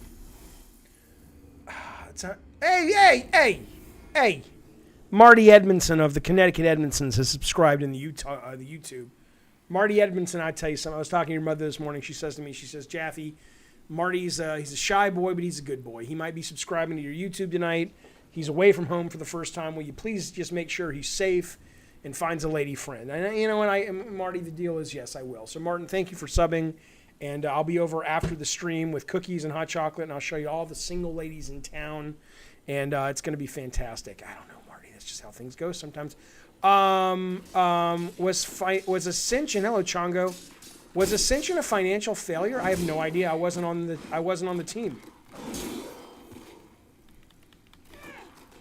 Hey! Marty Edmondson of the Connecticut Edmondsons has subscribed in the YouTube. Marty Edmondson, I tell you something. I was talking to your mother this morning. She says to me, Jaffe, Marty's he's a shy boy, but he's a good boy. He might be subscribing to your YouTube tonight. He's away from home for the first time. Will you please just make sure he's safe and finds a lady friend? And Marty, the deal is yes, I will. So Martin, thank you for subbing. And I'll be over after the stream with cookies and hot chocolate, and I'll show you all the single ladies in town. And it's going to be fantastic. I don't know, Marty. That's just how things go sometimes. Was Ascension? Hello, Chongo. Was Ascension a financial failure? I have no idea. I wasn't on the team.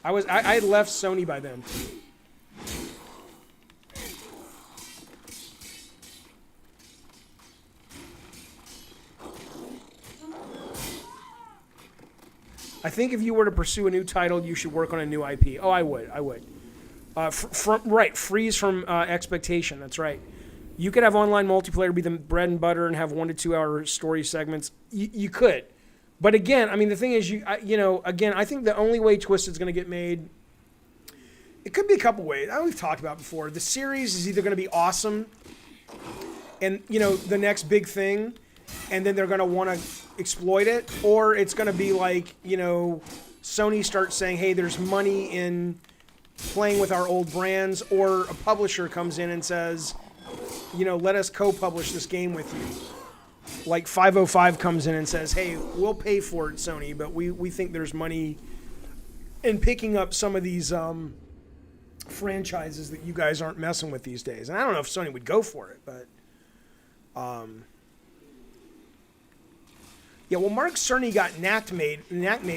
I had left Sony by then. I think if you were to pursue a new title, you should work on a new IP. Oh, I would. Freeze from expectation. That's right. You could have online multiplayer be the bread and butter and have 1 to 2 hour story segments. You could. But again, I mean, the thing is, I think the only way Twisted's going to get made, it could be a couple ways. We've talked about before. The series is either going to be awesome and, the next big thing, and then they're going to want to exploit it, or it's going to be like, Sony starts saying, hey, there's money in playing with our old brands, or a publisher comes in and says, let us co-publish this game with you. Like 505 comes in and says, hey, we'll pay for it, Sony, but we think there's money in picking up some of these franchises that you guys aren't messing with these days. And I don't know if Sony would go for it, but yeah, well, Mark Cerny got knack made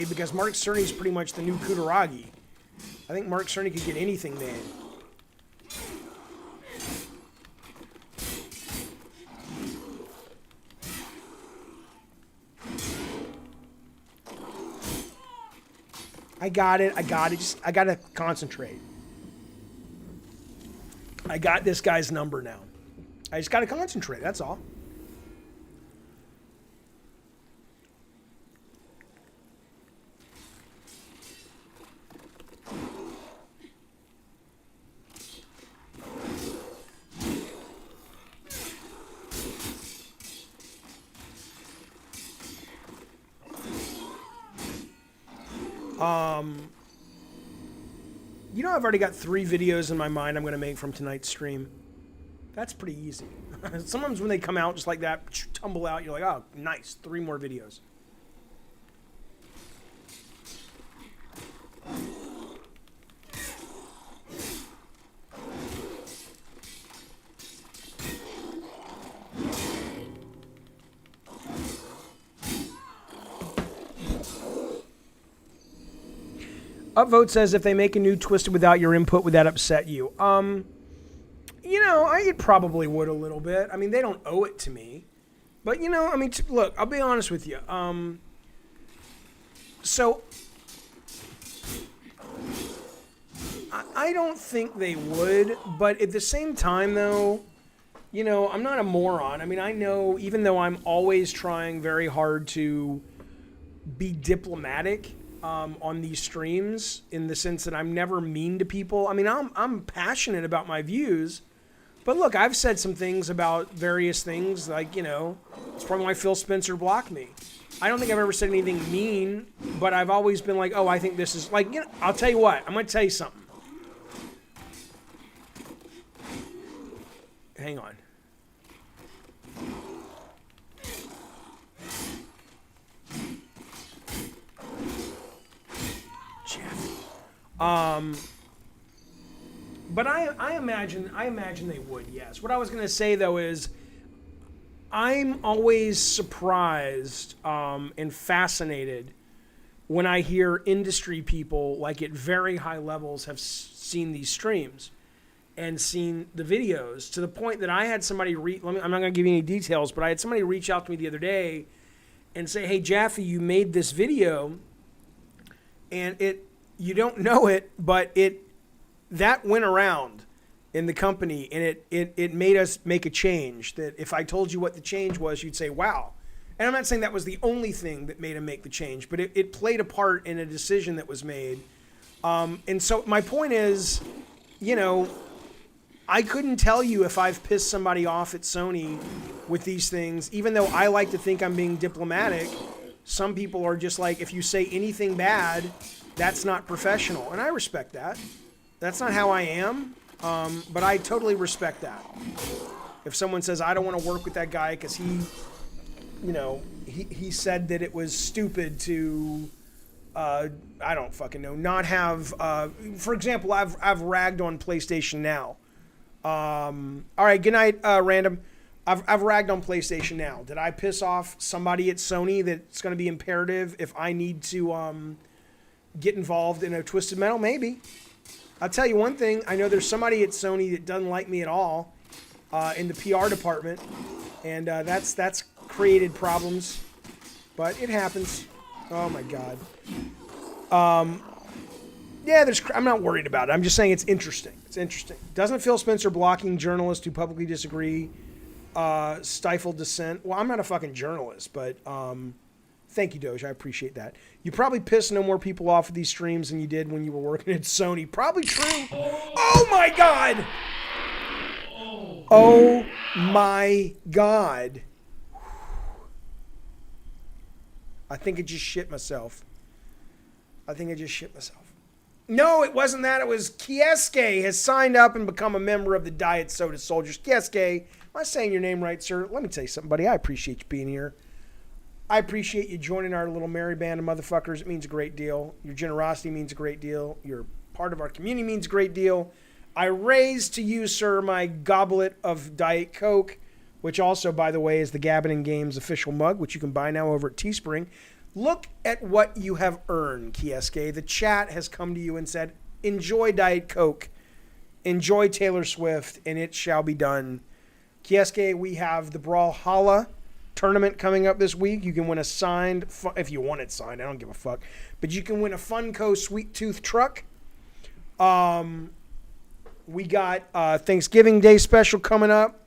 because Mark Cerny's pretty much the new Kutaragi. I think Mark Cerny could get anything made. I got it. I got to concentrate. I got this guy's number now. I just got to concentrate. That's all. I've already got 3 videos in my mind I'm going to make from tonight's stream. That's pretty easy. Sometimes when they come out just like that, tumble out, you're like, oh, nice, 3 more videos. Upvote says, if they make a new Twisted without your input, would that upset you? It probably would a little bit. I mean, they don't owe it to me. But, look, I'll be honest with you. So, I don't think they would. But at the same time, though, you know, I'm not a moron. I mean, I know, even though I'm always trying very hard to be diplomatic on these streams, in the sense that I'm never mean to people. I mean, I'm passionate about my views, but look, I've said some things about various things, like, you know, it's probably why Phil Spencer blocked me. I don't think I've ever said anything mean, but I've always been like, oh, I think this is, like, you know, I'll tell you what, I'm going to tell you something. Hang on. But I imagine they would, yes. What I was going to say, though, is I'm always surprised and fascinated when I hear industry people, like at very high levels, have seen these streams and seen the videos, to the point that I had somebody I'm not going to give you any details, but I had somebody reach out to me the other day and say, hey, Jaffe, you made this video, and you don't know it, but that went around in the company, and it made us make a change. That if I told you what the change was, you'd say, wow. And I'm not saying that was the only thing that made him make the change, but it played a part in a decision that was made. And so my point is, you know, I couldn't tell you if I've pissed somebody off at Sony with these things, even though I like to think I'm being diplomatic. Some people are just like, if you say anything bad, that's not professional. And I respect that. That's not how I am, but I totally respect that. If someone says, I don't want to work with that guy because he, you know, he said that it was stupid to, I don't fucking know, not have, for example, I've ragged on PlayStation Now. All right, good night, Random. I've ragged on PlayStation Now. Did I piss off somebody at Sony that's going to be imperative if I need to get involved in a Twisted Metal? Maybe. I'll tell you one thing. I know there's somebody at Sony that doesn't like me at all in the PR department, and that's created problems. But it happens. Oh my God. Yeah, I'm not worried about it. I'm just saying it's interesting. It's interesting. Doesn't Phil Spencer blocking journalists who publicly disagree stifle dissent? Well, I'm not a fucking journalist, but thank you, Doge. I appreciate that. You probably pissed no more people off of these streams than you did when you were working at Sony. Probably true. Oh my God. Oh my God. I think I just shit myself. No, it wasn't that. It was Kieske has signed up and become a member of the Diet Soda Soldiers. Kieske, am I saying your name right, sir? Let me tell you something, buddy. I appreciate you being here. I appreciate you joining our little merry band of motherfuckers. It means a great deal. Your generosity means a great deal. You're part of our community means a great deal. I raise to you, sir, my goblet of Diet Coke, which also, by the way, is the Gabbin' and Games official mug, which you can buy now over at Teespring. Look at what you have earned, Kieske. The chat has come to you and said, enjoy Diet Coke, enjoy Taylor Swift, and it shall be done. Kieske, we have the Brawlhalla tournament coming up this week. You can win a signed, if you want it signed, I don't give a fuck, but you can win a Funko Sweet Tooth truck. We got Thanksgiving Day special coming up.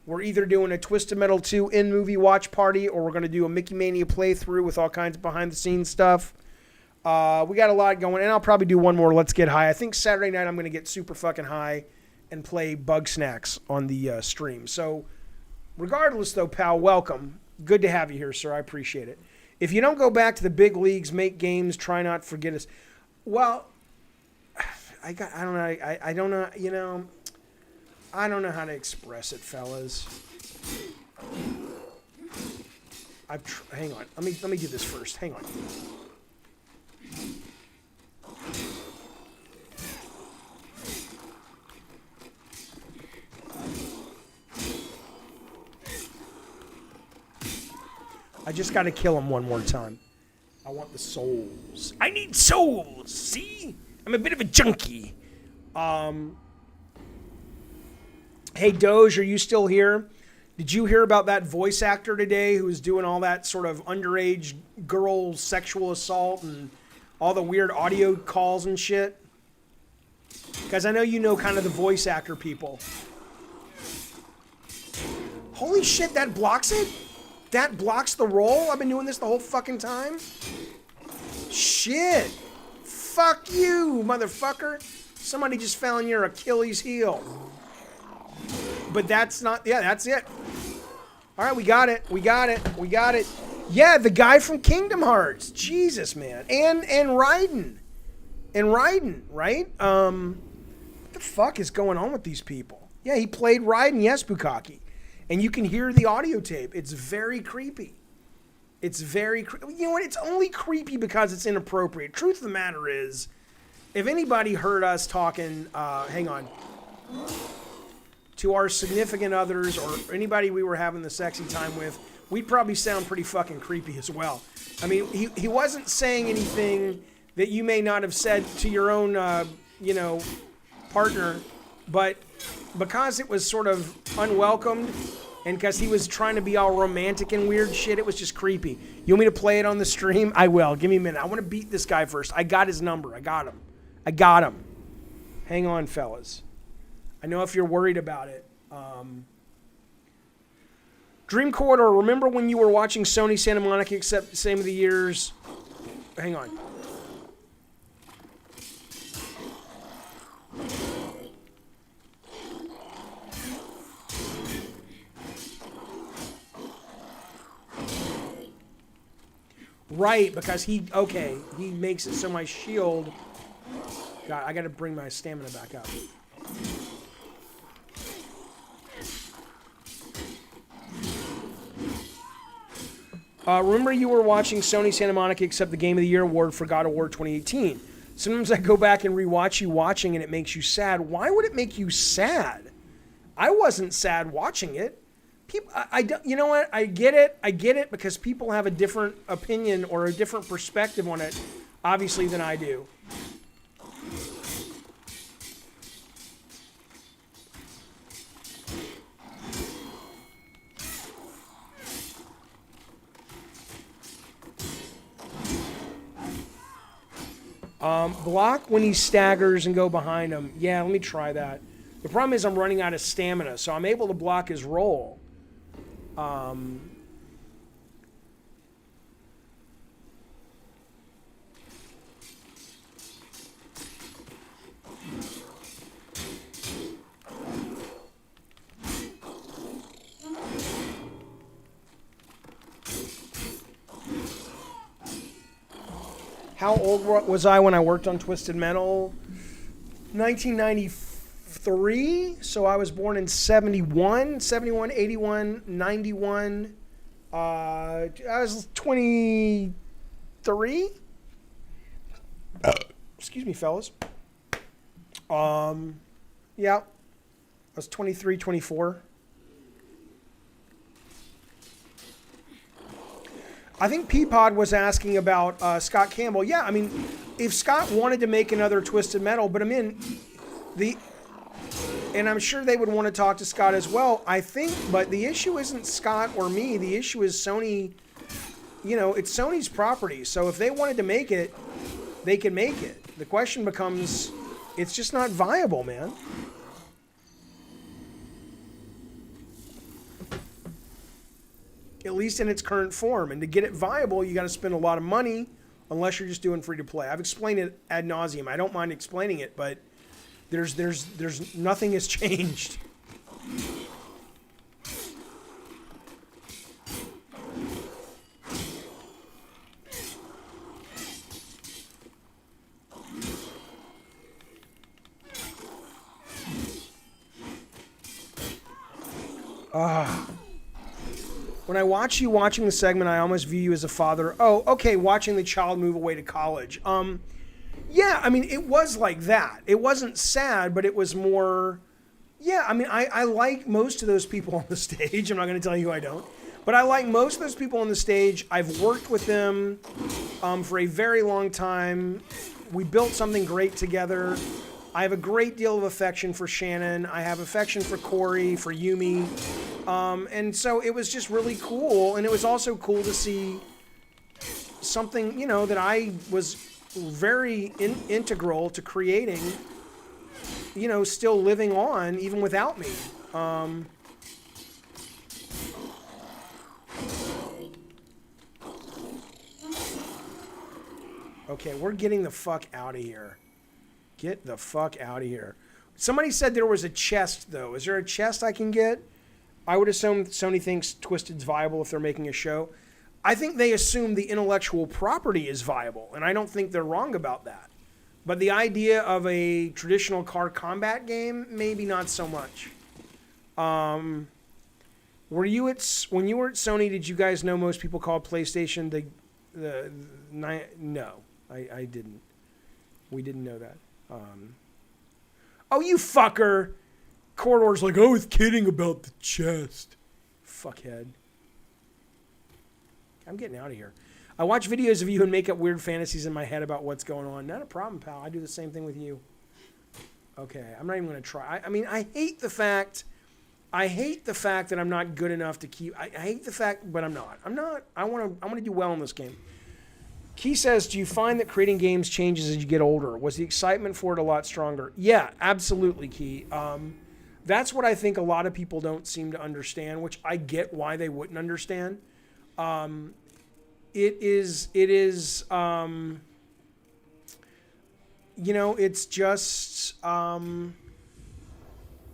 We're either doing a Twisted Metal 2 in-movie watch party, or we're going to do a Mickey Mania playthrough with all kinds of behind-the-scenes stuff. We got a lot going, and I'll probably do one more Let's Get High. I think Saturday night I'm going to get super fucking high and play Bug Snacks on the stream. So regardless, though, pal, welcome. Good to have you here, sir. I appreciate it. If you don't go back to the big leagues, make games, try not to forget us. Well, I don't know, you know, I don't know how to express it, fellas. Hang on. Let me do this first. Hang on. I just got to kill him one more time. I want the souls. I need souls. See? I'm a bit of a junkie. Hey, Doge, are you still here? Did you hear about that voice actor today who was doing all that sort of underage girl sexual assault and all the weird audio calls and shit? Guys, I know you know kind of the voice actor people. Holy shit, that blocks it? That blocks the roll? I've been doing this the whole fucking time? Shit. Fuck you, motherfucker. Somebody just found your Achilles heel. But that's not, yeah, that's it. All right, we got it. We got it. We got it. Yeah, the guy from Kingdom Hearts. Jesus, man. And Raiden. And Raiden, right? What the fuck is going on with these people? Yeah, he played Raiden, yes, Bukaki. And you can hear the audio tape. It's very creepy. It's very creepy. You know what? It's only creepy because it's inappropriate. Truth of the matter is, if anybody heard us talking, hang on, to our significant others or anybody we were having the sexy time with, we'd probably sound pretty fucking creepy as well. I mean, he wasn't saying anything that you may not have said to your own, partner, but because it was sort of unwelcomed and because he was trying to be all romantic and weird shit, it was just creepy. You want me to play it on the stream? I will. Give me a minute. I want to beat this guy first. I got his number. I got him. Hang on, fellas. I know if you're worried about it. Dream Corridor, remember when you were watching Sony Santa Monica except same of the years? Hang on. Right, because he makes it so my shield. God, I gotta bring my stamina back up. Remember you were watching Sony Santa Monica accept the Game of the Year award for God of War 2018. Sometimes I go back and rewatch you watching and it makes you sad. Why would it make you sad? I wasn't sad watching it. People, I don't, you know what? I get it because people have a different opinion or a different perspective on it, obviously, than I do. Block when he staggers and go behind him. Yeah, let me try that. The problem is I'm running out of stamina, so I'm able to block his roll. How old was I when I worked on Twisted Metal? 1993. So I was born in 71, 81, 91. I was 23. Excuse me, fellas. Yeah. I was 23, 24. I think Peapod was asking about Scott Campbell. Yeah, I mean, if Scott wanted to make another Twisted Metal, but I mean, and I'm sure they would want to talk to Scott as well, I think, but the issue isn't Scott or me. The issue is Sony, it's Sony's property. So if they wanted to make it, they can make it. The question becomes, it's just not viable, man. At least in its current form. And to get it viable, you got to spend a lot of money unless you're just doing free to play. I've explained it ad nauseum. I don't mind explaining it, but there's nothing has changed. When I watch you watching the segment, I almost view you as a father. Oh, okay, watching the child move away to college. Yeah, I mean, it was like that. It wasn't sad, but it was more, yeah, I mean, I like most of those people on the stage. I'm not going to tell you I don't. But I like most of those people on the stage. I've worked with them for a very long time. We built something great together. I have a great deal of affection for Shannon. I have affection for Corey, for Yumi. And so it was just really cool. And it was also cool to see something, that I was very integral to creating, still living on even without me. Okay, we're getting the fuck out of here. Get the fuck out of here. Somebody said there was a chest, though. Is there a chest I can get? I would assume Sony thinks Twisted's viable if they're making a show. I think they assume the intellectual property is viable, and I don't think they're wrong about that. But the idea of a traditional car combat game, maybe not so much. When you were at Sony, did you guys know most people called PlayStation no, I didn't. We didn't know that. Oh, you fucker! Corridor's like, I was kidding about the chest. Fuckhead. I'm getting out of here. I watch videos of you and make up weird fantasies in my head about what's going on. Not a problem, pal. I do the same thing with you. Okay, I'm not even going to try. I mean, I hate the fact that I'm not good enough to keep. I hate the fact, but I'm not. I want to do well in this game. Key says, do you find that creating games changes as you get older? Was the excitement for it a lot stronger? Yeah, absolutely, Key. That's what I think a lot of people don't seem to understand, which I get why they wouldn't understand. It's just,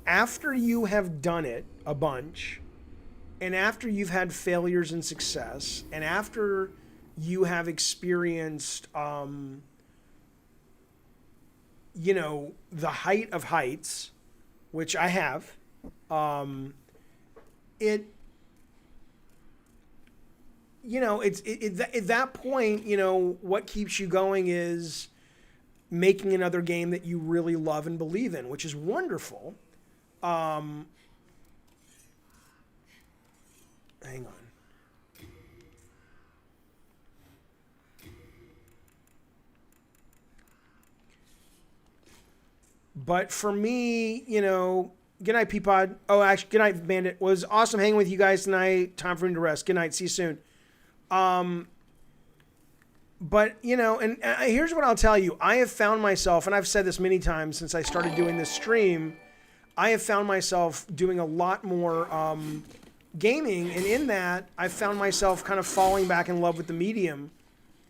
after you have done it a bunch, and after you've had failures and success, and after you have experienced, the height of heights, which I have, at that point, what keeps you going is making another game that you really love and believe in, which is wonderful. Hang on. But for me, good night, Peapod. Oh, actually, good night, Bandit. Was awesome hanging with you guys tonight. Time for me to rest. Good night. See you soon. But, here's what I'll tell you. I have found myself, and I've said this many times since I started doing this stream, I have found myself doing a lot more gaming, and in that, I found myself kind of falling back in love with the medium.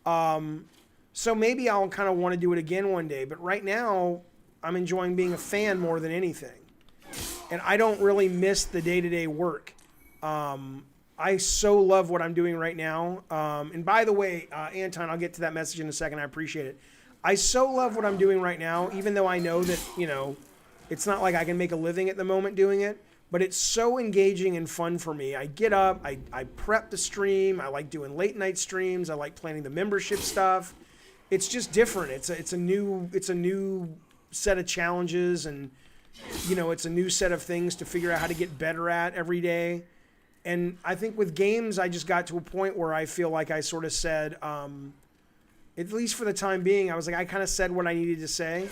So maybe I'll kind of want to do it again one day, but right now, I'm enjoying being a fan more than anything. And I don't really miss the day-to-day work. I so love what I'm doing right now. And by the way, Anton, I'll get to that message in a second. I appreciate it. I so love what I'm doing right now, even though I know that, it's not like I can make a living at the moment doing it, but it's so engaging and fun for me. I get up, I prep the stream. I like doing late night streams. I like planning the membership stuff. It's just different. It's a new set of challenges, and it's a new set of things to figure out how to get better at every day. And I think with games, I just got to a point where I feel like I sort of said, at least for the time being, I was like, I kind of said what I needed to say,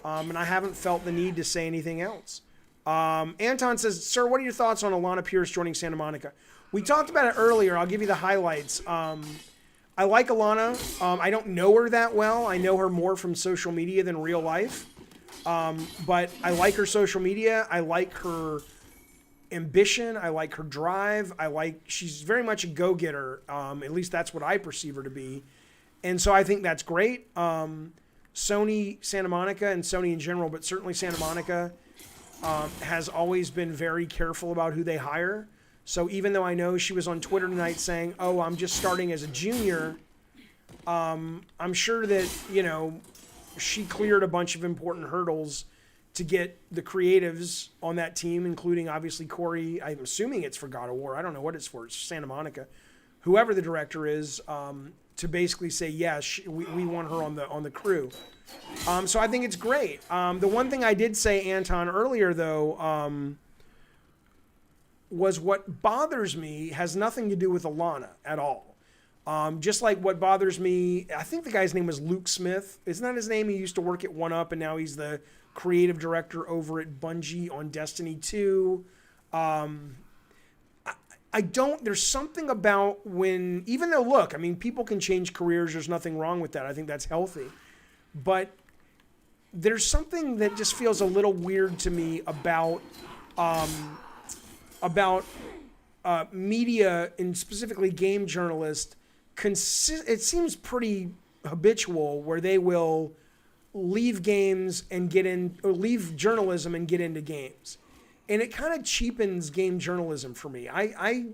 and I haven't felt the need to say anything else. Anton says, sir, what are your thoughts on Alana Pierce joining Santa Monica? We talked about it earlier. I'll give you the highlights. I like Alana. I don't know her that well. I know her more from social media than real life. But I like her social media. I like her ambition. I like her drive. She's very much a go-getter. At least that's what I perceive her to be. And so I think that's great. Sony Santa Monica, and Sony in general, but certainly Santa Monica, has always been very careful about who they hire. So even though I know she was on Twitter tonight saying, oh, I'm just starting as a junior, I'm sure that, she cleared a bunch of important hurdles to get the creatives on that team, including obviously Corey. I'm assuming it's for God of War. I don't know what it's for. It's Santa Monica. Whoever the director is, to basically say, yes, we want her on the crew. So I think it's great. The one thing I did say, Anton, earlier, though, was what bothers me has nothing to do with Alana at all. Just like what bothers me, I think the guy's name was Luke Smith. Isn't that his name? He used to work at 1UP, and now he's the creative director over at Bungie on Destiny 2. There's something about when, even though, look, I mean, people can change careers. There's nothing wrong with that. I think that's healthy. But there's something that just feels a little weird to me about media, and specifically game journalists. It seems pretty habitual where they will leave games and get in, or leave journalism and get into games. And it kind of cheapens game journalism for me. I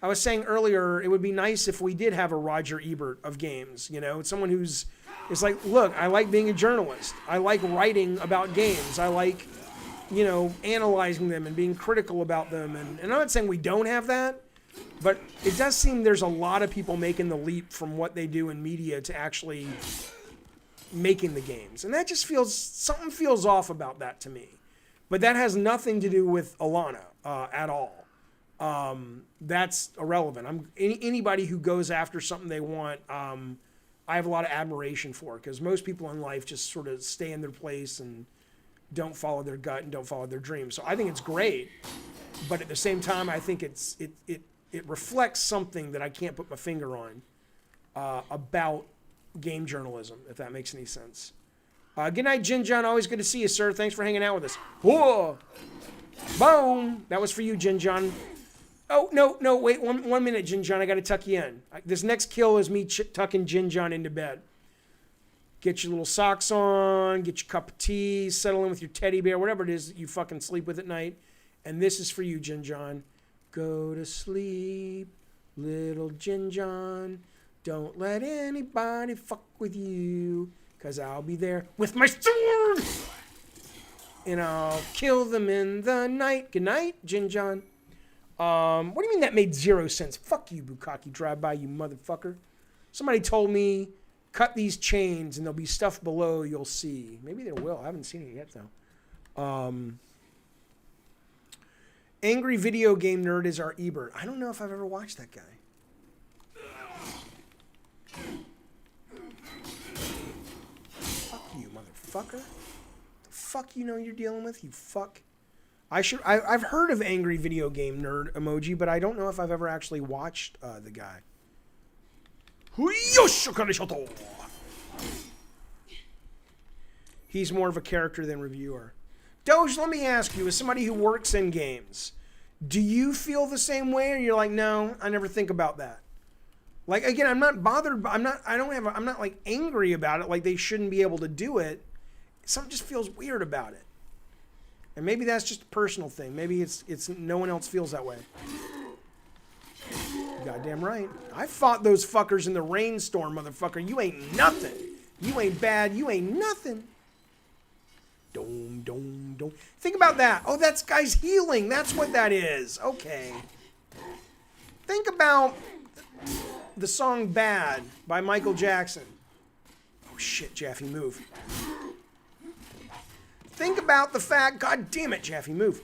was saying earlier, it would be nice if we did have a Roger Ebert of games, someone who's, it's like, look, I like being a journalist. I like writing about games. I like, analyzing them and being critical about them. And I'm not saying we don't have that, but it does seem there's a lot of people making the leap from what they do in media to actually making the games. And that just something feels off about that to me. But that has nothing to do with Alana at all. That's irrelevant. Anybody who goes after something they want, I have a lot of admiration for, because most people in life just sort of stay in their place and don't follow their gut and don't follow their dreams. So I think it's great, but at the same time, I think it reflects something that I can't put my finger on about game journalism, if that makes any sense. Good night, Jin John. Always good to see you, sir. Thanks for hanging out with us. Whoa! Boom! That was for you, Jin John. Oh, no, wait, one minute, Jin John. I got to tuck you in. This next kill is me tucking Jin John into bed. Get your little socks on, get your cup of tea, settle in with your teddy bear, whatever it is that you fucking sleep with at night. And this is for you, Jin John. Go to sleep, little Jin John. Don't let anybody fuck with you, 'cause I'll be there with my sword, and I'll kill them in the night. Good night, Jin John. What do you mean that made 0 sense? Fuck you, Bukkake Drive-By, you motherfucker. Somebody told me, cut these chains and there'll be stuff below you'll see. Maybe there will. I haven't seen it yet, though. Angry Video Game Nerd is our Ebert. I don't know if I've ever watched that guy. Fuck you, motherfucker. The fuck you know you're dealing with, you fuck. I've heard of Angry Video Game Nerd emoji, but I don't know if I've ever actually watched the guy. He's more of a character than reviewer. Doge, let me ask you, as somebody who works in games, do you feel the same way, or you're like, no, I never think about that? Like, again, I'm not bothered. I'm not like angry about it. Like they shouldn't be able to do it. Something just feels weird about it. And maybe that's just a personal thing. Maybe it's no one else feels that way. Goddamn right. I fought those fuckers in the rainstorm, motherfucker. You ain't nothing. You ain't bad. You ain't nothing. Don't. Think about that. Oh, that's guy's healing. That's what that is. Okay. Think about the song Bad by Michael Jackson. Oh shit, Jaffe, move. Think about the fact, god damn it, Jaffe, move.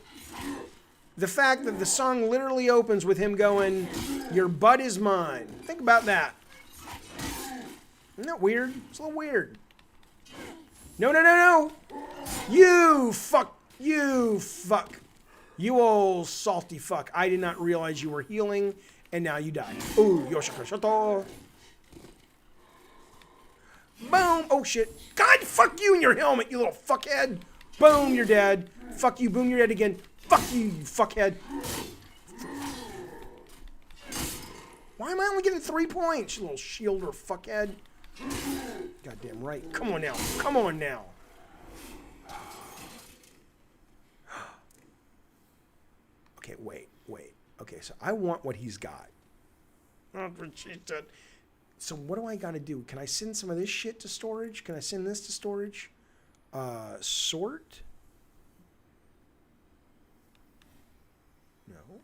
The fact that the song literally opens with him going, your butt is mine. Think about that. Isn't that weird? It's a little weird. No. You fuck. You old salty fuck. I did not realize you were healing, and now you die. Ooh, yoshikashoto. Boom. Oh shit. God, fuck you and your helmet, you little fuckhead. Boom, you're dead. Fuck you, boom, you're dead again. Fuck you, you fuckhead. Why am I only getting 3 points, you little shielder fuckhead? Goddamn right. Come on now. Okay, wait. Okay, so I want what he's got. So what do I gotta do? Can I send some of this shit to storage? Can I send this to storage? Sort? No.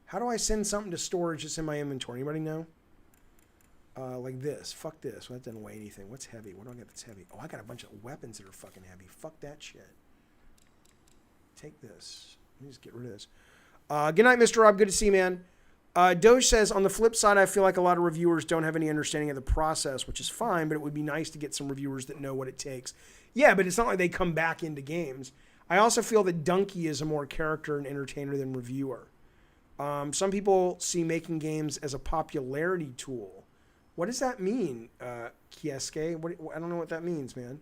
How do I send something to storage that's in my inventory? Anybody know? Like this. Fuck this. Well, that doesn't weigh anything. What's heavy? What do I got that's heavy? Oh, I got a bunch of weapons that are fucking heavy. Fuck that shit. Take this. Let me just get rid of this. Good night, Mr. Rob. Good to see you, man. Doge says, on the flip side, I feel like a lot of reviewers don't have any understanding of the process, which is fine, but it would be nice to get some reviewers that know what it takes. Yeah, but it's not like they come back into games. I also feel that Dunkey is a more character and entertainer than reviewer. Some people see making games as a popularity tool. What does that mean, Kieske? I don't know what that means, man.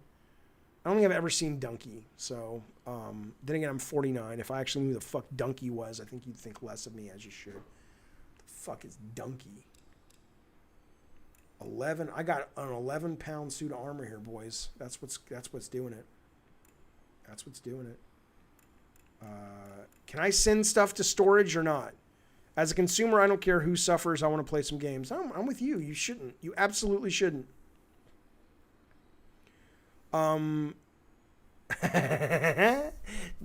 I don't think I've ever seen Dunkey. So, then again, I'm 49. If I actually knew who the fuck Dunkey was, I think you'd think less of me, as you should. Fuck is Dunkey? 11. I got an 11-pound suit of armor here, boys. That's what's doing it. That's what's doing it. Can I send stuff to storage or not? As a consumer, I don't care who suffers. I want to play some games. I'm with you. You shouldn't. You absolutely shouldn't.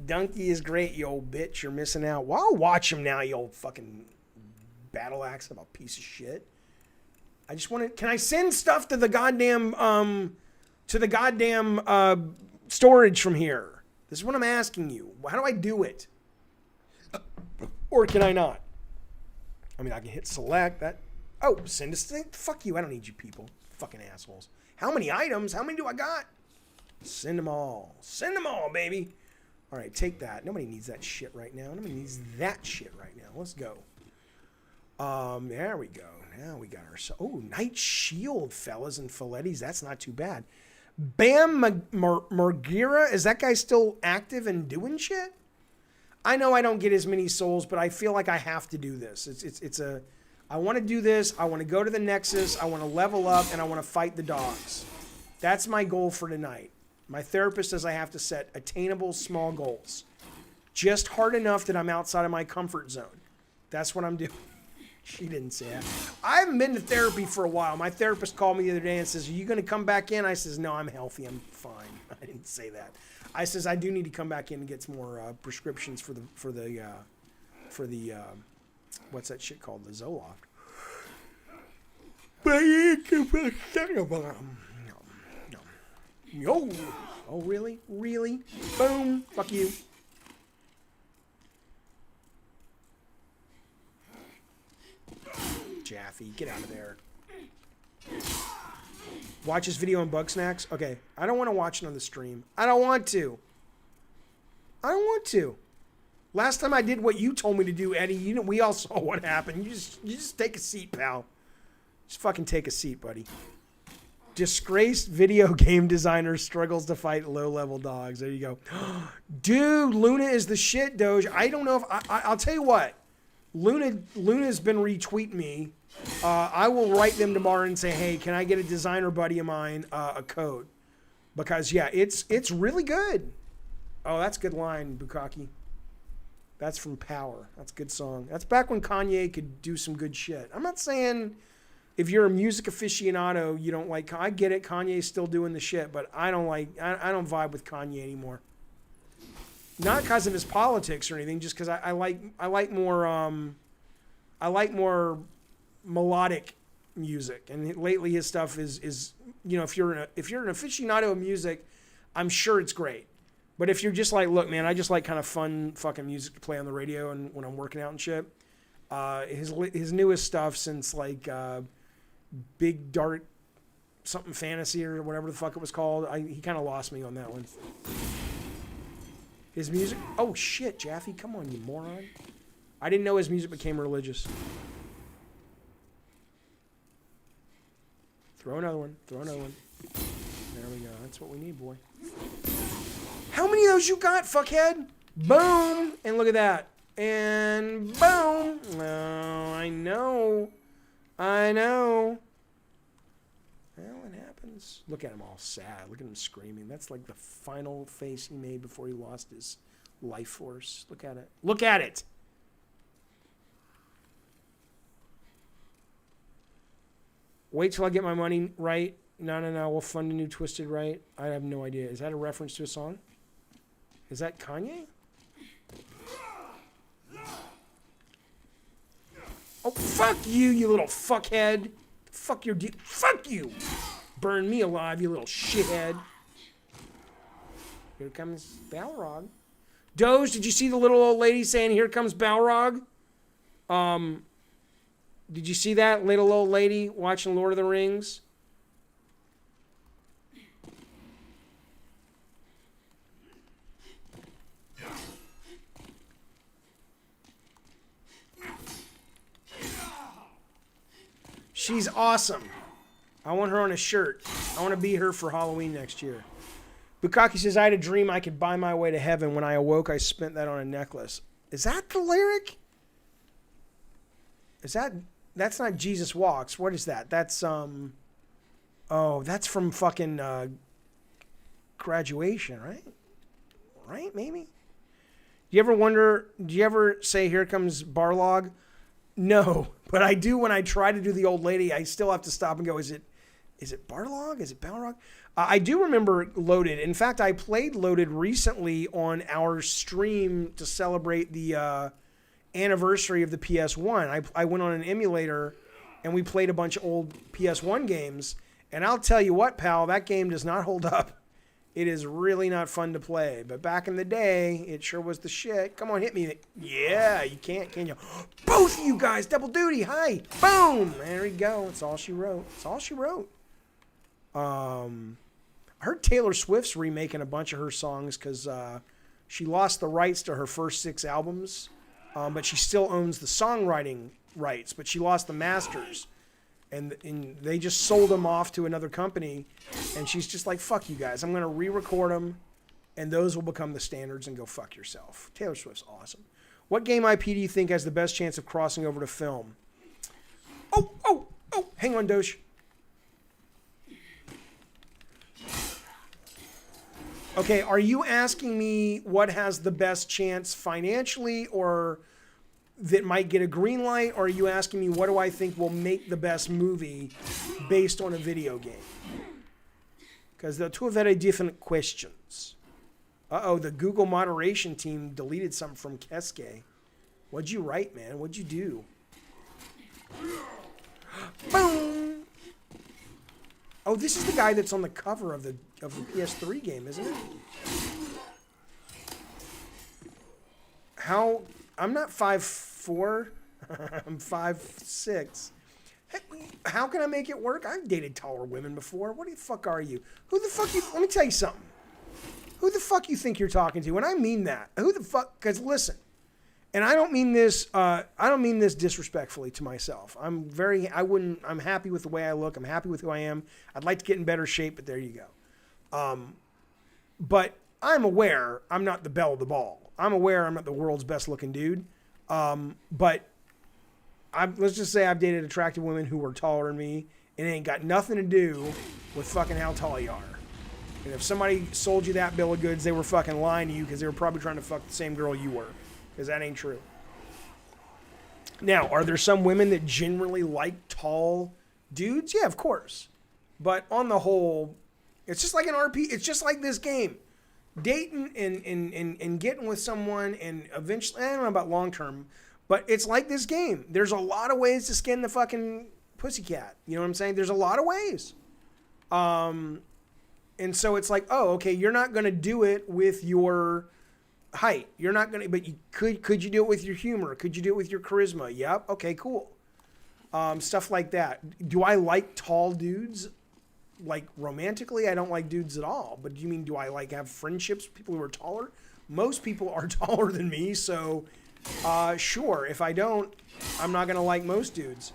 Donkey is great, you old bitch. You're missing out. Well, I'll watch him now, you old fucking battle axe of a piece of shit. I just want to... Can I send stuff to the goddamn... storage from here? This is what I'm asking you. How do I do it? Or can I not? I mean, I can hit select. That. Oh, send us... Fuck you. I don't need you people. Fucking assholes. How many items? How many do I got? Send them all. Send them all, baby. All right, take that. Nobody needs that shit right now. Nobody needs that shit right now. Let's go. There we go. Now we got our... Oh, Knight Shield, fellas and Filettis. That's not too bad. Bam Margira. Is that guy still active and doing shit? I know I don't get as many souls, but I feel like I have to do this. I want to do this. I want to go to the Nexus. I want to level up, and I want to fight the dogs. That's my goal for tonight. My therapist says I have to set attainable small goals. Just hard enough that I'm outside of my comfort zone. That's what I'm doing. She didn't say that. I haven't been to therapy for a while. My therapist called me the other day and says, "Are you going to come back in?" I says, "No, I'm healthy. I'm fine." I didn't say that. I says, "I do need to come back in and get some more prescriptions for the what's that shit called? The Zoloft." No. Oh, really? Really? Boom. Fuck you. Jaffe, get out of there. Watch this video on Bug Snacks? Okay. I don't want to watch it on the stream. I don't want to. Last time I did what you told me to do, Eddie, we all saw what happened. You just take a seat, pal. Just fucking take a seat, buddy. Disgraced video game designer struggles to fight low-level dogs. There you go. Dude, Luna is the shit, Doge. I don't know if... I'll tell you what. Luna's been retweeting me. I will write them tomorrow and say, hey, can I get a designer buddy of mine a code? Because, yeah, it's really good. Oh, that's a good line, Bukaki. That's from Power. That's a good song. That's back when Kanye could do some good shit. I'm not saying... If you're a music aficionado, you don't like... I get it. Kanye's still doing the shit, but I don't vibe with Kanye anymore. Not because of his politics or anything, just because I like more melodic music. And lately his stuff is if you're an aficionado of music, I'm sure it's great. But if you're just like, look, man, I just like kind of fun fucking music to play on the radio and when I'm working out and shit. His newest stuff since like Big Dart something fantasy or whatever the fuck it was called. He kind of lost me on that one. His music. Oh shit, Jaffe, come on, you moron! I didn't know his music became religious. Throw another one. There we go. That's what we need, boy. How many of those you got, fuckhead? Boom! And look at that. And boom! Oh, I know. Well, it happens. Look at him all sad. Look at him screaming. That's like the final face he made before he lost his life force. Look at it. Look at it! Wait till I get my money right. No. We'll fund a new Twisted Right. I have no idea. Is that a reference to a song? Is that Kanye? Oh, fuck you, you little fuckhead. Fuck your fuck you. Burn me alive, you little shithead. Here comes Balrog. Doge, did you see the little old lady saying, here comes Balrog? Did you see that little old lady watching Lord of the Rings? She's awesome. I want her on a shirt. I want to be her for Halloween next year. Bukaki says, I had a dream I could buy my way to heaven. When I awoke, I spent that on a necklace. Is that the lyric? That's not Jesus Walks. What is that? That's, Oh, that's from fucking Graduation, right? Right, maybe? Do you ever say, here comes Barlog? No, but I do when I try to do the old lady. I still have to stop and go, is it Barlog? Is it Balrog? I do remember Loaded. In fact, I played Loaded recently on our stream to celebrate the anniversary of the PS1. I went on an emulator and we played a bunch of old PS1 games. And I'll tell you what, pal, that game does not hold up. It is really not fun to play. But back in the day, it sure was the shit. Come on, hit me. Yeah, you can't, can you? Both of you guys, double duty. Hi. Boom. There we go. That's all she wrote. That's all she wrote. I heard Taylor Swift's remaking a bunch of her songs because she lost the rights to her first 6 albums. But she still owns the songwriting rights. But she lost the masters. And they just sold them off to another company. And she's just like, fuck you guys. I'm going to re-record them. And those will become the standards and go fuck yourself. Taylor Swift's awesome. What game IP do you think has the best chance of crossing over to film? Oh. Hang on, Doge. Okay, are you asking me what has the best chance financially or that might get a green light, or are you asking me what do I think will make the best movie based on a video game? Because they're two very different questions. Uh-oh, the Google moderation team deleted something from Keske. What'd you write, man? What'd you do? Boom! Oh, this is the guy that's on the cover of the PS3 game, isn't it? How... I'm not 5'4". I'm 5'6". Hey, how can I make it work? I've dated taller women before. What the fuck are you? Who the fuck you... Let me tell you something. Who the fuck you think you're talking to? And I mean that. Who the fuck... Because listen, and I don't mean this disrespectfully to myself. I'm happy with the way I look. I'm happy with who I am. I'd like to get in better shape, but there you go. But I'm aware I'm not the belle of the ball. I'm aware I'm not the world's best looking dude. But let's just say I've dated attractive women who were taller than me, and it ain't got nothing to do with fucking how tall you are. And if somebody sold you that bill of goods, they were fucking lying to you because they were probably trying to fuck the same girl you were. Because that ain't true. Now, are there some women that generally like tall dudes? Yeah, of course. But on the whole, it's just like an RP. It's just like this game. Dating and getting with someone and eventually, I don't know about long term, but it's like this game. There's a lot of ways to skin the fucking pussycat. You know what I'm saying? There's a lot of ways. And so it's like, oh, okay, you're not going to do it with your height. You're not going to, but you could you do it with your humor? Could you do it with your charisma? Yep. Okay, cool. Stuff like that. Do I like tall dudes? Like romantically, I don't like dudes at all. But do you mean, do I like have friendships with people who are taller? Most people are taller than me, so sure. If I don't, I'm not gonna like most dudes.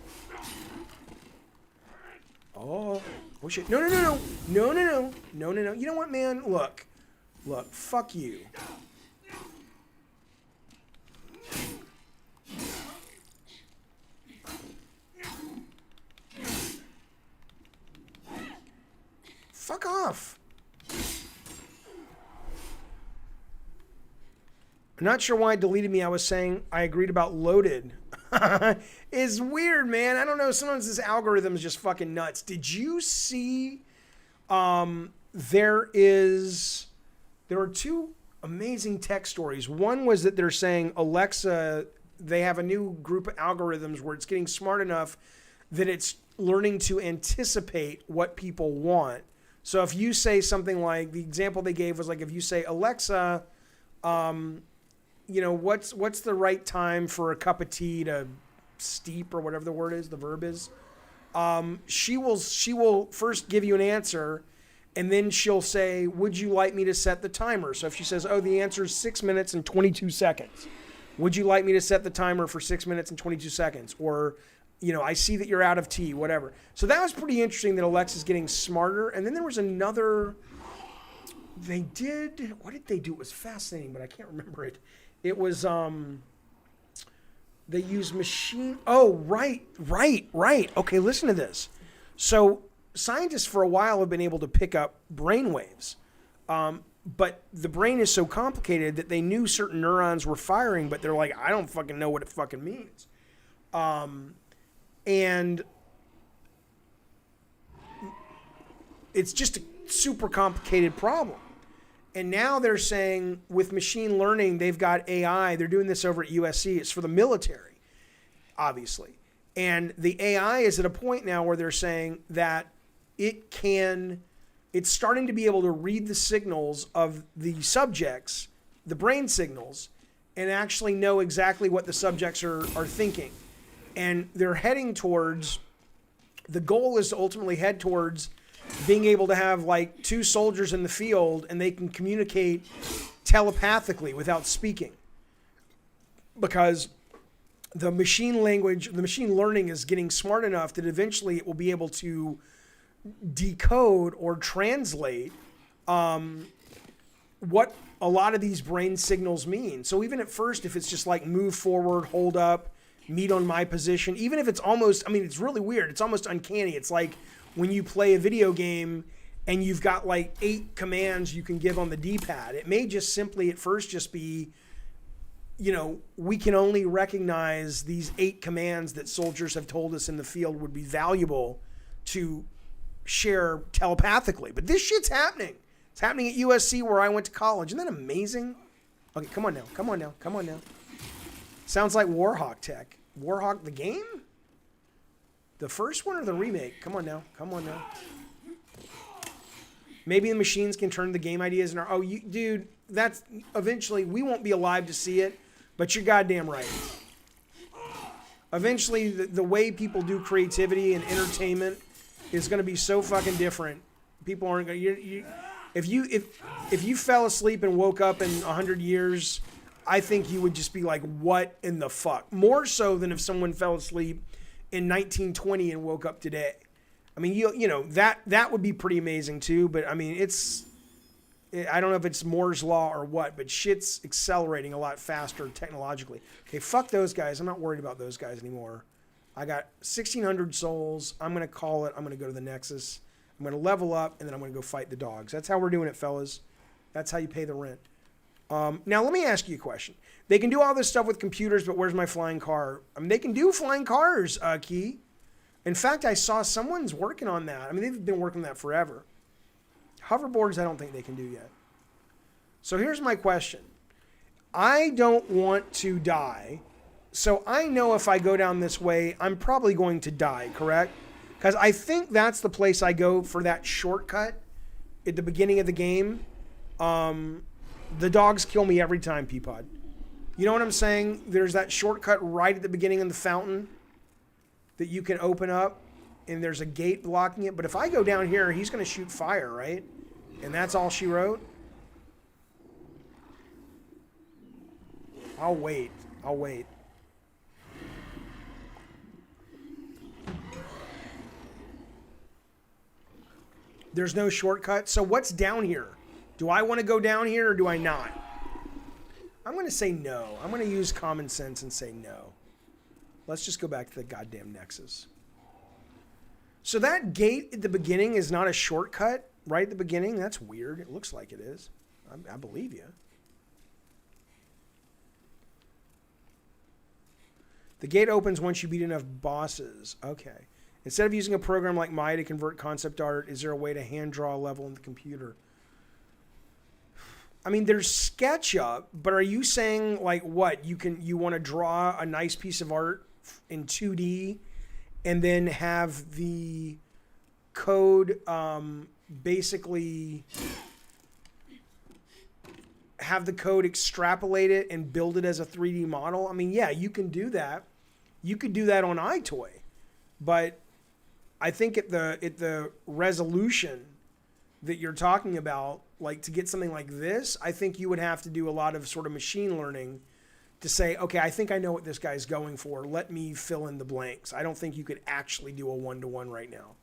Oh shit! No. You know what, man? Look. Fuck you. Fuck off. I'm not sure why it deleted me. I was saying I agreed about Loaded. It's weird, man. I don't know. Sometimes this algorithm is just fucking nuts. Did you see there are 2 amazing tech stories. One was that they're saying Alexa, they have a new group of algorithms where it's getting smart enough that it's learning to anticipate what people want. So if you say something like, the example they gave was like, if you say, Alexa, what's the right time for a cup of tea to steep, or whatever the word is, the verb is, she will first give you an answer, and then she'll say, would you like me to set the timer? So if she says, oh, the answer is 6 minutes and 22 seconds. Would you like me to set the timer for 6 minutes and 22 seconds? Or, I see that you're out of tea, whatever. So that was pretty interesting that Alexa's getting smarter. And then there was another, what did they do? It was fascinating, but I can't remember it. It was, they used machine, oh, right. Okay, listen to this. So scientists for a while have been able to pick up brain waves. But the brain is so complicated that they knew certain neurons were firing, but they're like, I don't fucking know what it fucking means. And it's just a super complicated problem. And now they're saying with machine learning, they've got AI. They're doing this over at USC. It's for the military, obviously. And the AI is at a point now where they're saying that it's starting to be able to read the signals of the subjects, the brain signals, and actually know exactly what the subjects are thinking. And they're heading towards, the goal is to ultimately head towards being able to have like two soldiers in the field and they can communicate telepathically without speaking. Because the machine learning is getting smart enough that eventually it will be able to decode or translate what a lot of these brain signals mean. So even at first, if it's just like move forward, hold up, meet on my position, even if it's almost, I mean, it's really weird. It's almost uncanny. It's like when you play a video game and you've got like 8 commands you can give on the D-pad. It may just simply at first just be, we can only recognize these 8 commands that soldiers have told us in the field would be valuable to share telepathically. But this shit's happening. It's happening at USC where I went to college. Isn't that amazing? Okay, come on now. Sounds like Warhawk tech. Warhawk the game? The first one or the remake? Come on now. Maybe the machines can turn the game ideas in our... dude, that's... Eventually, we won't be alive to see it, but you're goddamn right. Eventually, the way people do creativity and entertainment is going to be so fucking different. People aren't going to... If you fell asleep and woke up in 100 years, I think you would just be like, what in the fuck? More so than if someone fell asleep in 1920 and woke up today. I mean, that would be pretty amazing too, but I mean, I don't know if it's Moore's Law or what, but shit's accelerating a lot faster technologically. Okay, fuck those guys. I'm not worried about those guys anymore. I got 1,600 souls. I'm going to call it. I'm going to go to the Nexus. I'm going to level up, and then I'm going to go fight the dogs. That's how we're doing it, fellas. That's how you pay the rent. Now, let me ask you a question. They can do all this stuff with computers, but where's my flying car? I mean, they can do flying cars, Key. In fact, I saw someone's working on that. I mean, they've been working on that forever. Hoverboards, I don't think they can do yet. So here's my question. I don't want to die, so I know if I go down this way, I'm probably going to die, correct? Because I think that's the place I go for that shortcut at the beginning of the game. The dogs kill me every time, Peapod. You know what I'm saying? There's that shortcut right at the beginning of the fountain that you can open up, and there's a gate blocking it. But if I go down here, he's going to shoot fire, right? And that's all she wrote? I'll wait. There's no shortcut. So what's down here? Do I want to go down here or do I not? I'm going to say no. I'm going to use common sense and say no. Let's just go back to the goddamn Nexus. So that gate at the beginning is not a shortcut right at the beginning? That's weird. It looks like it is. I believe you. The gate opens once you beat enough bosses. Okay. Instead of using a program like Maya to convert concept art, is there a way to hand draw a level in the computer? I mean, there's SketchUp, but are you saying like what? You want to draw a nice piece of art in 2D and then have the code basically have the code extrapolate it and build it as a 3D model? I mean, yeah, you can do that. You could do that on iToy, but I think at the resolution that you're talking about, like to get something like this, I think you would have to do a lot of sort of machine learning to say, okay, I think I know what this guy's going for. Let me fill in the blanks. I don't think you could actually do a 1-to-1 right now.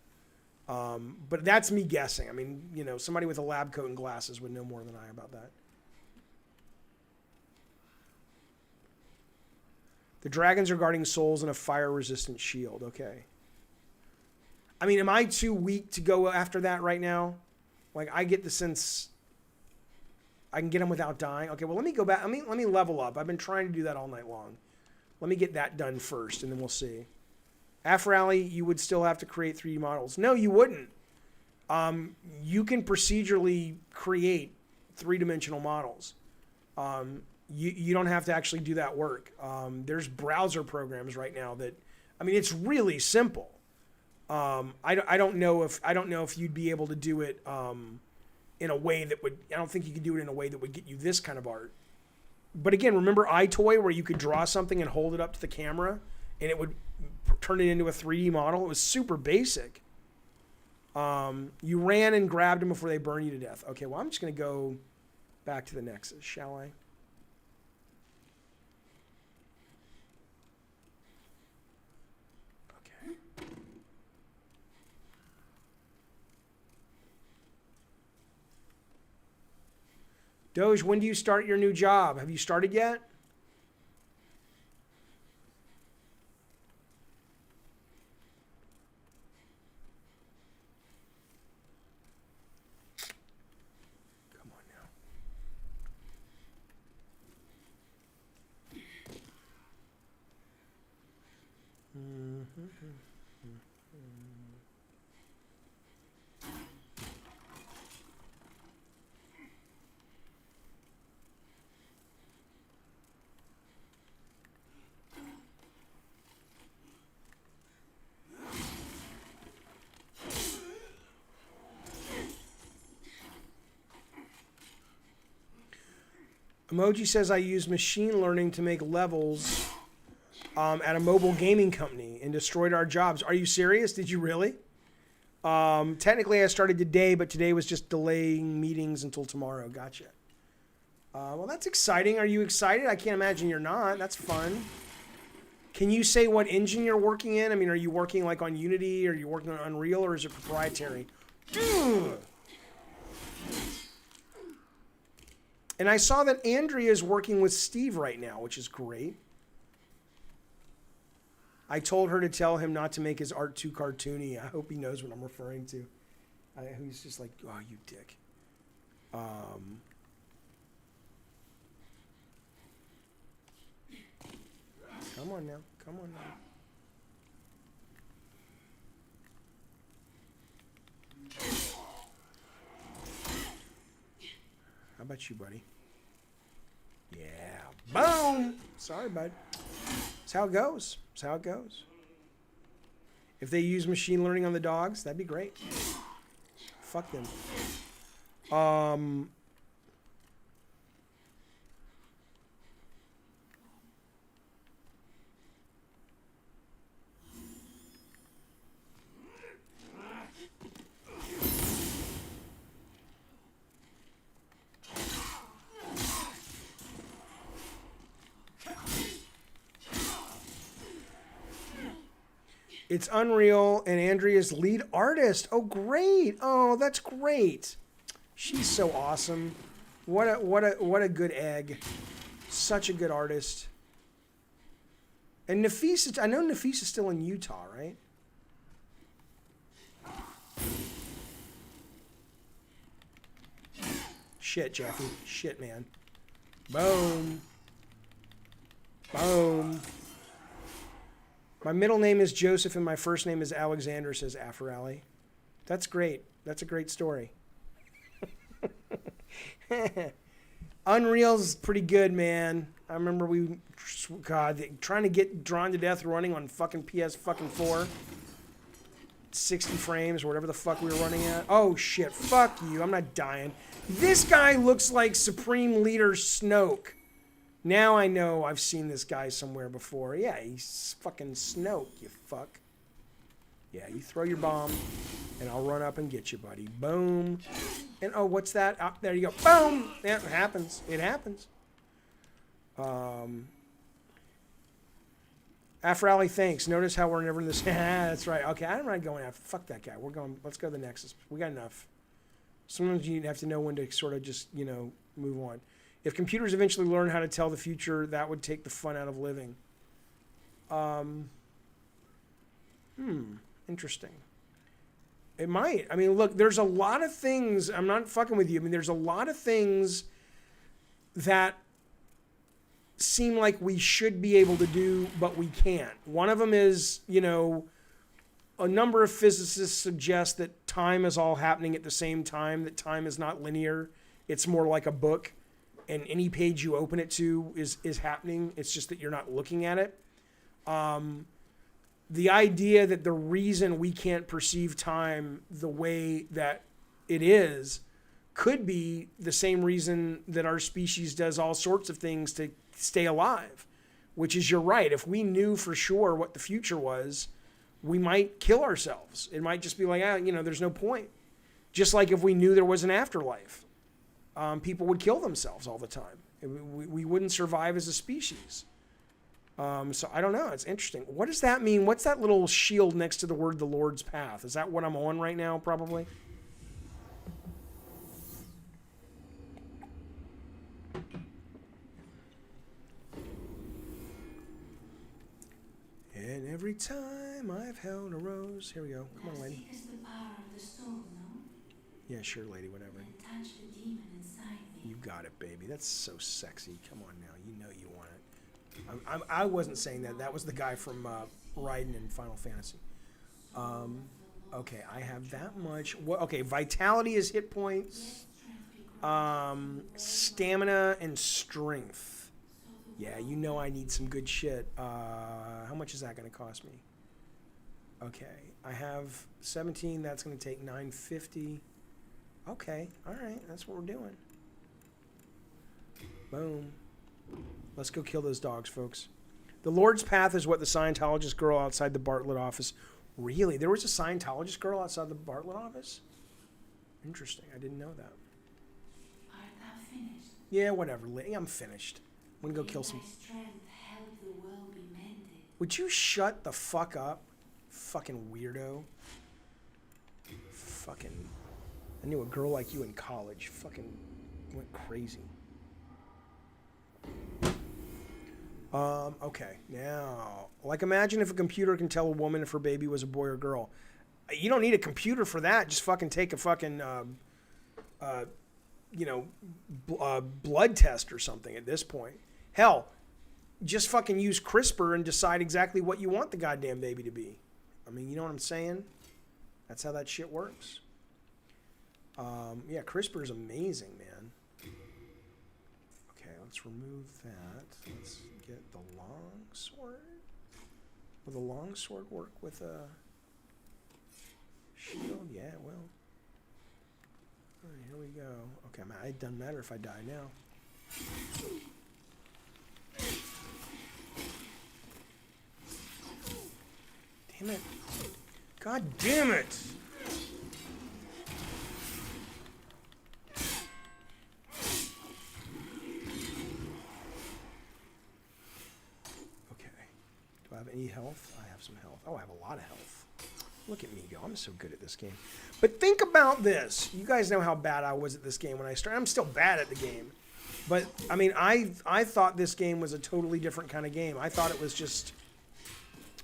But that's me guessing. I mean, somebody with a lab coat and glasses would know more than I about that. The dragons are guarding souls and a fire-resistant shield. Okay. I mean, am I too weak to go after that right now? Like, I get the sense I can get him without dying. Okay, well, let me go back. Let me level up. I've been trying to do that all night long. Let me get that done first, and then we'll see. Rally, you would still have to create 3D models. No, you wouldn't. You can procedurally create three-dimensional models. You don't have to actually do that work. There's browser programs right now that, I mean, it's really simple. I don't know if you'd be able to do it in a way that would. I don't think you could do it in a way that would get you this kind of art. But again, remember iToy where you could draw something and hold it up to the camera, and it would turn it into a 3D model. It was super basic. You ran and grabbed them before they burn you to death. Okay, well, I'm just going to go back to the Nexus, shall I? Okay. Doge, when do you start your new job? Have you started yet? Emoji says I use machine learning to make levels at a mobile gaming company and destroyed our jobs. Are you serious? Did you really? Technically, I started today, but today was just delaying meetings until tomorrow. Gotcha. Well, that's exciting. Are you excited? I can't imagine you're not. That's fun. Can you say what engine you're working in? I mean, are you working like on Unity? Or are you working on Unreal? Or is it proprietary? And I saw that Andrea is working with Steve right now, which is great. I told her to tell him not to make his art too cartoony. I hope he knows what I'm referring to. He's just like, oh, you dick. Come on now. Come on now. How about you, buddy? Yeah. Boom! Sorry, bud. That's how it goes. That's how it goes. If they use machine learning on the dogs, that'd be great. Fuck them. It's Unreal and Andrea's lead artist. Oh, great. Oh, that's great. She's so awesome. What a good egg. Such a good artist. And Nafisa, I know Nafisa's still in Utah, right? Shit, Jaffe. Shit, man. Boom. Boom. My middle name is Joseph and my first name is Alexander, says Afrali. That's great. That's a great story. Unreal's pretty good, man. I remember trying to get Drawn to Death running on fucking PS4. 60 frames or whatever the fuck we were running at. Oh shit, fuck you. I'm not dying. This guy looks like Supreme Leader Snoke. Now I know I've seen this guy somewhere before. Yeah, he's fucking Snoke, you fuck. Yeah, you throw your bomb, and I'll run up and get you, buddy. Boom. And, oh, what's that? Oh, there you go. Boom! Yeah, it happens. It happens. Afrali, thanks. Notice how we're never in this. That's right. Okay, I'm not going after. Fuck that guy. We're going. Let's go to the Nexus. We got enough. Sometimes you have to know when to sort of just, move on. If computers eventually learn how to tell the future, that would take the fun out of living. Interesting. It might. I mean, look, there's a lot of things. I'm not fucking with you. I mean, there's a lot of things that seem like we should be able to do, but we can't. One of them is, you know, a number of physicists suggest that time is all happening at the same time, that time is not linear. It's more like a book, and any page you open it to is happening. It's just that you're not looking at it. The idea that the reason we can't perceive time the way that it is could be the same reason that our species does all sorts of things to stay alive, which is, you're right. If we knew for sure what the future was, we might kill ourselves. It might just be like, you know, there's no point. Just like if we knew there was an afterlife, people would kill themselves all the time. We wouldn't survive as a species. So I don't know. It's interesting. What does that mean? What's that little shield next to the word "the Lord's path"? Is that what I'm on right now? Probably. And every time I've held a rose. Here we go. Come on, lady. The power of the soul, no? Yeah, sure, lady. Whatever. And touch the demon inside me. You got it, baby. That's so sexy. Come on now. You know you want it. I wasn't saying that. That was the guy from Raiden in Final Fantasy. Okay, I have that much. Okay, vitality is hit points. Stamina and strength. Yeah, you know I need some good shit. How much is that going to cost me? Okay, I have 17. That's going to take 950. Okay, all right. That's what we're doing. Boom. Let's go kill those dogs, folks. The Lord's Path is what the Scientologist girl outside the Bartlett office. Really? There was a Scientologist girl outside the Bartlett office? Interesting. I didn't know that. Art thou finished? Yeah, whatever. I'm finished. I'm going to go kill some... Thy strength help the world be mended. Would you shut the fuck up? Fucking weirdo. Fucking... I knew a girl like you in college. Fucking went crazy. Okay, now, like, imagine if a computer can tell a woman if her baby was a boy or girl. You don't need a computer for that. Just fucking take a fucking, blood test or something at this point. Hell, just fucking use CRISPR and decide exactly what you want the goddamn baby to be. I mean, you know what I'm saying? That's how that shit works. Yeah, CRISPR is amazing, man. Okay, let's remove that. Let's get the long sword. Will the long sword work with a shield? Yeah, it will. All right, here we go. Okay, it doesn't matter if I die now. Damn it. God damn it. Do I have any health? I have some health. Oh, I have a lot of health. Look at me go. I'm so good at this game. But think about this. You guys know how bad I was at this game when I started. I'm still bad at the game. But, I mean, I thought this game was a totally different kind of game. I thought it was just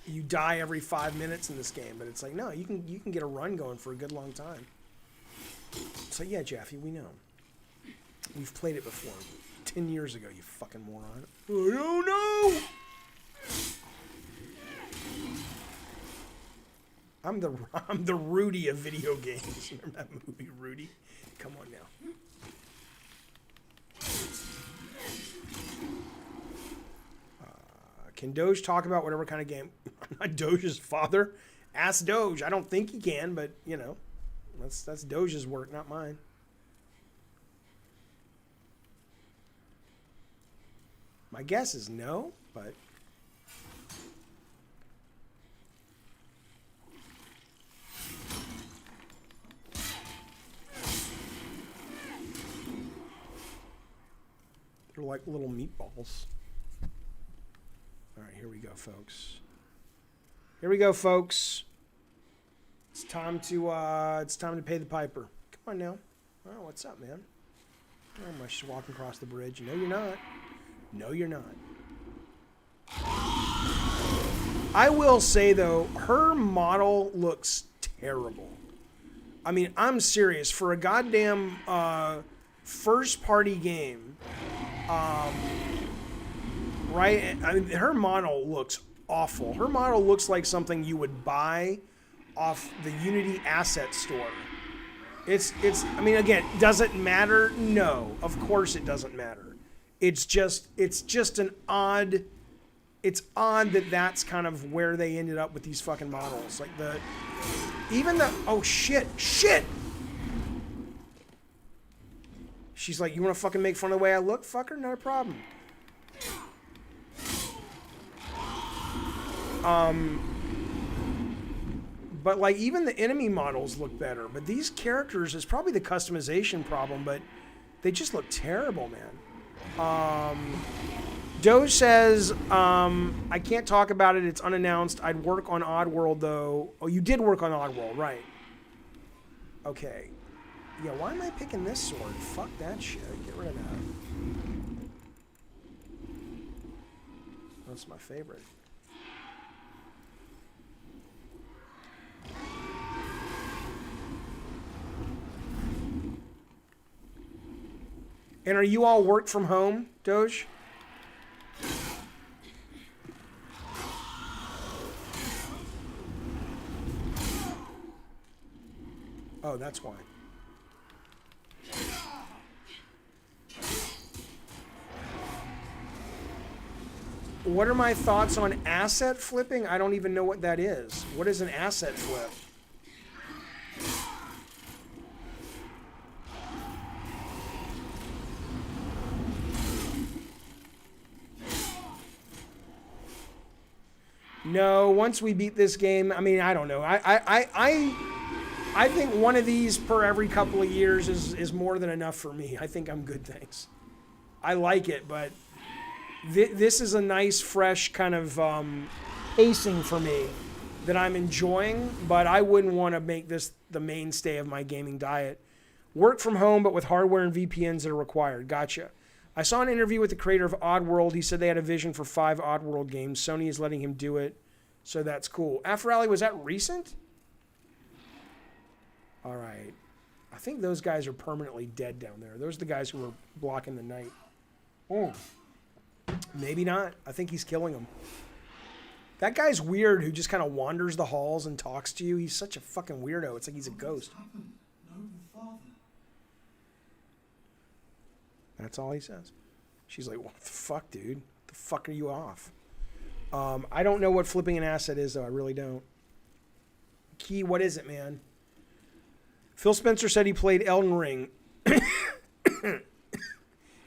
you die every 5 minutes in this game. But it's like, no, you can get a run going for a good long time. So, yeah, Jaffe, we know. We've played it before. 10 years ago, you fucking moron. I don't know! I'm the Rudy of video games. Remember that movie, Rudy? Come on now. Can Doge talk about whatever kind of game? I'm not Doge's father. Ask Doge. I don't think he can, but you know, that's Doge's work, not mine. My guess is no, but. They're like little meatballs. All right, here we go, folks. Here we go, folks. It's time to pay the piper. Come on now. Oh, what's up, man? Oh, I'm just walking across the bridge. No, you're not. No, you're not. I will say though, her model looks terrible. I mean, I'm serious. For a goddamn first-party game, right? I mean, her model looks awful. Her model looks like something you would buy off the Unity asset store. It's. I mean, again, does it matter? No, of course it doesn't matter. It's just an odd. It's odd that that's kind of where they ended up with these fucking models. Like oh shit. She's like, you want to fucking make fun of the way I look, fucker? Not a problem. But like even the enemy models look better. But these characters is probably the customization problem, but they just look terrible, man. Doge says, I can't talk about it. It's unannounced. I'd work on Oddworld though. Oh, you did work on Oddworld, right? Okay. Yeah, why am I picking this sword? Fuck that shit. Get rid of that. That's my favorite. And are you all work from home, Doge? Oh, that's why. What are my thoughts on asset flipping? I don't even know what that is. What is an asset flip? No, once we beat this game, I mean, I don't know. I think one of these per every couple of years is more than enough for me. I think I'm good, thanks. I like it, but this is a nice, fresh kind of pacing for me that I'm enjoying, but I wouldn't want to make this the mainstay of my gaming diet. Work from home, but with hardware and VPNs that are required. Gotcha. I saw an interview with the creator of Oddworld. He said they had a vision for 5 Oddworld games. Sony is letting him do it, so that's cool. Afrally, was that recent? All right. I think those guys are permanently dead down there. Those are the guys who were blocking the night. Oh. Maybe not. I think he's killing them. That guy's weird who just kind of wanders the halls and talks to you. He's such a fucking weirdo. It's like he's a ghost. That's all he says. She's like, what the fuck, dude? The fuck are you off? I don't know what flipping an asset is, though. I really don't. Key, what is it, man? Phil Spencer said he played Elden Ring.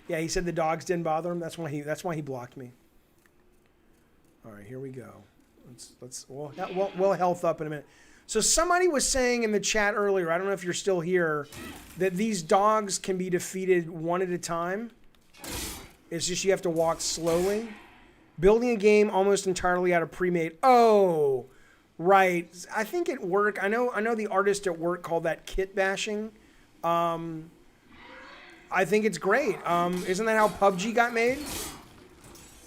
Yeah, he said the dogs didn't bother him. That's why he blocked me. All right, here we go. We'll health up in a minute. So somebody was saying in the chat earlier, I don't know if you're still here, that these dogs can be defeated one at a time. It's just you have to walk slowly. Building a game almost entirely out of pre-made. Oh, right. I think at work, I know the artist at work called that kit bashing. I think it's great. Isn't that how PUBG got made?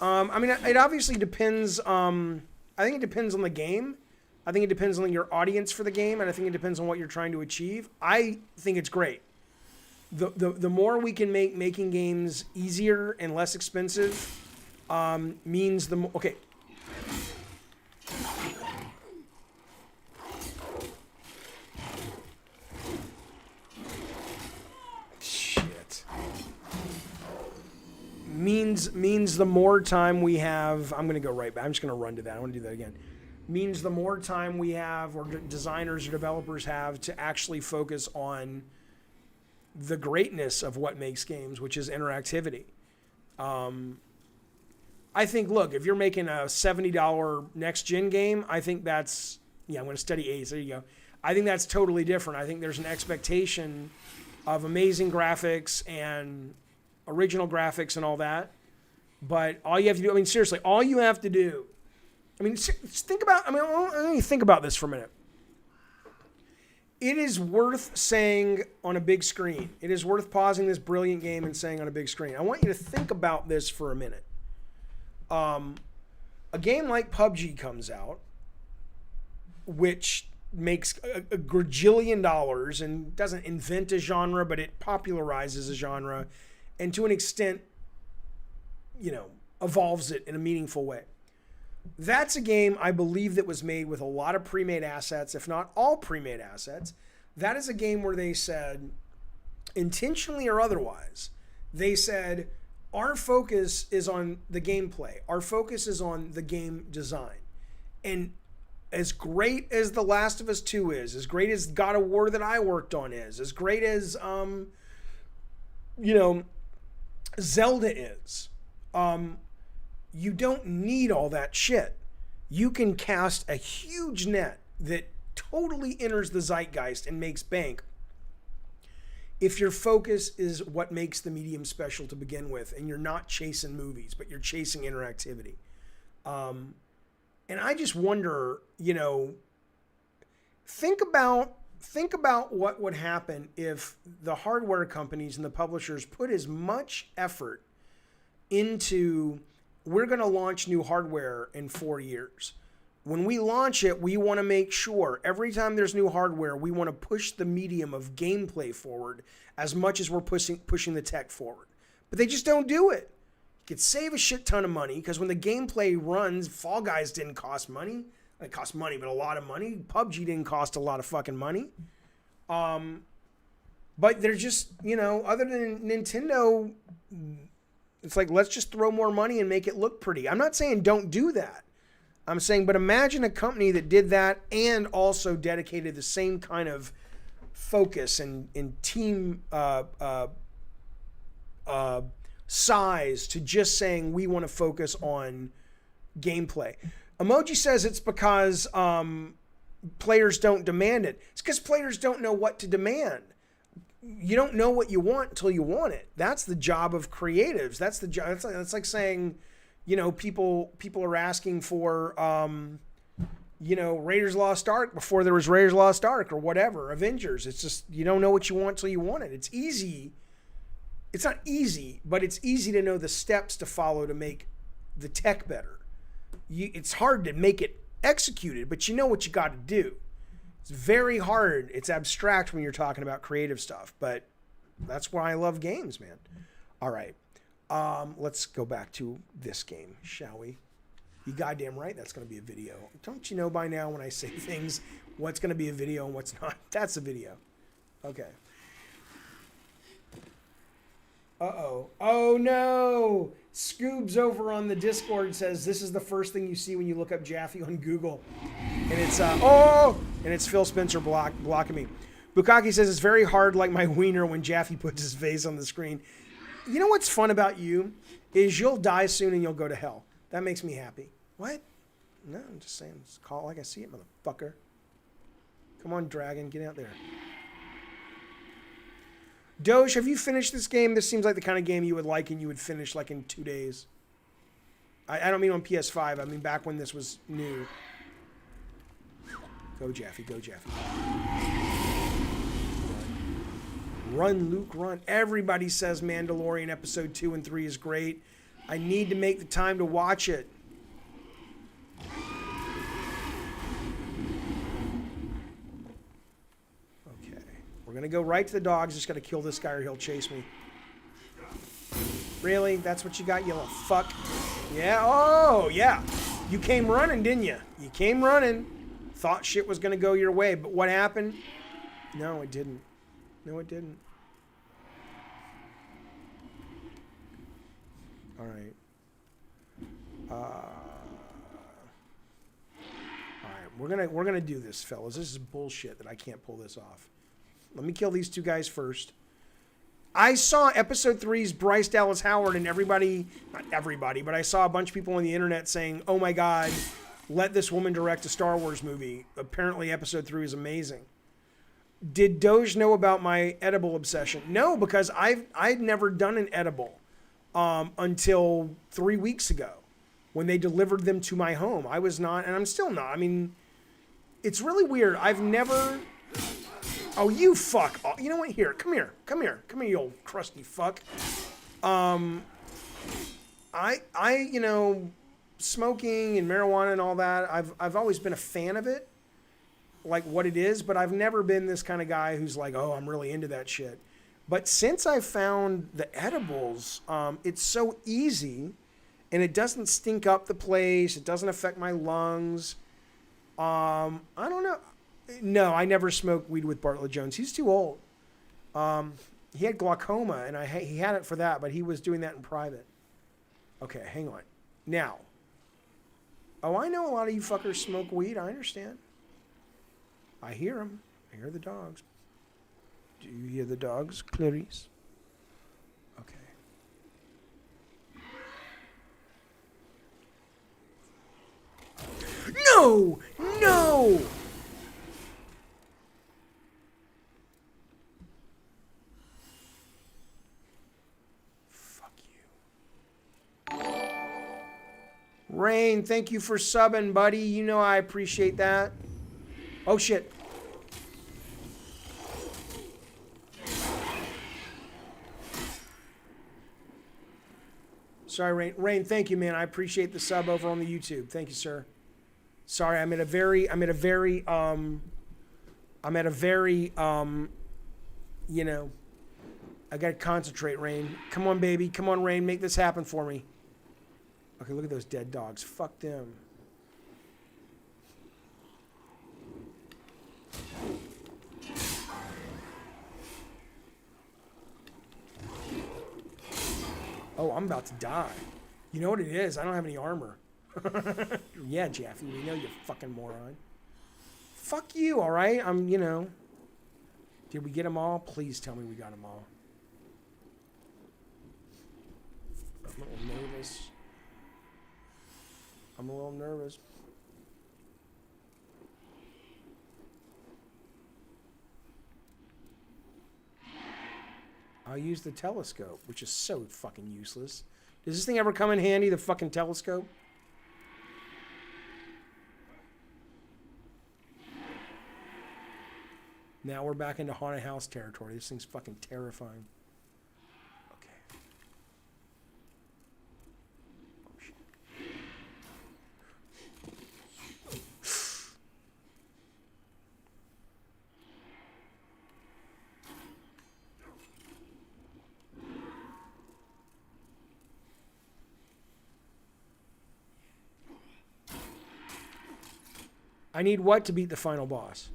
I mean, it obviously depends. I think it depends on the game. I think it depends on your audience for the game, and I think it depends on what you're trying to achieve. I think it's great. The more we can make making games easier and less expensive means the more... Okay. Shit. Means the more time we have... I'm going to go right back. I'm just going to run to that. I want to do that again. Means the more time we have, or designers or developers have, to actually focus on the greatness of what makes games, which is interactivity. I think, look, if you're making a $70 next-gen game, I think that's... Yeah, I'm going to study A's. There you go. I think that's totally different. I think there's an expectation of amazing graphics and original graphics and all that. But all you have to do... I mean, seriously, all you have to do... I mean, think about... I mean, let me think about this for a minute. It is worth saying on a big screen. It is worth pausing this brilliant game and saying on a big screen. I want you to think about this for a minute. A game like PUBG comes out, which makes a gajillion dollars and doesn't invent a genre, but it popularizes a genre, and to an extent, evolves it in a meaningful way. That's a game I believe that was made with a lot of pre-made assets, if not all pre-made assets. That is a game where they said, intentionally or otherwise, they said, our focus is on the gameplay. Our focus is on the game design. And as great as The Last of Us 2 is, as great as God of War that I worked on is, as great as, Zelda is, you don't need all that shit. You can cast a huge net that totally enters the zeitgeist and makes bank if your focus is what makes the medium special to begin with, and you're not chasing movies, but you're chasing interactivity. And I just wonder, think about what would happen if the hardware companies and the publishers put as much effort into, we're going to launch new hardware in 4 years. When we launch it, we want to make sure every time there's new hardware, we want to push the medium of gameplay forward as much as we're pushing the tech forward. But they just don't do it. You could save a shit ton of money because when the gameplay runs, Fall Guys didn't cost money. It cost money, but a lot of money. PUBG didn't cost a lot of fucking money. But they're just, other than Nintendo, it's like, let's just throw more money and make it look pretty. I'm not saying don't do that. I'm saying, but imagine a company that did that and also dedicated the same kind of focus and team size to just saying we want to focus on gameplay. Emoji says it's because players don't demand it. It's because players don't know what to demand. You don't know what you want until you want it. That's the job of creatives. That's the job. That's like saying, people are asking for, Raiders Lost Ark before there was Raiders Lost Ark or whatever, Avengers. It's just, you don't know what you want till you want it. It's easy. It's not easy, but it's easy to know the steps to follow to make the tech better. It's hard to make it executed, but you know what you got to do. It's very hard. It's abstract when you're talking about creative stuff, but that's why I love games, man. All right. Let's go back to this game, shall we? You goddamn right that's going to be a video. Don't you know by now when I say things, what's going to be a video and what's not? That's a video. Okay. Uh-oh. Oh, no. Scoobs over on the Discord says this is the first thing you see when you look up Jaffe on Google. And it's, and it's Phil Spencer blocking me. Bukaki says it's very hard like my wiener when Jaffe puts his face on the screen. You know what's fun about you is you'll die soon and you'll go to hell. That makes me happy. What? No, I'm just saying. Just call it like I see it, motherfucker. Come on, dragon. Get out there. Doge, have you finished this game? This seems like the kind of game you would like and you would finish like in 2 days. I don't mean on PS5. I mean back when this was new. Go, Jaffe. Go, Jaffe. Run, Luke, run. Everybody says Mandalorian episode 2 and 3 is great. I need to make the time to watch it. Okay. We're going to go right to the dogs. Just got to kill this guy or he'll chase me. Really? That's what you got, you little fuck? Yeah? Oh, yeah. You came running, didn't you? You came running. Thought shit was going to go your way. But what happened? No, it didn't. No, it didn't. All right. All right, we're gonna do this, fellas. This is bullshit that I can't pull this off. Let me kill these two guys first. I saw episode 3's Bryce Dallas Howard and everybody, not everybody, but I saw a bunch of people on the internet saying, "Oh my God, let this woman direct a Star Wars movie." Apparently, episode 3 is amazing. Did Doge know about my edible obsession? No, because I'd never done an edible until 3 weeks ago when they delivered them to my home. I was not, and I'm still not. I mean, it's really weird. I've never... Oh, you fuck. Oh, you know what? Here, come here. Come here. Come here, you old crusty fuck. You know, smoking and marijuana and all that, I've always been a fan of it. like what it is, but I've never been this kind of guy who's like, oh, I'm really into that shit. But since I found the edibles, it's so easy, and it doesn't stink up the place. It doesn't affect my lungs. I don't know. No, I never smoked weed with Bartlett Jones. He's too old. He had glaucoma, and he had it for that, but he was doing that in private. Okay, hang on. Now, oh, I know a lot of you fuckers smoke weed. I understand. I hear them. I hear the dogs. Do you hear the dogs, Clarice? Okay. No! No! Fuck you. Rain, thank you for subbing, buddy. You know I appreciate that. Oh, shit. Sorry, Rain. Rain, thank you, man. I appreciate the sub over on the YouTube. Thank you, sir. Sorry, I'm at a very, you know, I gotta concentrate, Rain. Come on, baby. Come on, Rain. Make this happen for me. Okay, look at those dead dogs. Fuck them. Oh, I'm about to die. You know what it is? I don't have any armor. Yeah, Jaffe, we know you fucking moron. Fuck you, all right? You know. Did we get them all? Please tell me we got them all. I'm a little nervous. I'm a little nervous. I'll use the telescope, which is so fucking useless. Does this thing ever come in handy, the fucking telescope? Now we're back into haunted house territory. This thing's fucking terrifying. Okay. Oh, shit. I need what to beat the final boss?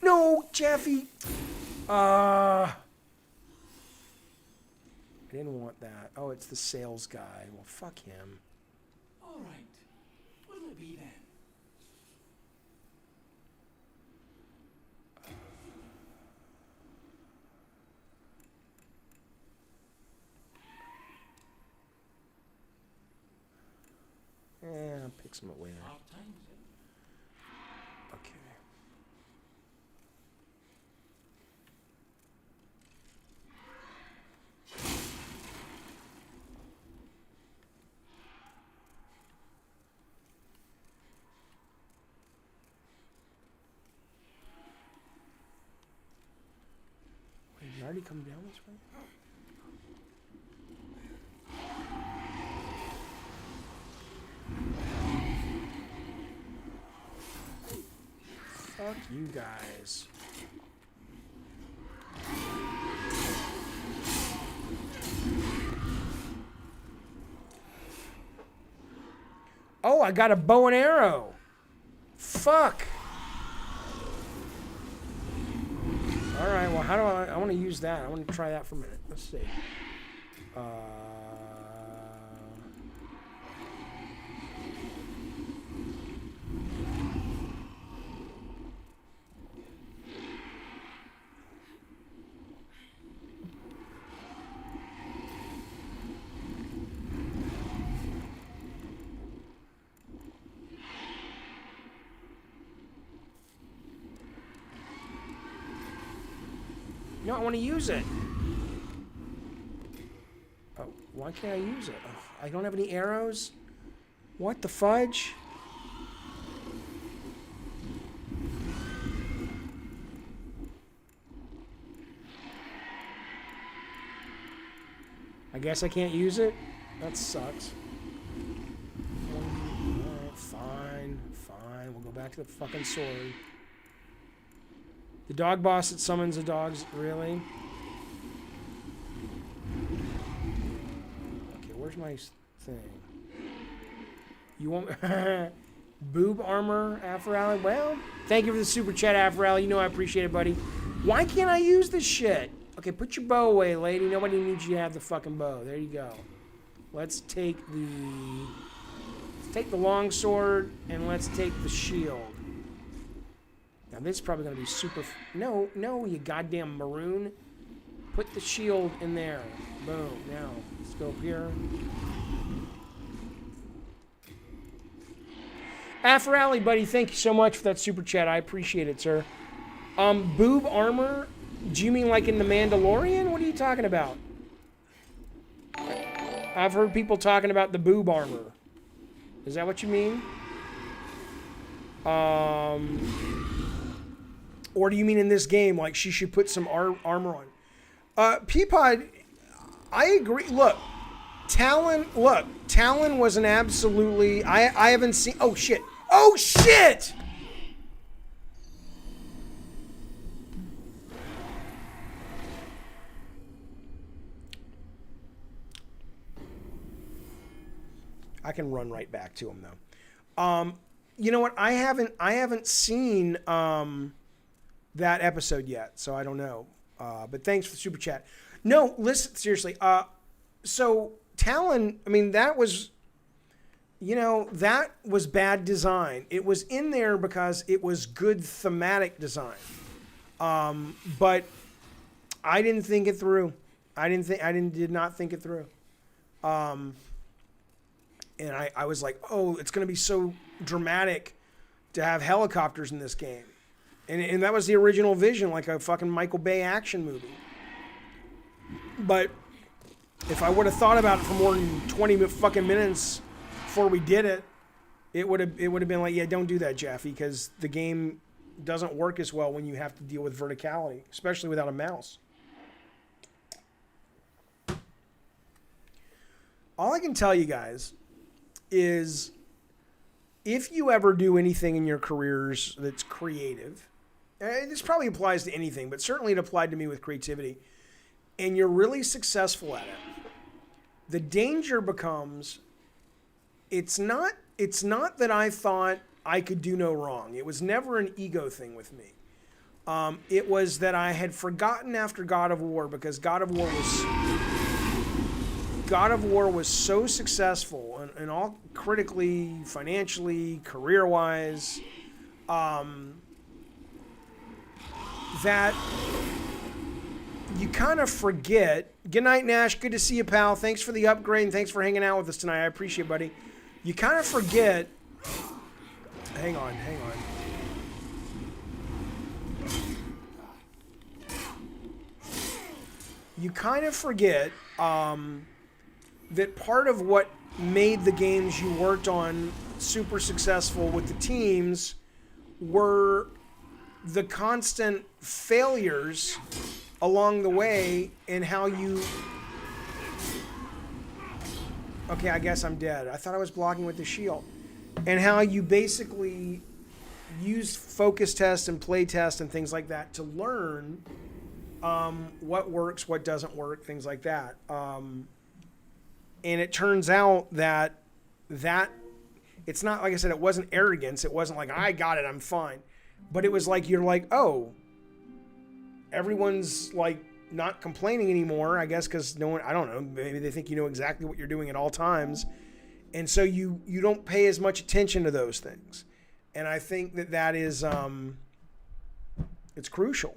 No, Jaffe. I didn't want that. Oh, it's the sales guy. Well, fuck him. All right. What'll it be then? I'll pick some up later. Hard times, eh? Okay. Wait, did I already come down this way? Fuck you guys. Oh, I got a bow and arrow. Fuck. All right, well, how do I want to use that. I want to try that for a minute. Let's see. No, I want to use it. Oh, why can't I use it? Oh, I don't have any arrows? What the fudge? I guess I can't use it? That sucks. Alright, fine. We'll go back to the fucking sword. The dog boss that summons the dogs, really? Okay, where's my thing? You want boob armor, Afrally? Well, thank you for the super chat, Afrally. You know I appreciate it, buddy. Why can't I use this shit? Okay, put your bow away, lady. Nobody needs you to have the fucking bow. There you go. Let's take the long sword and let's take the shield. Now this is probably gonna be super. No, you goddamn maroon. Put the shield in there. Boom. Now let's go up here. Afrally, buddy, thank you so much for that super chat. I appreciate it, sir. Boob armor? Do you mean like in The Mandalorian? What are you talking about? I've heard people talking about the boob armor. Is that what you mean? Or do you mean in this game, like she should put some armor on? Peapod, I agree. Look, Talon was an absolutely... I haven't seen... Oh, shit. Oh, shit! I can run right back to him though. You know what? I haven't seen that episode yet, so I don't know. But thanks for the super chat. No, listen seriously. So Talon, I mean, that was bad design. It was in there because it was good thematic design. But I didn't think it through. Did not think it through. And I was like, oh, it's going to be so dramatic to have helicopters in this game. And that was the original vision, like a fucking Michael Bay action movie. But if I would have thought about it for more than 20 fucking minutes before we did it, it would have been like, yeah, don't do that, Jaffe, because the game doesn't work as well when you have to deal with verticality, especially without a mouse. All I can tell you guys is if you ever do anything in your careers that's creative, this probably applies to anything, but certainly it applied to me with creativity, and you're really successful at it, the danger becomes it's not that I thought I could do no wrong. It was never an ego thing with me. It was that I had forgotten after God of War, because God of War was so successful and all critically, financially, career-wise, that you kind of forget. Good night, Nash. Good to see you, pal. Thanks for the upgrade and thanks for hanging out with us tonight. I appreciate it, buddy. You kind of forget. Hang on. You kind of forget that part of what made the games you worked on super successful with the teams were the constant failures along the way and how you... Okay, I guess I'm dead. I thought I was blocking with the shield. And how you basically use focus tests and play tests and things like that to learn what works, what doesn't work, things like that. And it turns out that it's not, like I said, it wasn't arrogance. It wasn't like, I got it, I'm fine. But it was like, you're like, oh, everyone's like not complaining anymore, I guess, because no one, I don't know, maybe they think you know exactly what you're doing at all times. And so you don't pay as much attention to those things. And I think that is, it's crucial.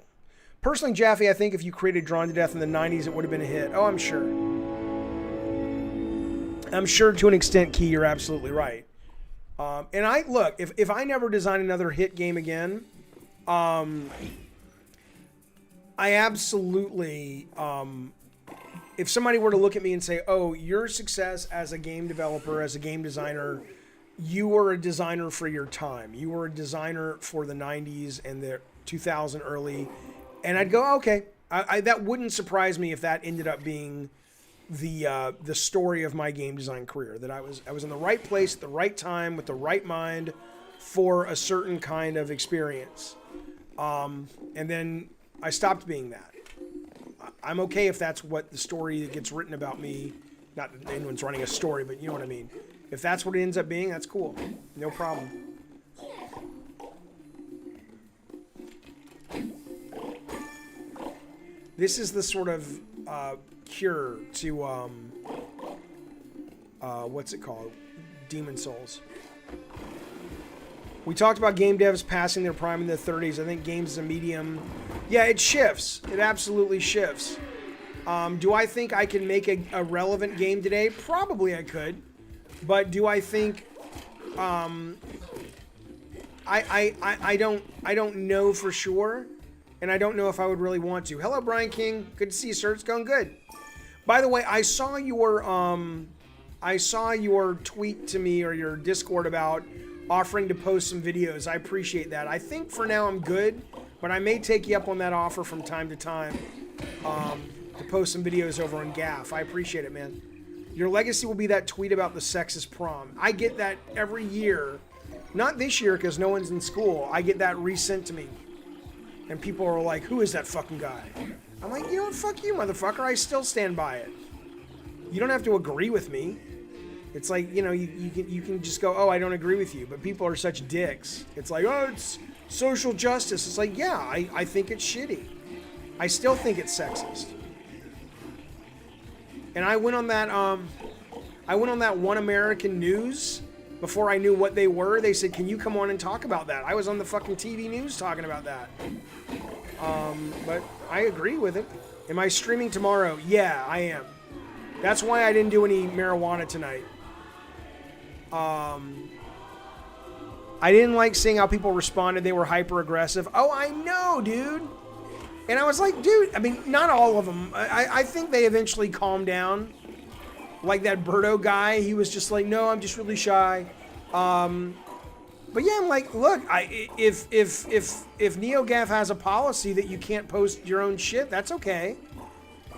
Personally, Jaffe, I think if you created Drawn to Death in the 90s, it would have been a hit. Oh, I'm sure. I'm sure to an extent, Key, you're absolutely right. And if I never design another hit game again, I absolutely, if somebody were to look at me and say, oh, your success as a game developer, as a game designer, you were a designer for your time. You were a designer for the 90s and the 2000 early. And I'd go, okay, that wouldn't surprise me if that ended up being the story of my game design career. That I was in the right place at the right time with the right mind for a certain kind of experience. And then I stopped being that. I'm okay if that's what the story that gets written about me, not that anyone's running a story, but you know what I mean. If that's what it ends up being, that's cool. No problem. This is the sort of cure to, what's it called? Demon Souls. We talked about game devs passing their prime in the 30s. I think games is a medium. Yeah, it shifts. It absolutely shifts. Do I think I can make a relevant game today? Probably I could. But do I think... I don't know for sure. And I don't know if I would really want to. Hello, Brian King. Good to see you, sir. It's going good. By the way, I saw your tweet to me or your Discord about offering to post some videos. I appreciate that. I think for now I'm good, but I may take you up on that offer from time to time to post some videos over on Gaff. I appreciate it, man. Your legacy will be that tweet about the sexist prom. I get that every year. Not this year because no one's in school. I get that resent to me. And people are like, who is that fucking guy? I'm like, you know what? Fuck you, motherfucker. I still stand by it. You don't have to agree with me. It's like, you know, you can just go, oh, I don't agree with you. But people are such dicks. It's like, oh, it's social justice. It's like, yeah, I think it's shitty. I still think it's sexist. And I went on that One American News before I knew what they were. They said, can you come on and talk about that? I was on the fucking TV news talking about that. But I agree with it. Am I streaming tomorrow? Yeah, I am. That's why I didn't do any marijuana tonight. I didn't like seeing how people responded. They were hyper aggressive. Oh, I know, dude. And I was like, dude, I mean, not all of them. I think they eventually calmed down. Like that Berto guy, he was just like, no, I'm just really shy. But yeah, I'm like, look, if NeoGAF has a policy that you can't post your own shit, that's okay.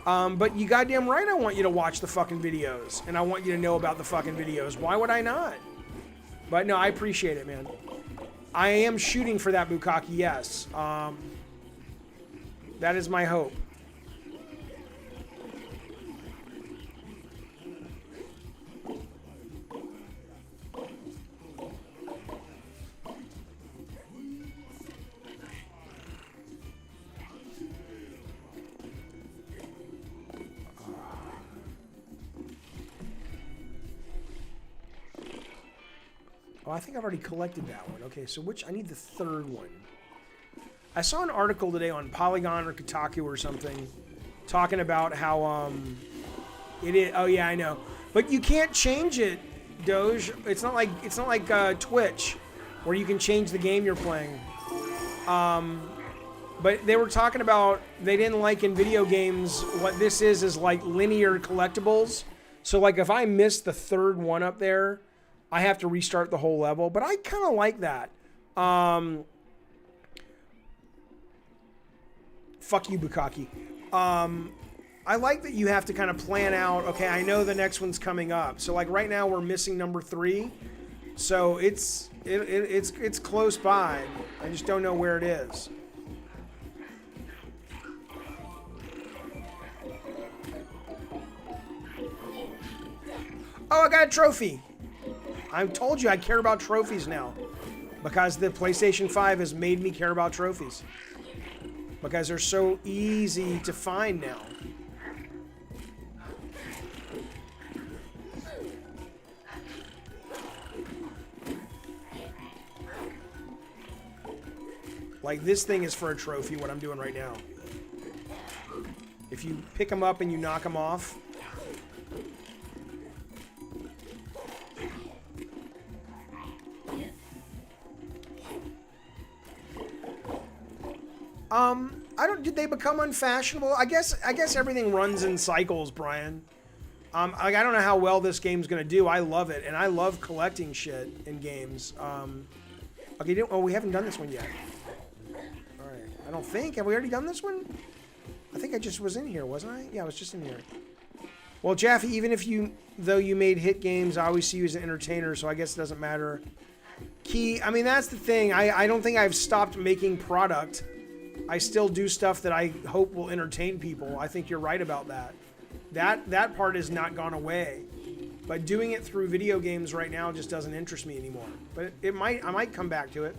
But you goddamn right I want you to watch the fucking videos. And I want you to know about the fucking videos. Why would I not? But no, I appreciate it, man. I am shooting for that Bukkake, yes. That is my hope. Oh, I think I've already collected that one. Okay, so I need the third one. I saw an article today on Polygon or Kotaku or something talking about how it is. Oh yeah, I know. But you can't change it, Doge. It's not like Twitch where you can change the game you're playing. But they were talking about they didn't like in video games what this is like linear collectibles. So like if I miss the third one up there, I have to restart the whole level, but I kind of like that. Fuck you, Bukkake. I like that you have to kind of plan out, okay, I know the next one's coming up. So like right now we're missing number 3. So it's close by. I just don't know where it is. Oh, I got a trophy. I told you I care about trophies now because the PlayStation 5 has made me care about trophies because they're so easy to find now. Like this thing is for a trophy, what I'm doing right now. If you pick them up and you knock them off, did they become unfashionable? I guess everything runs in cycles, Brian. I don't know how well this game's gonna do. I love it, and I love collecting shit in games. Okay, we haven't done this one yet. All right, I don't think. Have we already done this one? I think I just was in here, wasn't I? Yeah, I was just in here. Well, Jaffe, even if though you made hit games, I always see you as an entertainer, so I guess it doesn't matter. Key, I mean, that's the thing. I don't think I've stopped making product. I still do stuff that I hope will entertain people. I think you're right about that. That part has not gone away. But doing it through video games right now just doesn't interest me anymore. But I might come back to it.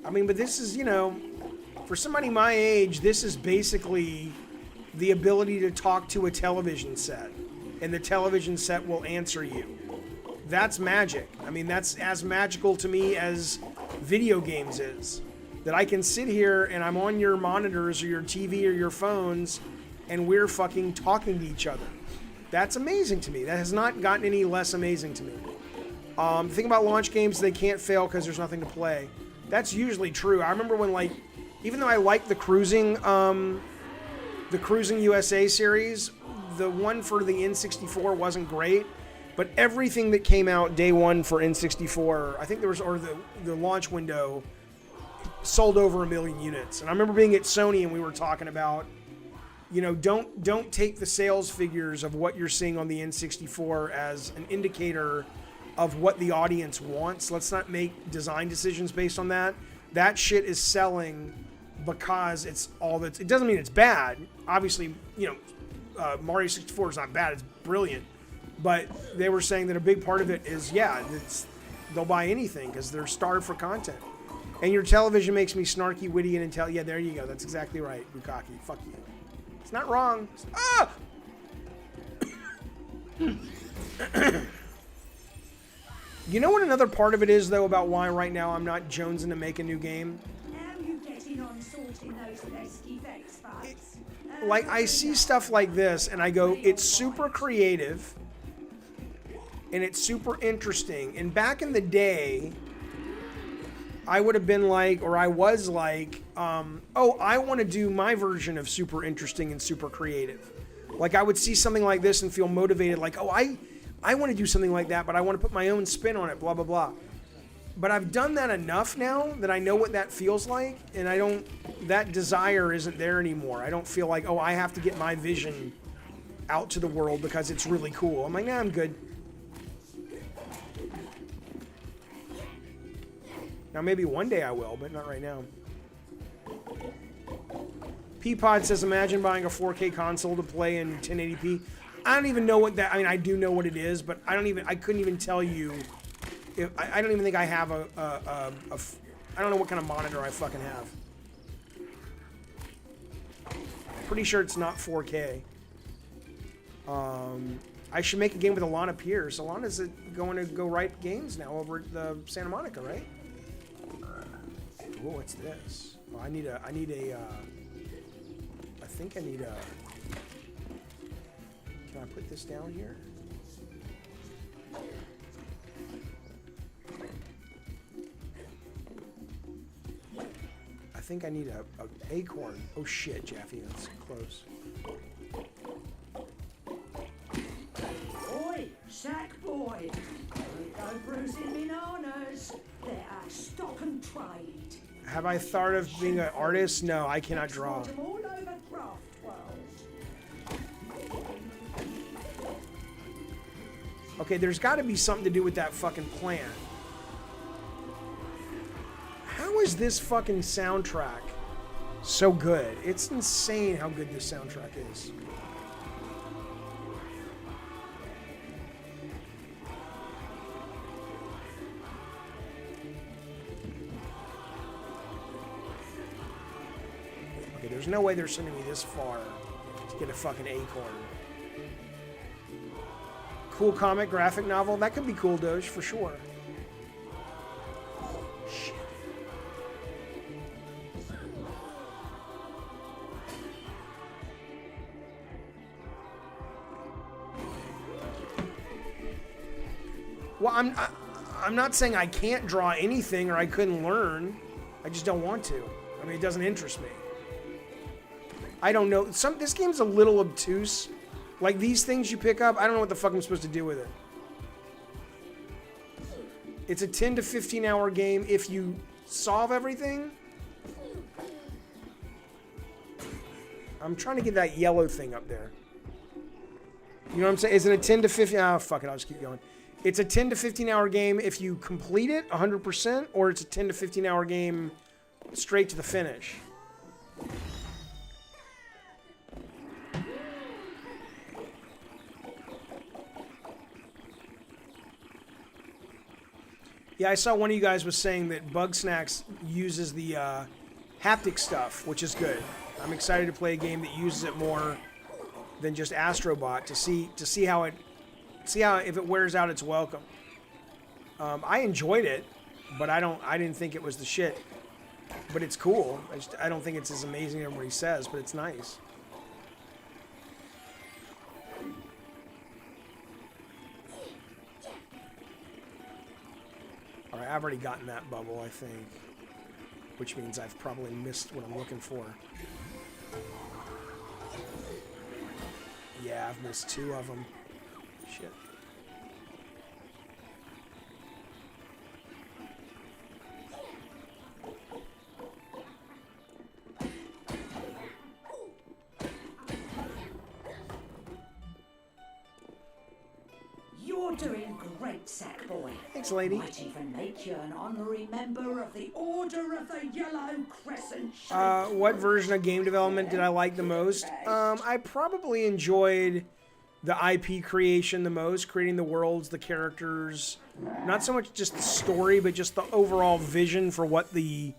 I mean, but this is, you know, for somebody my age, this is basically the ability to talk to a television set. And the television set will answer you. That's magic. I mean, that's as magical to me as video games is. That I can sit here and I'm on your monitors or your TV or your phones and we're fucking talking to each other. That's amazing to me. That has not gotten any less amazing to me. The thing about launch games, they can't fail because there's nothing to play. That's usually true. I remember when, like, even though I liked the Cruising USA series, the one for the N64 wasn't great, but everything that came out day one for N64, I think there was, or the launch window, sold over 1 million units. And I remember being at Sony and we were talking about, you know, don't take the sales figures of what you're seeing on the N64 as an indicator of what the audience wants. Let's not make design decisions based on that. That shit is selling because it's all that's. It doesn't mean it's bad. Obviously, you know, Mario 64 is not bad. It's brilliant. But they were saying that a big part of it is, yeah, they'll buy anything because they're starved for content. And your television makes me snarky, witty, and intelligent. Yeah, there you go. That's exactly right, Bukaki. Fuck you. It's not wrong. Ah! You know what another part of it is, though, about why right now I'm not jonesing to make a new game? How you getting on sorting those pesky vets, folks? Like, I see stuff like this, and I go, it's super creative, and it's super interesting. And back in the day, I would have been like, or I was like, oh, I want to do my version of super interesting and super creative. Like, I would see something like this and feel motivated, like, oh, I want to do something like that, but I want to put my own spin on it, blah, blah, blah. But I've done that enough now that I know what that feels like, and that desire isn't there anymore. I don't feel like, oh, I have to get my vision out to the world because it's really cool. I'm like, nah, I'm good. Now, maybe one day I will, but not right now. Peapod says, imagine buying a 4K console to play in 1080p. I don't even know what that, I mean, I do know what it is, but I couldn't even tell you. I don't even think I have I don't know what kind of monitor I fucking have. Pretty sure it's not 4K. I should make a game with Alana Pierce. Alana's going to go write games now over at the Santa Monica, right? Oh, what's this? Oh, I think I need a... Can I put this down here? I think I need a acorn. Oh shit, Jaffe, that's close. Oi, Sack Boy! Don't go bruising me nanas. They are stock and trade. Have I thought of being an artist? No, I cannot draw. Them all over Craft World. Okay, there's got to be something to do with that fucking plant. How is this fucking soundtrack so good? It's insane how good this soundtrack is. Okay, there's no way they're sending me this far to get a fucking acorn. Cool comic graphic novel. That could be cool, Doge, for sure. Shit. Well, I'm not saying I can't draw anything or I couldn't learn. I just don't want to. I mean, it doesn't interest me. I don't know. This game's a little obtuse. Like, these things you pick up, I don't know what the fuck I'm supposed to do with it. It's a 10 to 15 hour game if you solve everything. I'm trying to get that yellow thing up there. You know what I'm saying? Is it a 10 to 15? Oh, fuck it. I'll just keep going. It's a 10 to 15 hour game if you complete it 100%, or it's a 10 to 15 hour game straight to the finish. Yeah, I saw one of you guys was saying that Bug Snacks uses the haptic stuff, which is good. I'm excited to play a game that uses it more than just Astrobot to see how if it wears out its welcome. I enjoyed it, but I didn't think it was the shit. But it's cool. I don't think it's as amazing as everybody says, but it's nice. All right, I've already gotten that bubble, I think, which means I've probably missed what I'm looking for. Yeah, I've missed 2 of them. Shit. You're doing great, Sackboy. Thanks, lady. Might even make you an honorary member of the Order of the Yellow Crescent. What version of game development did I like the most? I probably enjoyed the IP creation the most, creating the worlds, the characters. Not so much just the story, but just the overall vision for what the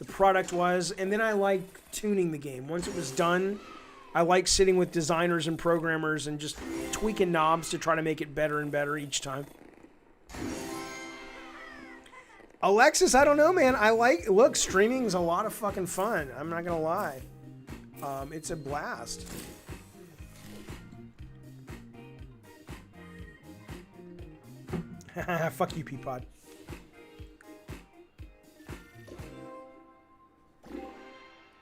product was. And then I liked tuning the game. Once it was done, I like sitting with designers and programmers and just tweaking knobs to try to make it better and better each time. Alexis, I don't know, man. Look, streaming's a lot of fucking fun. I'm not gonna lie. It's a blast. Fuck you, Peapod.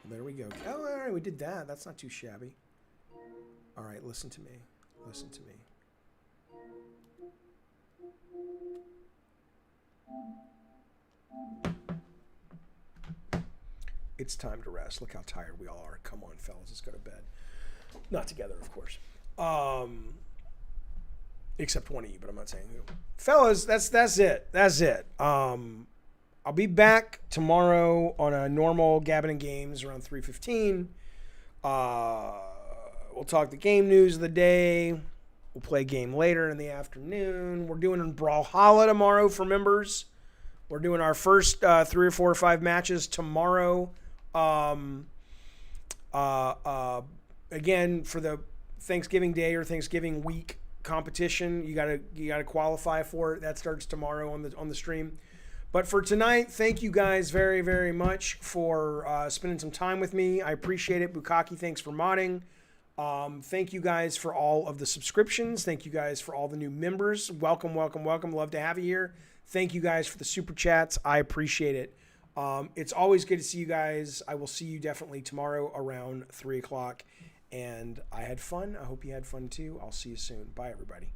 There we go. Oh, all right, we did that. That's not too shabby. All right, listen to me. Listen to me. It's time to rest. Look how tired we all are. Come on, fellas, let's go to bed. Not together, of course. Except one of you, but I'm not saying who. Fellas, that's it. That's it. I'll be back tomorrow on a normal Gabbin' and Games around 3:15. We'll talk the game news of the day. We'll play a game later in the afternoon. We're doing Brawlhalla tomorrow for members. We're doing our first 3 or 4 or 5 matches tomorrow. Again, for the Thanksgiving Day or Thanksgiving week competition, you gotta qualify for it. That starts tomorrow on the stream. But for tonight, thank you guys very, very much for spending some time with me. I appreciate it. Bukaki, thanks for modding. Thank you guys for all of the subscriptions. Thank you guys for all the new members. Welcome, welcome, welcome. Love to have you here. Thank you guys for the super chats. I appreciate it. It's always good to see you guys. I will see you definitely tomorrow around 3 o'clock. And I had fun. I hope you had fun too. I'll see you soon. Bye, everybody.